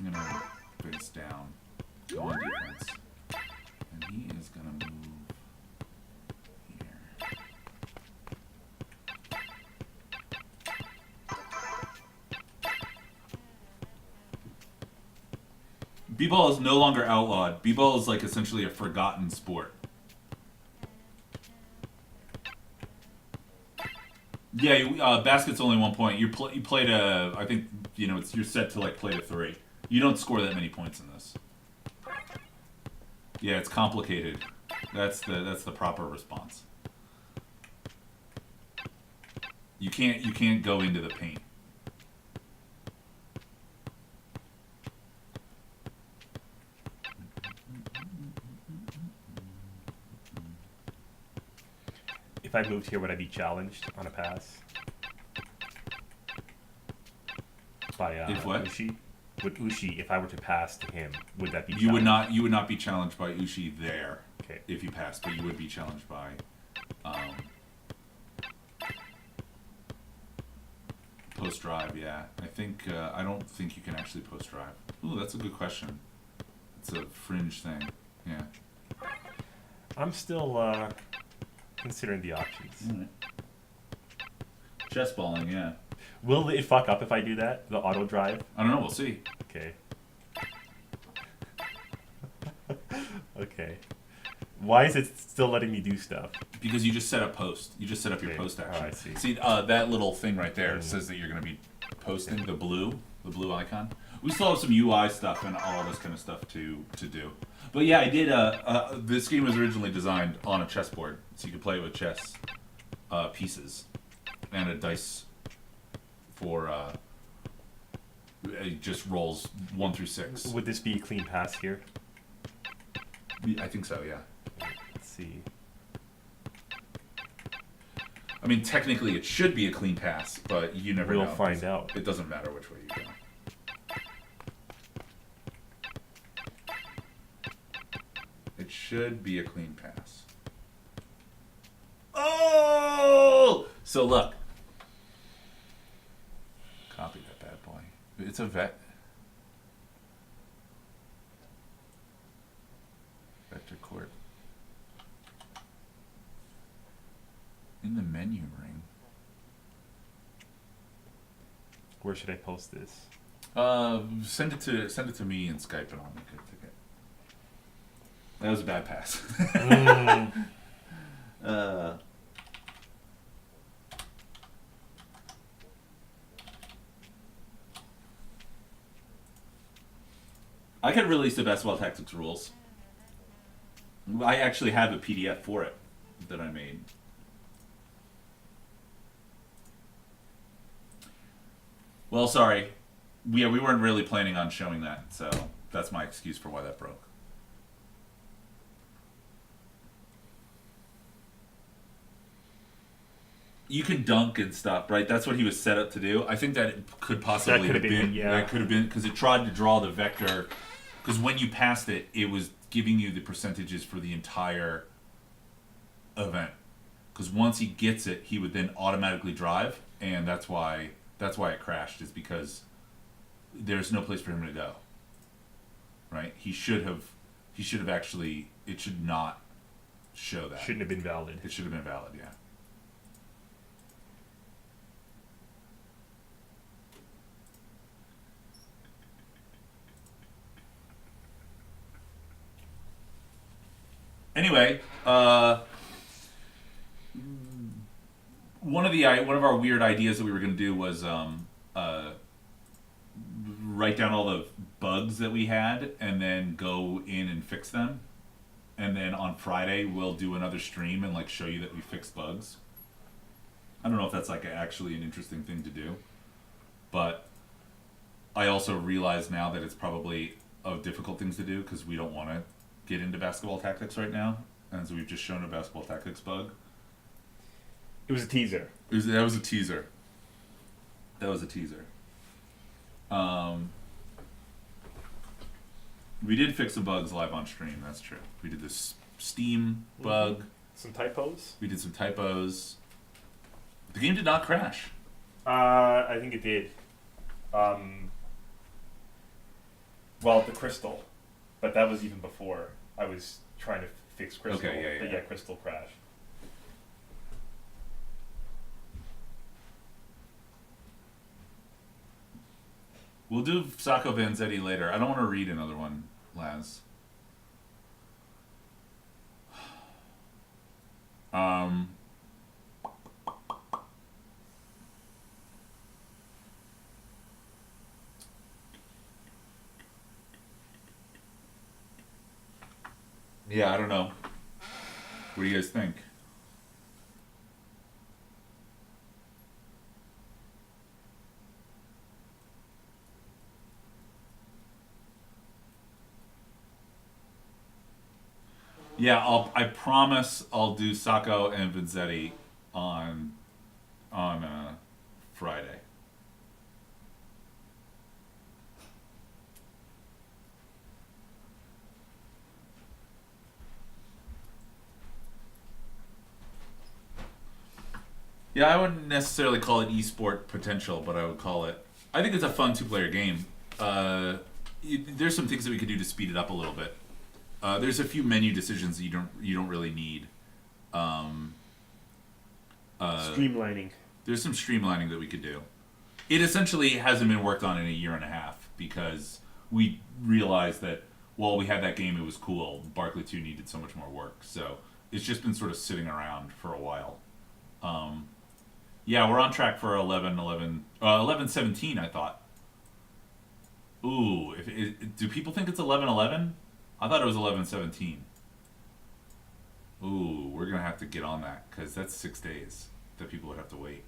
I'm gonna face down, go on defense, and he is gonna move here. B-ball is no longer outlawed. B-ball is like essentially a forgotten sport. Yeah, basket's only 1 point. You play to, I think, you're set to like play to 3. You don't score that many points in this. Yeah, it's complicated. That's the proper response. You can't go into the paint. If I moved here, would I be challenged on a pass? By If what? Ushi? Would Ushi, if I were to pass to him, would that be You would challenged? not. You would not be challenged by Ushi there. Okay. If you passed, but you would be challenged by. Post drive, yeah. I don't think you can actually post drive. Ooh, that's a good question. It's a fringe thing. Yeah. I'm still considering the options. Right. Chess balling, yeah. Will it fuck up if I do that? The auto drive? I don't know. We'll see. Okay. Okay. Why is it still letting me do stuff? Because you just set up post. You just set up your Okay. post Oh, action. I see. See that little thing right there says that you're going to be posting the blue icon. We still have some UI stuff and all this kind of stuff to do. But yeah, I did. This game was originally designed on a chessboard, so you could play it with chess pieces and a dice for it just rolls 1 through 6. Would this be a clean pass here? I think so. Yeah. Let's see. I mean, technically, it should be a clean pass, but you never know. We'll find out. It doesn't matter which way you go. It should be a clean pass. Oh! So look. Copy that bad boy. It's a vet. Vector court. In the menu ring. Where should I post this? Send it to me in Skype and I'll make a ticket. That was a bad pass. I could release the basketball tactics rules. I actually have a PDF for it that I made. Well, sorry. We weren't really planning on showing that, so that's my excuse for why that broke. You can dunk and stuff, right? That's what he was set up to do. I think that it could possibly That could have been, yeah. That could have been because it tried to draw the vector. Because when you passed it, it was giving you the percentages for the entire event. Because once he gets it, he would then automatically drive, and that's why it crashed. Is because there's no place for him to go. Right? He should have actually. It should not show that. Shouldn't have been valid. It should have been valid. Yeah. Anyway, one of our weird ideas that we were going to do was write down all the bugs that we had and then go in and fix them. And then on Friday we'll do another stream and like show you that we fixed bugs. I don't know if that's like actually an interesting thing to do, but I also realize now that it's probably a difficult thing to do because we don't want to get into basketball tactics right now, and so we've just shown a basketball tactics bug. It was a teaser. That was a teaser. That was a teaser. We did fix some bugs live on stream. That's true. We did this Steam bug. Some typos. We did some typos. The game did not crash. I think it did. Well, the Crystal, but that was even before I was trying to fix Crystal. Okay, yeah. But yeah, Crystal crashed. We'll do Sacco Vanzetti later. I don't want to read another one, Laz. Yeah, I don't know. What do you guys think? Yeah, I promise I'll do Sacco and Vanzetti on Friday. Yeah, I wouldn't necessarily call it esport potential, but I would call it. I think it's a fun two-player game. There's some things that we could do to speed it up a little bit. There's a few menu decisions that you don't really need. Streamlining. There's some streamlining that we could do. It essentially hasn't been worked on in a year and a half because we realized that while we had that game, it was cool. Barkley 2 needed so much more work, so it's just been sort of sitting around for a while. Yeah, we're on track for 11-17, I thought. Ooh, do people think it's 11-11? I thought it was 11-17. Ooh, we're going to have to get on that, because that's 6 days that people would have to wait.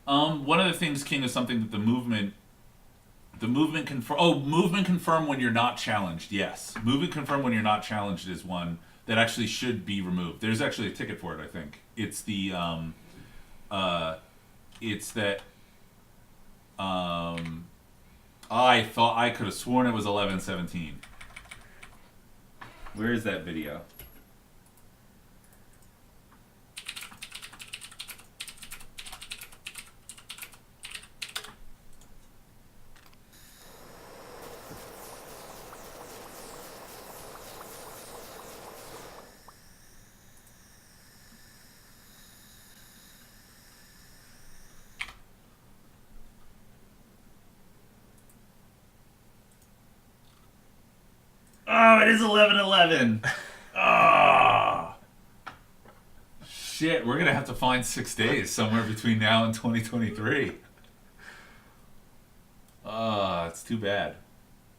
One of the things, King, is something that the movement confirm. Oh, movement confirm when you're not challenged. Yes, movement confirm when you're not challenged is one that actually should be removed. There's actually a ticket for it. I think it's the it's that I thought I could have sworn it was 11-17. Where is that video? Oh, it is 11-11. Oh. shit, we're gonna have to find 6 days somewhere between now and 2023. It's too bad.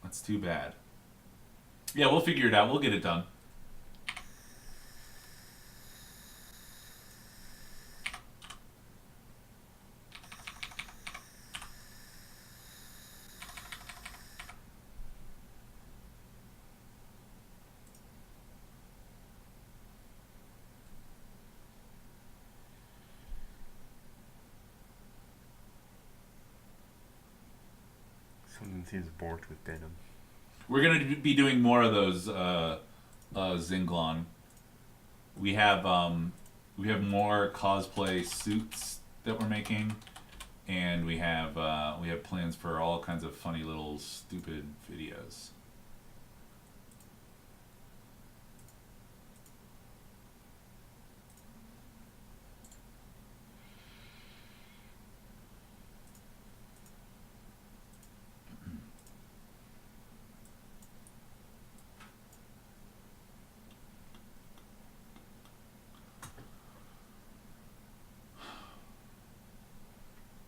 That's too bad. Yeah, we'll figure it out. We'll get it done. Something seems bored with denim. We're gonna be doing more of those Zinglon. We have more cosplay suits that we're making, and we have plans for all kinds of funny little stupid videos.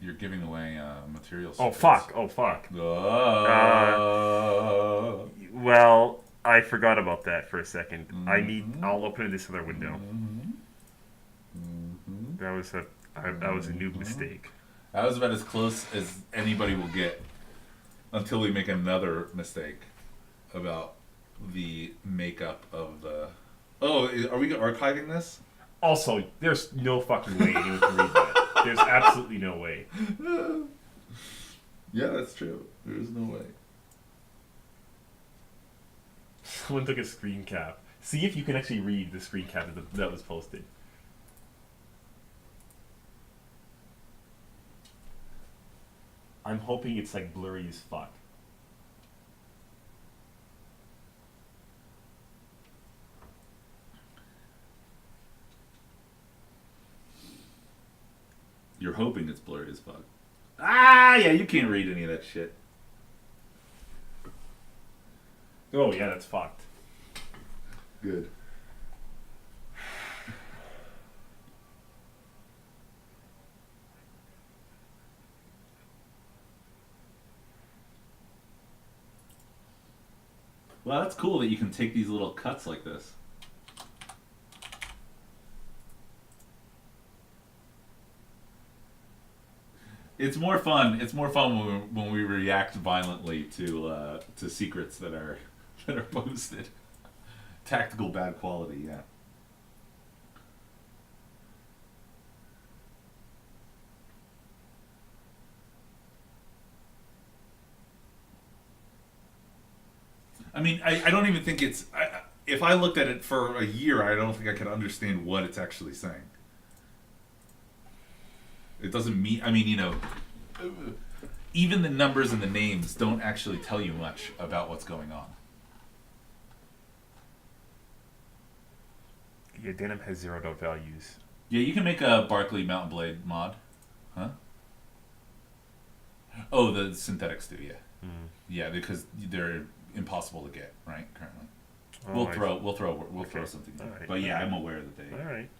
You're giving away material. Oh secrets. fuck! Oh fuck! Well, I forgot about that for a second. I'll open this other window. That was a noob mistake. That was about as close as anybody will get until we make another mistake about the makeup of the. Oh, are we archiving this? Also, there's no fucking way anyone can read that. There's absolutely no way. Yeah, that's true. There is no way. Someone took a screen cap. See if you can actually read the screen cap that was posted. I'm hoping it's like blurry as fuck. You're hoping it's blurry as fuck. Ah, yeah, you can't read any of that shit. Oh yeah, that's fucked. Good. Well, that's cool that you can take these little cuts like this. It's more fun. It's more fun when we react violently to secrets that are posted. Tactical bad quality, yeah. I mean, I don't even think it's. If I looked at it for a year, I don't think I could understand what it's actually saying. It doesn't mean. I mean, you know, even the numbers and the names don't actually tell you much about what's going on. Yeah, denim has zeroed out values. Yeah, you can make a Barkley Mountain Blade mod, huh? Oh, the synthetics do, yeah. Yeah, because they're impossible to get right currently. Oh, We'll throw something in. Right. But yeah, I'm aware that they. All right.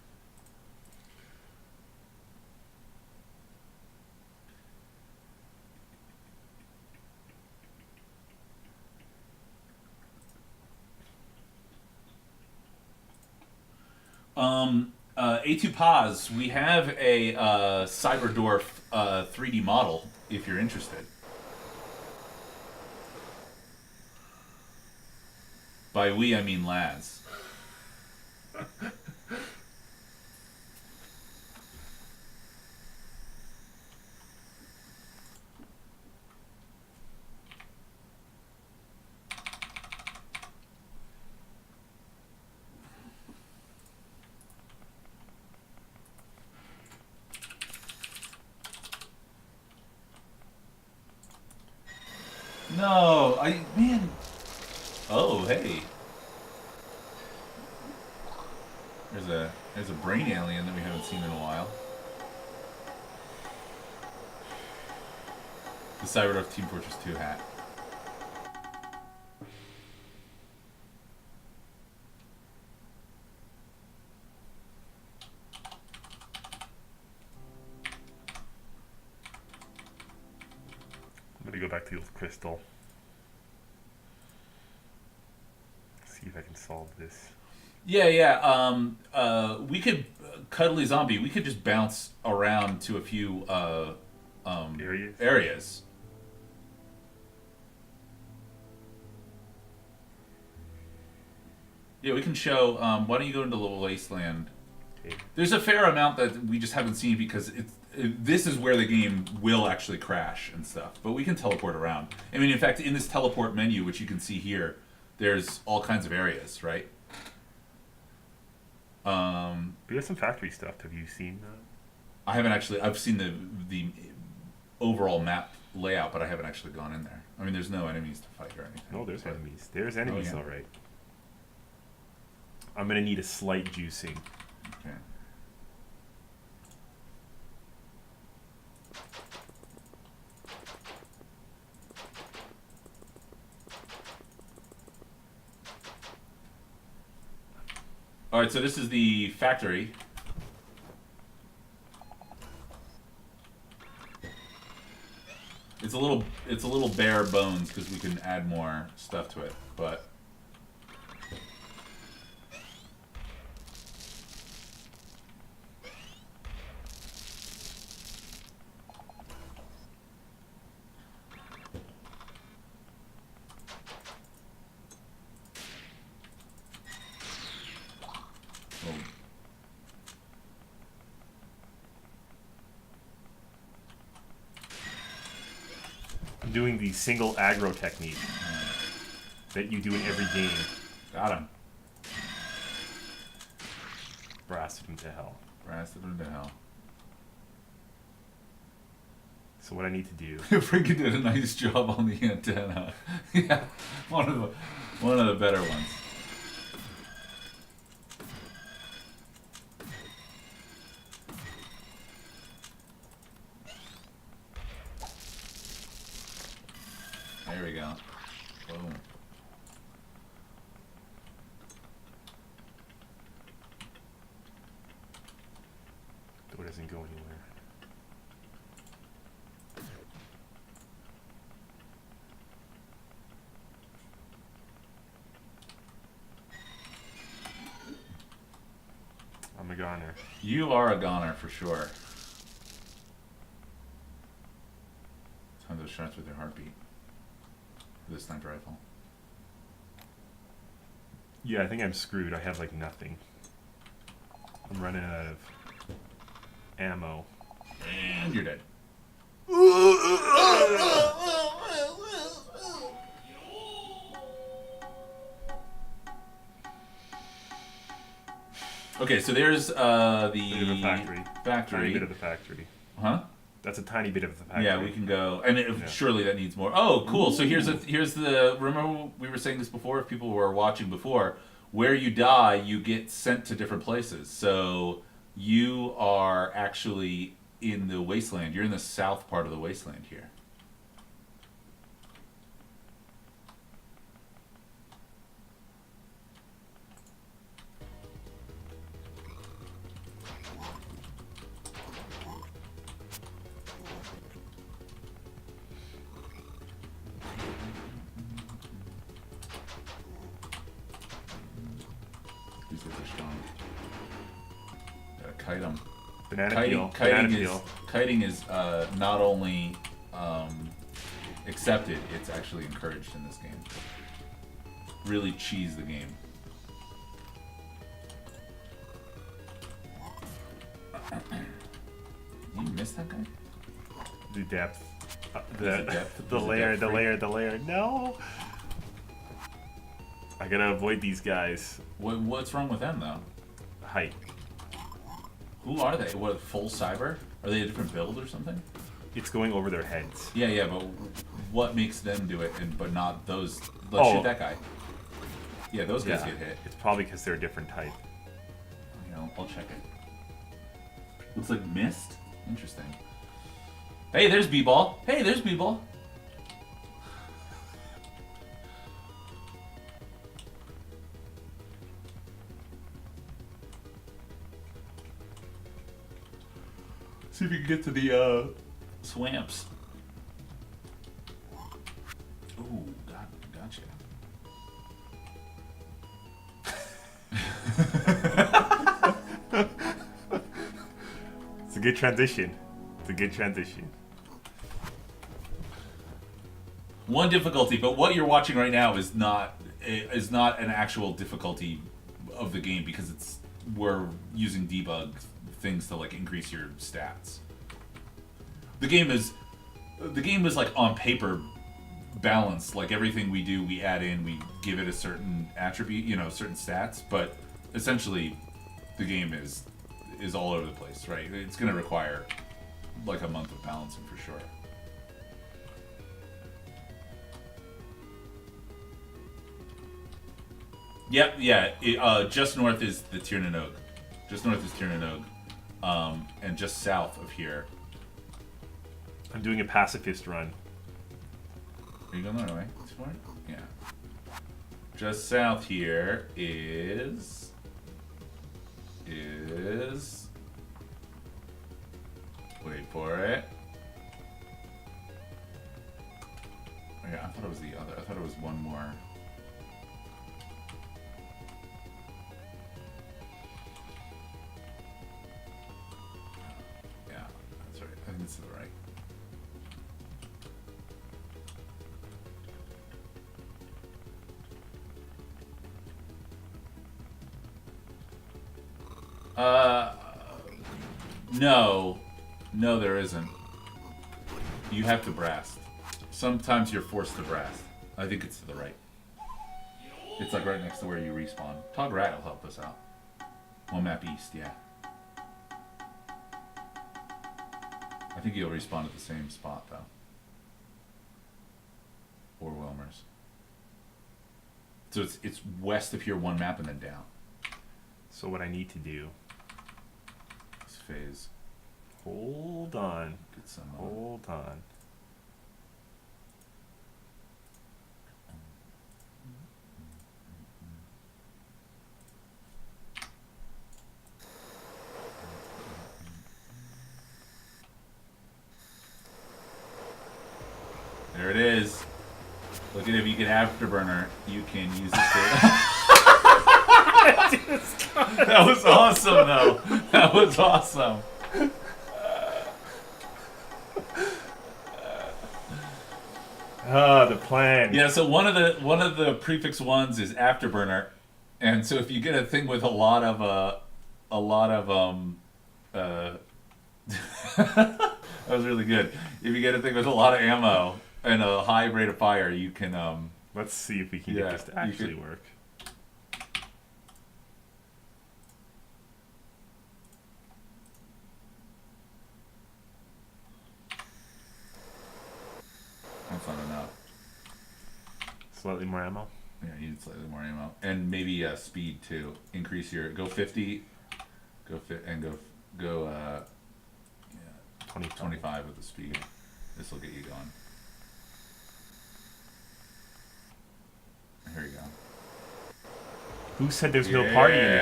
A2 Paz, we have a Cyberdorf 3D model if you're interested. By we, I mean Laz. No, man. Oh, hey. There's a brain alien that we haven't seen in a while. The Cyberdorf Team Fortress 2 hat. I'm gonna go back to the crystal. See if I can solve this. Yeah. We could cuddly zombie. We could just bounce around to a few areas. Yeah, we can show. Why don't you go into the wasteland? Okay. There's a fair amount that we just haven't seen because this is where the game will actually crash and stuff. But we can teleport around. I mean, in fact, in this teleport menu, which you can see here, there's all kinds of areas, right? We have some factory stuff. Have you seen that? I haven't actually. I've seen the overall map layout, but I haven't actually gone in there. I mean, there's no enemies to fight or anything. No, there's enemies. There's enemies, yeah. all right. I'm gonna need a slight juicing. Okay. All right, so this is the factory. It's a little bare bones because we can add more stuff to it, but oh. I'm doing the single aggro technique that you do in every game. Got him. Blasted him to hell. Blasted him to hell. So what I need to do... Frankie did a nice job on the antenna. Yeah, one of the better ones. There we go. Boom. Door doesn't go anywhere. I'm a goner. You are a goner for sure. Sometimes it starts with your heartbeat. With a sniper rifle. Yeah, I think I'm screwed. I have like nothing. I'm running out of ammo. And you're dead. Okay, so there's the Bit of a factory. Tiny bit of the factory. Huh? That's a tiny bit of the factory. Yeah, we can go, and Yeah. surely that needs more. Oh, cool. So here's the. Remember we were saying this before. If people were watching before, where you die, you get sent to different places. So you are actually in the wasteland. You're in the south part of the wasteland here. These guys are strong. Gotta kite them. Banana peel. Banana peel. Kiting is not only accepted, it's actually encouraged in this game. Really cheese the game. You missed that guy? The depth. There's a depth. The There's a layer, depth the freak. layer, the layer. No! I gotta avoid these guys. What's wrong with them though? Height. Who are they? What, full cyber? Are they a different build or something? It's going over their heads. Yeah, but what makes them do it, but not those? Let's shoot that guy. Yeah, those guys get hit. It's probably because they're a different type. You know, I'll check it. Looks like mist. Interesting. Hey, there's B-ball. Hey, there's B-ball. See if you can get to the swamps. Ooh, gotcha. It's a good transition. It's a good transition. One difficulty, but what you're watching right now is not an actual difficulty of the game because we're using debug things to like increase your stats. The game is like on paper balanced. Like everything we do, we add in, we give it a certain attribute, certain stats. But essentially, the game is all over the place, right? It's going to require like a month of balancing for sure. Yep, yeah. Just north is the Tirnanog. Just north is Tirnanog. And just south of here. I'm doing a pacifist run. Are you going the right way? This way? Yeah. Just south here is... Wait for it. Oh, yeah, I thought it was the other. I thought it was one more. Yeah, that's right. I think it's to the right. No, there isn't. You have to brast. Sometimes you're forced to brast. I think it's to the right. It's like right next to where you respawn. ToG Rat will help us out. One map east, yeah. I think you'll respawn at the same spot though. Or Wilmer's. So it's west of here, one map, and then down. So what I need to do... This phase. Hold on. Get some. Hold on. There it is. Look at if you can afterburner, you can use it to... That was awesome, though. That was awesome. The plan. Yeah, so one of the prefix ones is afterburner, and so if you get a thing with a lot of that was really good. If you get a thing with a lot of ammo and a high rate of fire, you can Let's see if we can get this to actually work. That's not enough. Slightly more ammo. Yeah, you need slightly more ammo, and maybe speed too. Increase your 50, go 25 with the speed. This will get you going. Here you go. Who said there's no party in the game?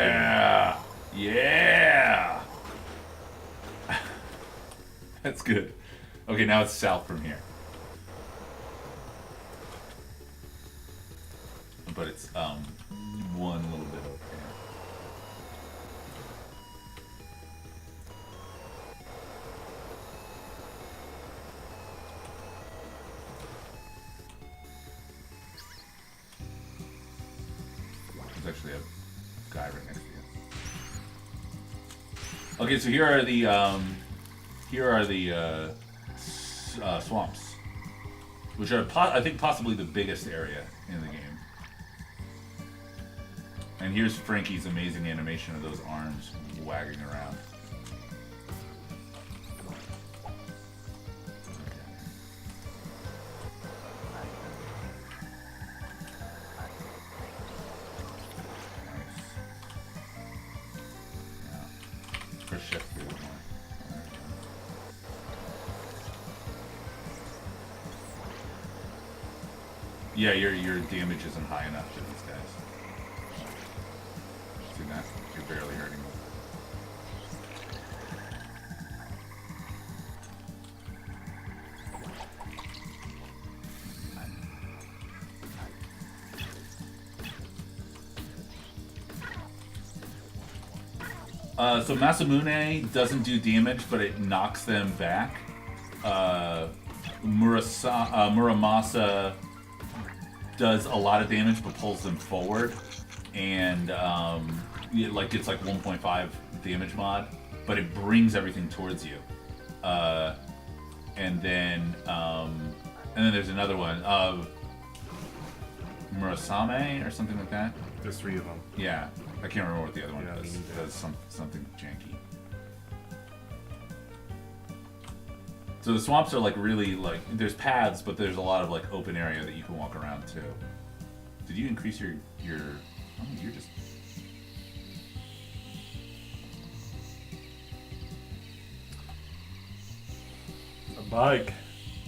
Yeah. That's good. Okay, now it's south from here. But it's one little bit over here. There's actually a guy right next to you. Okay, so here are the swamps, which are I think possibly the biggest area in the game. And here's Frankie's amazing animation of those arms wagging around. Push shift through it more. Yeah, your damage isn't high enough to these guys. See that? You're barely hurting them. So Masamune doesn't do damage, but it knocks them back. Muramasa does a lot of damage, but pulls them forward, and it's like 1.5 damage mod, but it brings everything towards you. And then there's another one of Murasame or something like that. There's 3 of them. Yeah, I can't remember what the other one Yeah, does. me It neither. does something janky. So the swamps are like really like there's paths, but there's a lot of like open area that you can walk around too. Did you increase your? Oh, you're just. A bug.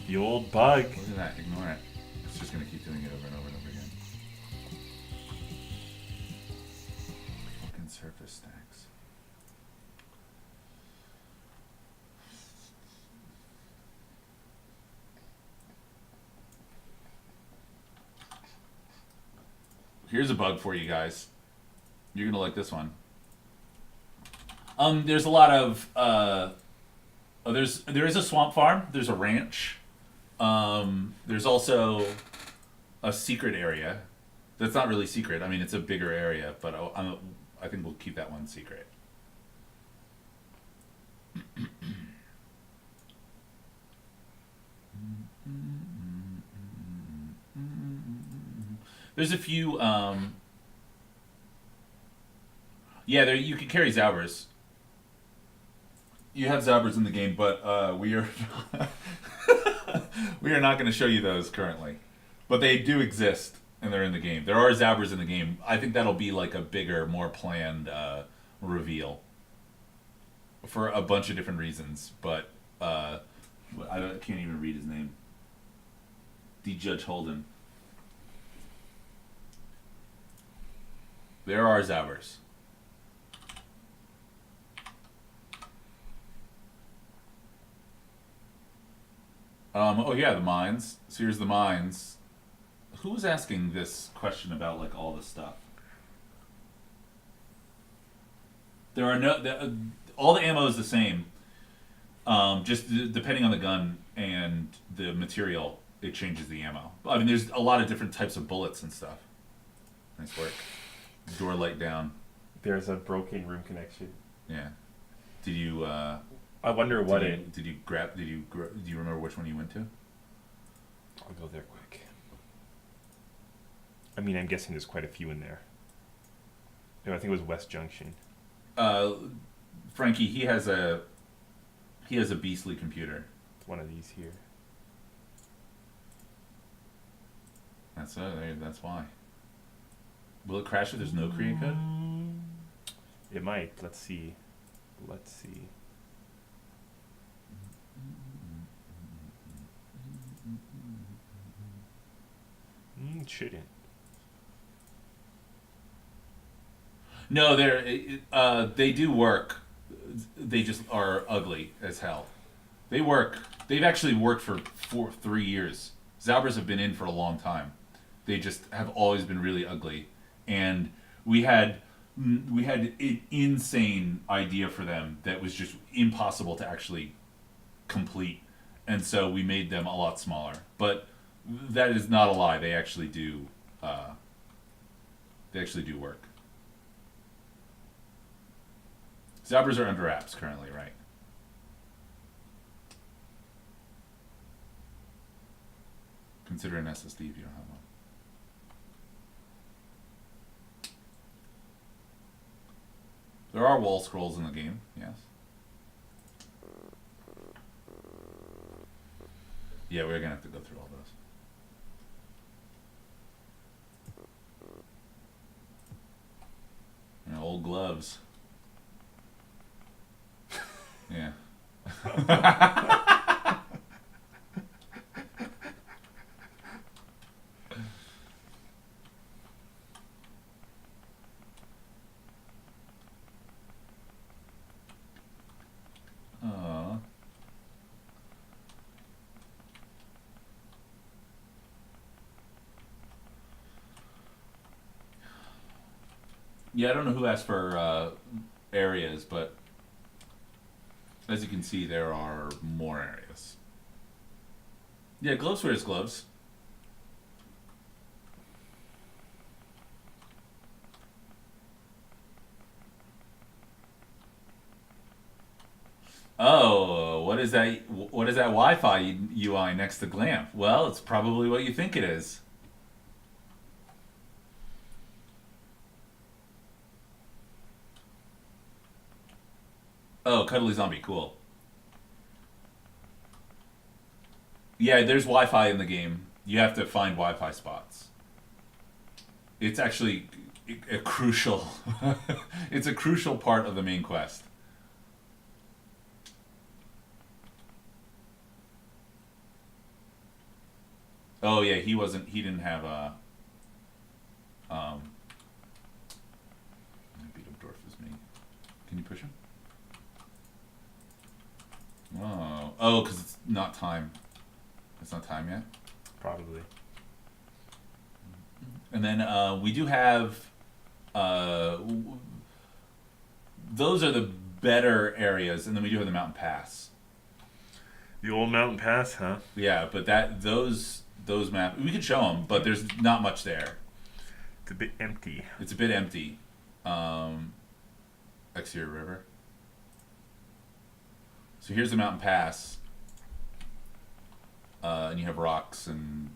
The old bug. Look at that. Ignore it. It's just gonna keep doing it over and over and over again. Fucking surface stacks. Here's a bug for you guys. You're gonna like this one. There's a lot of there is a swamp farm. There's a ranch. There's also a secret area. That's not really secret. I mean, it's a bigger area, but I think we'll keep that one secret. There's a few. Yeah, there you can carry Zaubers. You have Zaubers in the game, but we are we are not going to show you those currently. But they do exist, and they're in the game. There are Zaubers in the game. I think that'll be like a bigger, more planned reveal for a bunch of different reasons. But I can't even read his name. D. Judge Holden. There are Zaubers. Oh yeah, the mines. So here's the mines. Who was asking this question about like all this stuff? There are all the ammo is the same. Just depending on the gun and the material, it changes the ammo. I mean, there's a lot of different types of bullets and stuff. Nice work. Door light down. There's a broken room connection. Yeah. Did you? I wonder what Did you do you remember which one you went to? I'll go there quick. I mean, I'm guessing there's quite a few in there. No, I think it was West Junction. Frankie, he has a beastly computer. It's one of these here. That's why. Will it crash if there's no create code? It might. Let's see. Let's see. It shouldn't. No, they do work. They just are ugly as hell. They work. They've actually worked for 3 years. Zaubers have been in for a long time. They just have always been really ugly. And we had an insane idea for them that was just impossible to actually complete, and so we made them a lot smaller. But that is not a lie. They actually do. They actually do work. Zaubers are under apps currently, right? Consider an SSD if you don't have one. There are wall scrolls in the game, yes. Yeah, we're gonna have to go through all those. You know, old gloves. Yeah. Aw. Yeah, I don't know who asked for areas, but as you can see, there are more areas. Yeah, gloves wears gloves. Oh, what is that? What is that Wi-Fi UI next to Glamp? Well, it's probably what you think it is. Oh, Cuddly Zombie, cool. Yeah, there's Wi-Fi in the game. You have to find Wi-Fi spots. It's actually a crucial. It's a crucial part of the main quest. Oh yeah, he wasn't. He didn't have a. Beat up Dwarf is me. Can you push him? Oh, because it's not time. It's not time yet. Probably. And then we do have. Those are the better areas, and then we do have the mountain pass. The old mountain pass, huh? Yeah, but those maps we could show them, but there's not much there. It's a bit empty. It's a bit empty. Exterior River. So here's the mountain pass, and you have rocks, and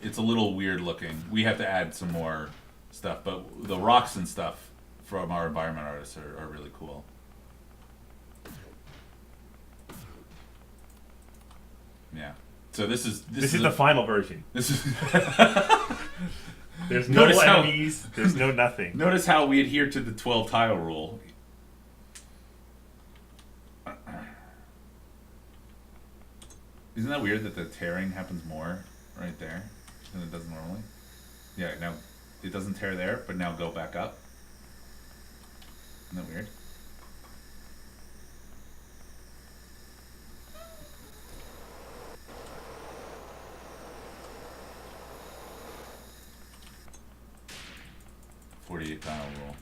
it's a little weird looking. We have to add some more stuff, but the rocks and stuff from our environment artists are really cool. Yeah. So this is the final version. This is. There's no enemies. There's no nothing. Notice how we adhere to the 12 tile rule. Isn't that weird that the tearing happens more right there than it does normally? Yeah, now it doesn't tear there, but now go back up. Isn't that weird? .48 tile rule.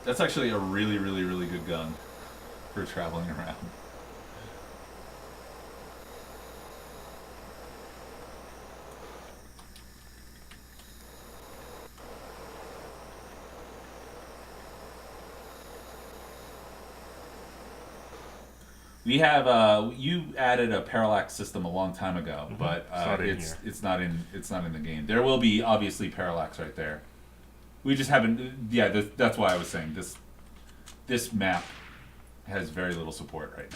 That's actually a really, really, really good gun for traveling around. We have you added a parallax system a long time ago, but it's not in the game. There will be obviously parallax right there. We just haven't. Yeah, that's why I was saying this map has very little support right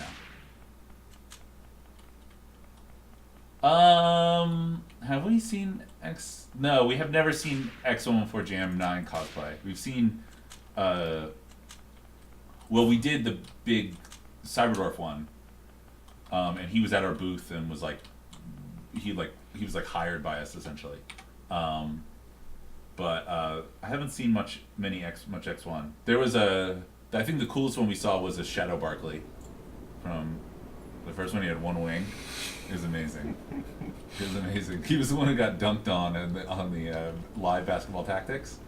now. Have we seen X? No, we have never seen X114 Jam 9 cosplay. We've seen. Well, we did the big Cyberdwarf one, and he was at our booth and was like, he was like hired by us essentially. But I haven't seen much X1. There was I think the coolest one we saw was a Shadow Barkley from the first one. He had one wing. It was amazing. It was amazing. He was the one who got dunked on the live basketball tactics.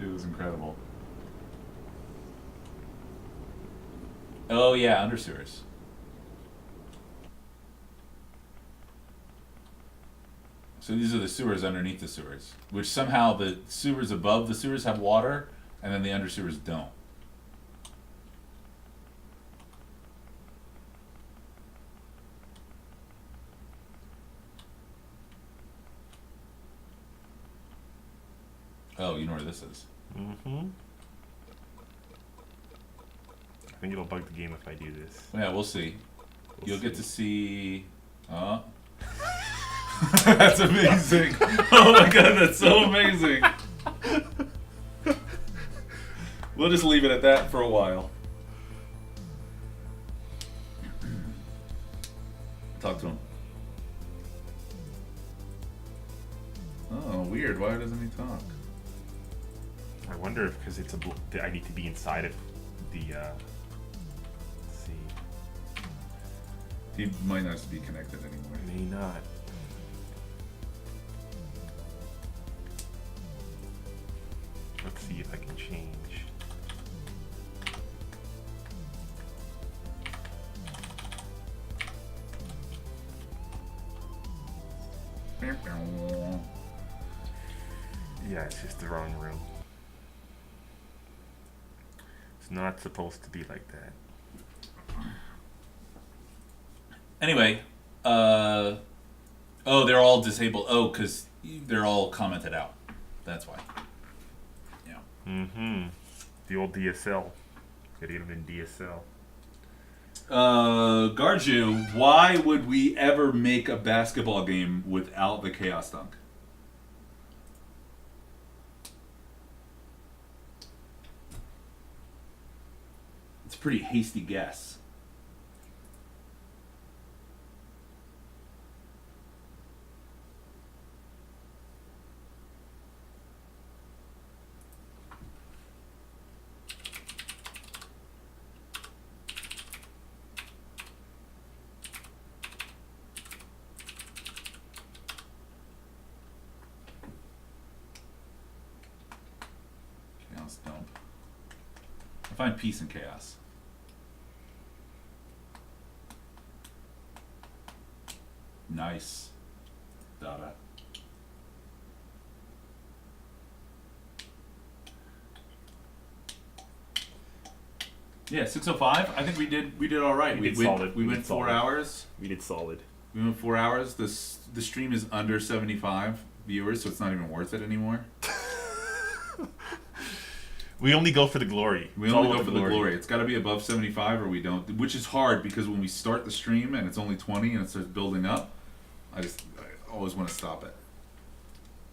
It was incredible. Oh yeah, undersewers. So these are the sewers underneath the sewers, which somehow the sewers above the sewers have water, and then the undersewers don't. Oh, you know where this is. Mm-hmm. I think it'll bug the game if I do this. Yeah, we'll see. You'll get to see. That's amazing. Oh my god, that's so amazing. We'll just leave it at that for a while. Talk to him. Oh, weird. Why doesn't he talk? I wonder if because it's I need to be inside of the. Let's see. He might not be connected anymore. May not. Let's see if I can change. Yeah, it's just the wrong room. It's not supposed to be like that. Anyway, oh, they're all disabled. Oh, because they're all commented out. That's why. Yeah. Mm-hmm. The old DSL. Gotta get them in DSL. Garju, why would we ever make a basketball game without the Chaos Dunk? It's a pretty hasty guess. Chaos Dump. I find peace in chaos. Nice. Data. Yeah, 6:05. I think we did all right. We did solid. We We went did 4 solid. hours. We did solid. We went 4 hours. The stream is under 75 viewers, so it's not even worth it anymore. We only go for the glory. We It's only all go about for the glory. It's got to be above 75 or we don't, which is hard because when we start the stream and it's only 20 and it starts building up, I always want to stop it.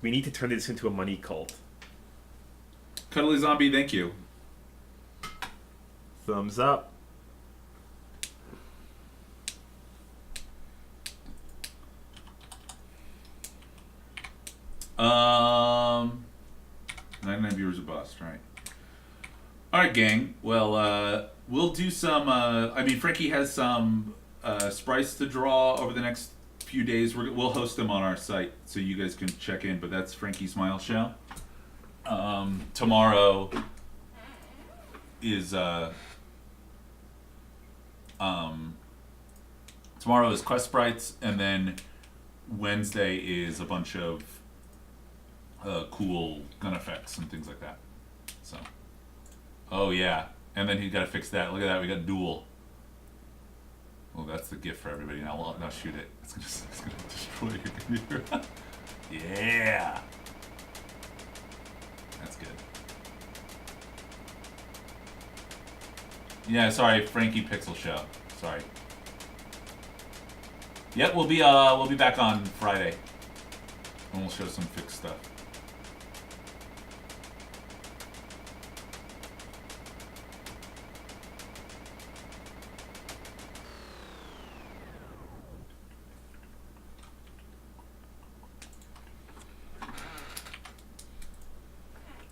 We need to turn this into a money cult. Cuddly Zombie, thank you. Thumbs up. Um, 99 viewers a bust, right? All right, gang. Well, we'll do some. I mean, Frankie has some sprites to draw over the next few days. We'll host them on our site so you guys can check in. But that's Frankie Smile Show. Tomorrow is tomorrow is Quest Sprites, and then Wednesday is a bunch of cool gun effects and things like that. So, oh yeah, and then you got to fix that. Look at that, we got dual. Oh, that's the gift for everybody. Now shoot it. It's gonna destroy your computer. Yeah, that's good. Yeah, sorry, Frankie Pixel Show. Sorry. Yep, we'll be back on Friday, and we'll show some fixed stuff.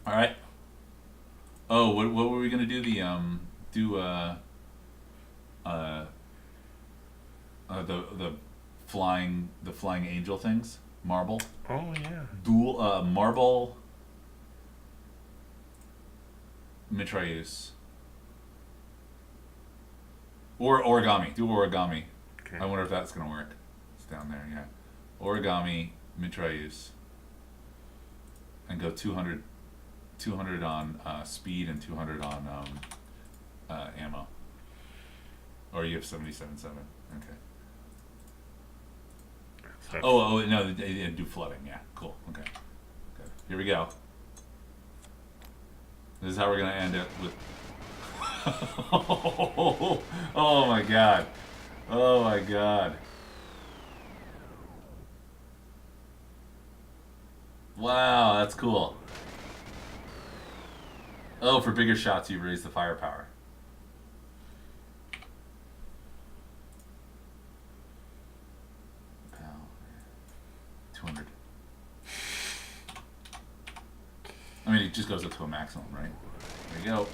All right. Oh, what were we gonna do? The flying angel things. Marble. Oh yeah. Dual marble. Mitrailleuse. Or origami. Do origami. Okay. I wonder if that's gonna work. It's down there, yeah. Origami, mitrailleuse. And go 200 on speed and 200 on ammo. Or you have 77.7. Okay. So- Oh no, they do flooding. Yeah, cool. Okay, good. Here we go. This is how we're gonna end it with. Oh my god! Oh my god! Wow, that's cool. Oh, for bigger shots, you raise the firepower. Pow. 200. I mean, it just goes up to a maximum, right? There you go.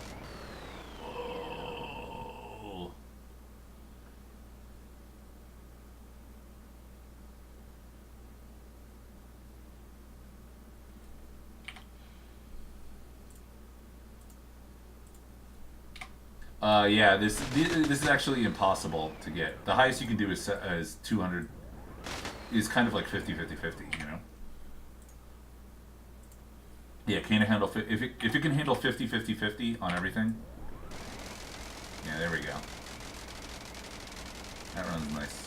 Oh. Yeah, this is actually impossible to get. The highest you can do is 200. Is kind of like 50-50-50, you know. Yeah, can it handle if it can handle 50-50-50 on everything? Yeah, there we go. That runs nice.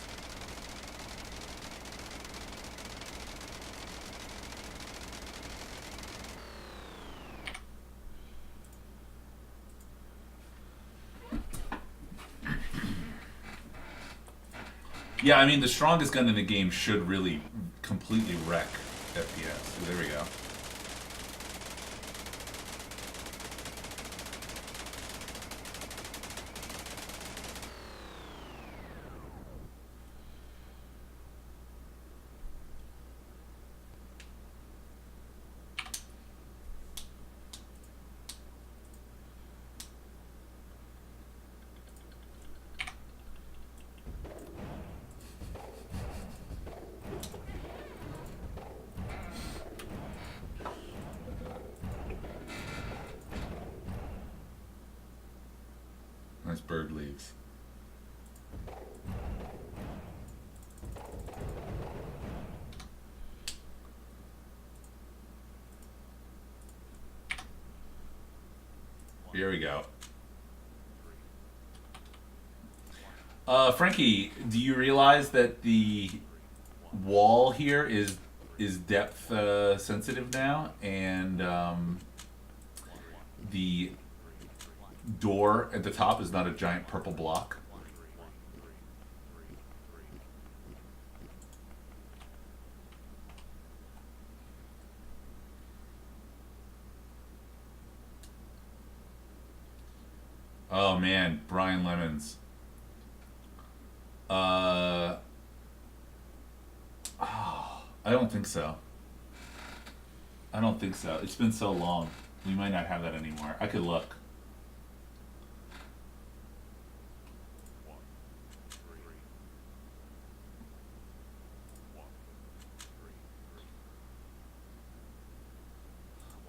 Yeah, I mean, the strongest gun in the game should really completely wreck FPS. So there we go. Nice bird leaves. Here we go. Frankie, do you realize that the wall here is depth sensitive now, and the door at the top is not a giant purple block? Oh man, Brian Lemons. I don't think so. I don't think so. It's been so long. We might not have that anymore. I could look.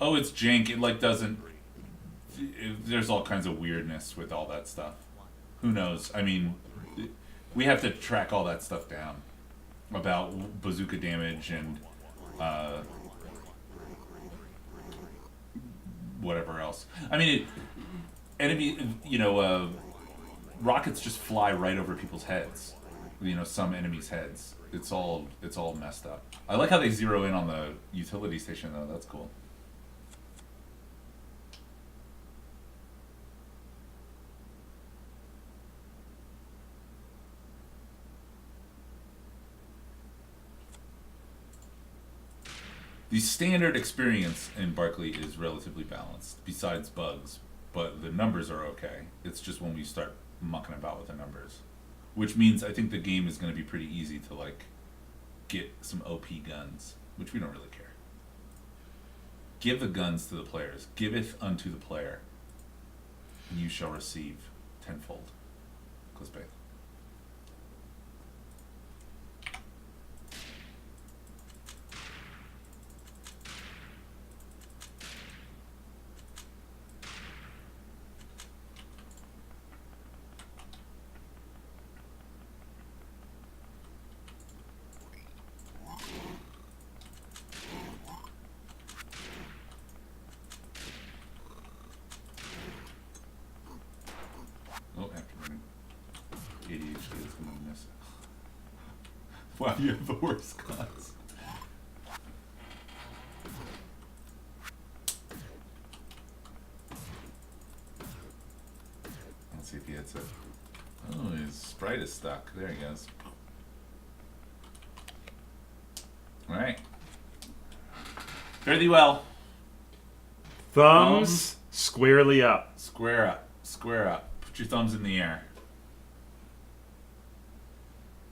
Oh, it's jank. It like doesn't. There's all kinds of weirdness with all that stuff. Who knows? I mean, we have to track all that stuff down about bazooka damage and whatever else. I mean, enemy, rockets just fly right over people's heads. You know, some enemies' heads. It's all messed up. I like how they zero in on the utility station though. That's cool. The standard experience in Barkley is relatively balanced, besides bugs, but the numbers are okay. It's just when we start mucking about with the numbers, which means I think the game is going to be pretty easy to like get some OP guns, which we don't really care. Give the guns to the players. Giveth unto the player, and you shall receive tenfold. Clickbait. Oh, afterburning. ADHD is going to miss it. Wow, you have the worst guns. Let's see if he hits it. Oh, his sprite is stuck. There he goes. Alright. Fare thee well. Thumbs squarely up. Square up. Square up. Put your thumbs in the air.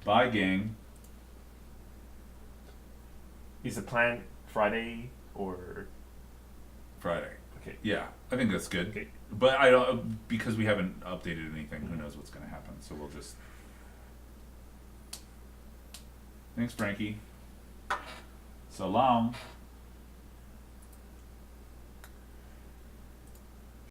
Bye, gang. Is the plan Friday or Friday. Okay. Yeah, I think that's good. Okay. But I don't, because we haven't updated anything. Who knows what's going to happen? So we'll just. Thanks, Frankie. So long.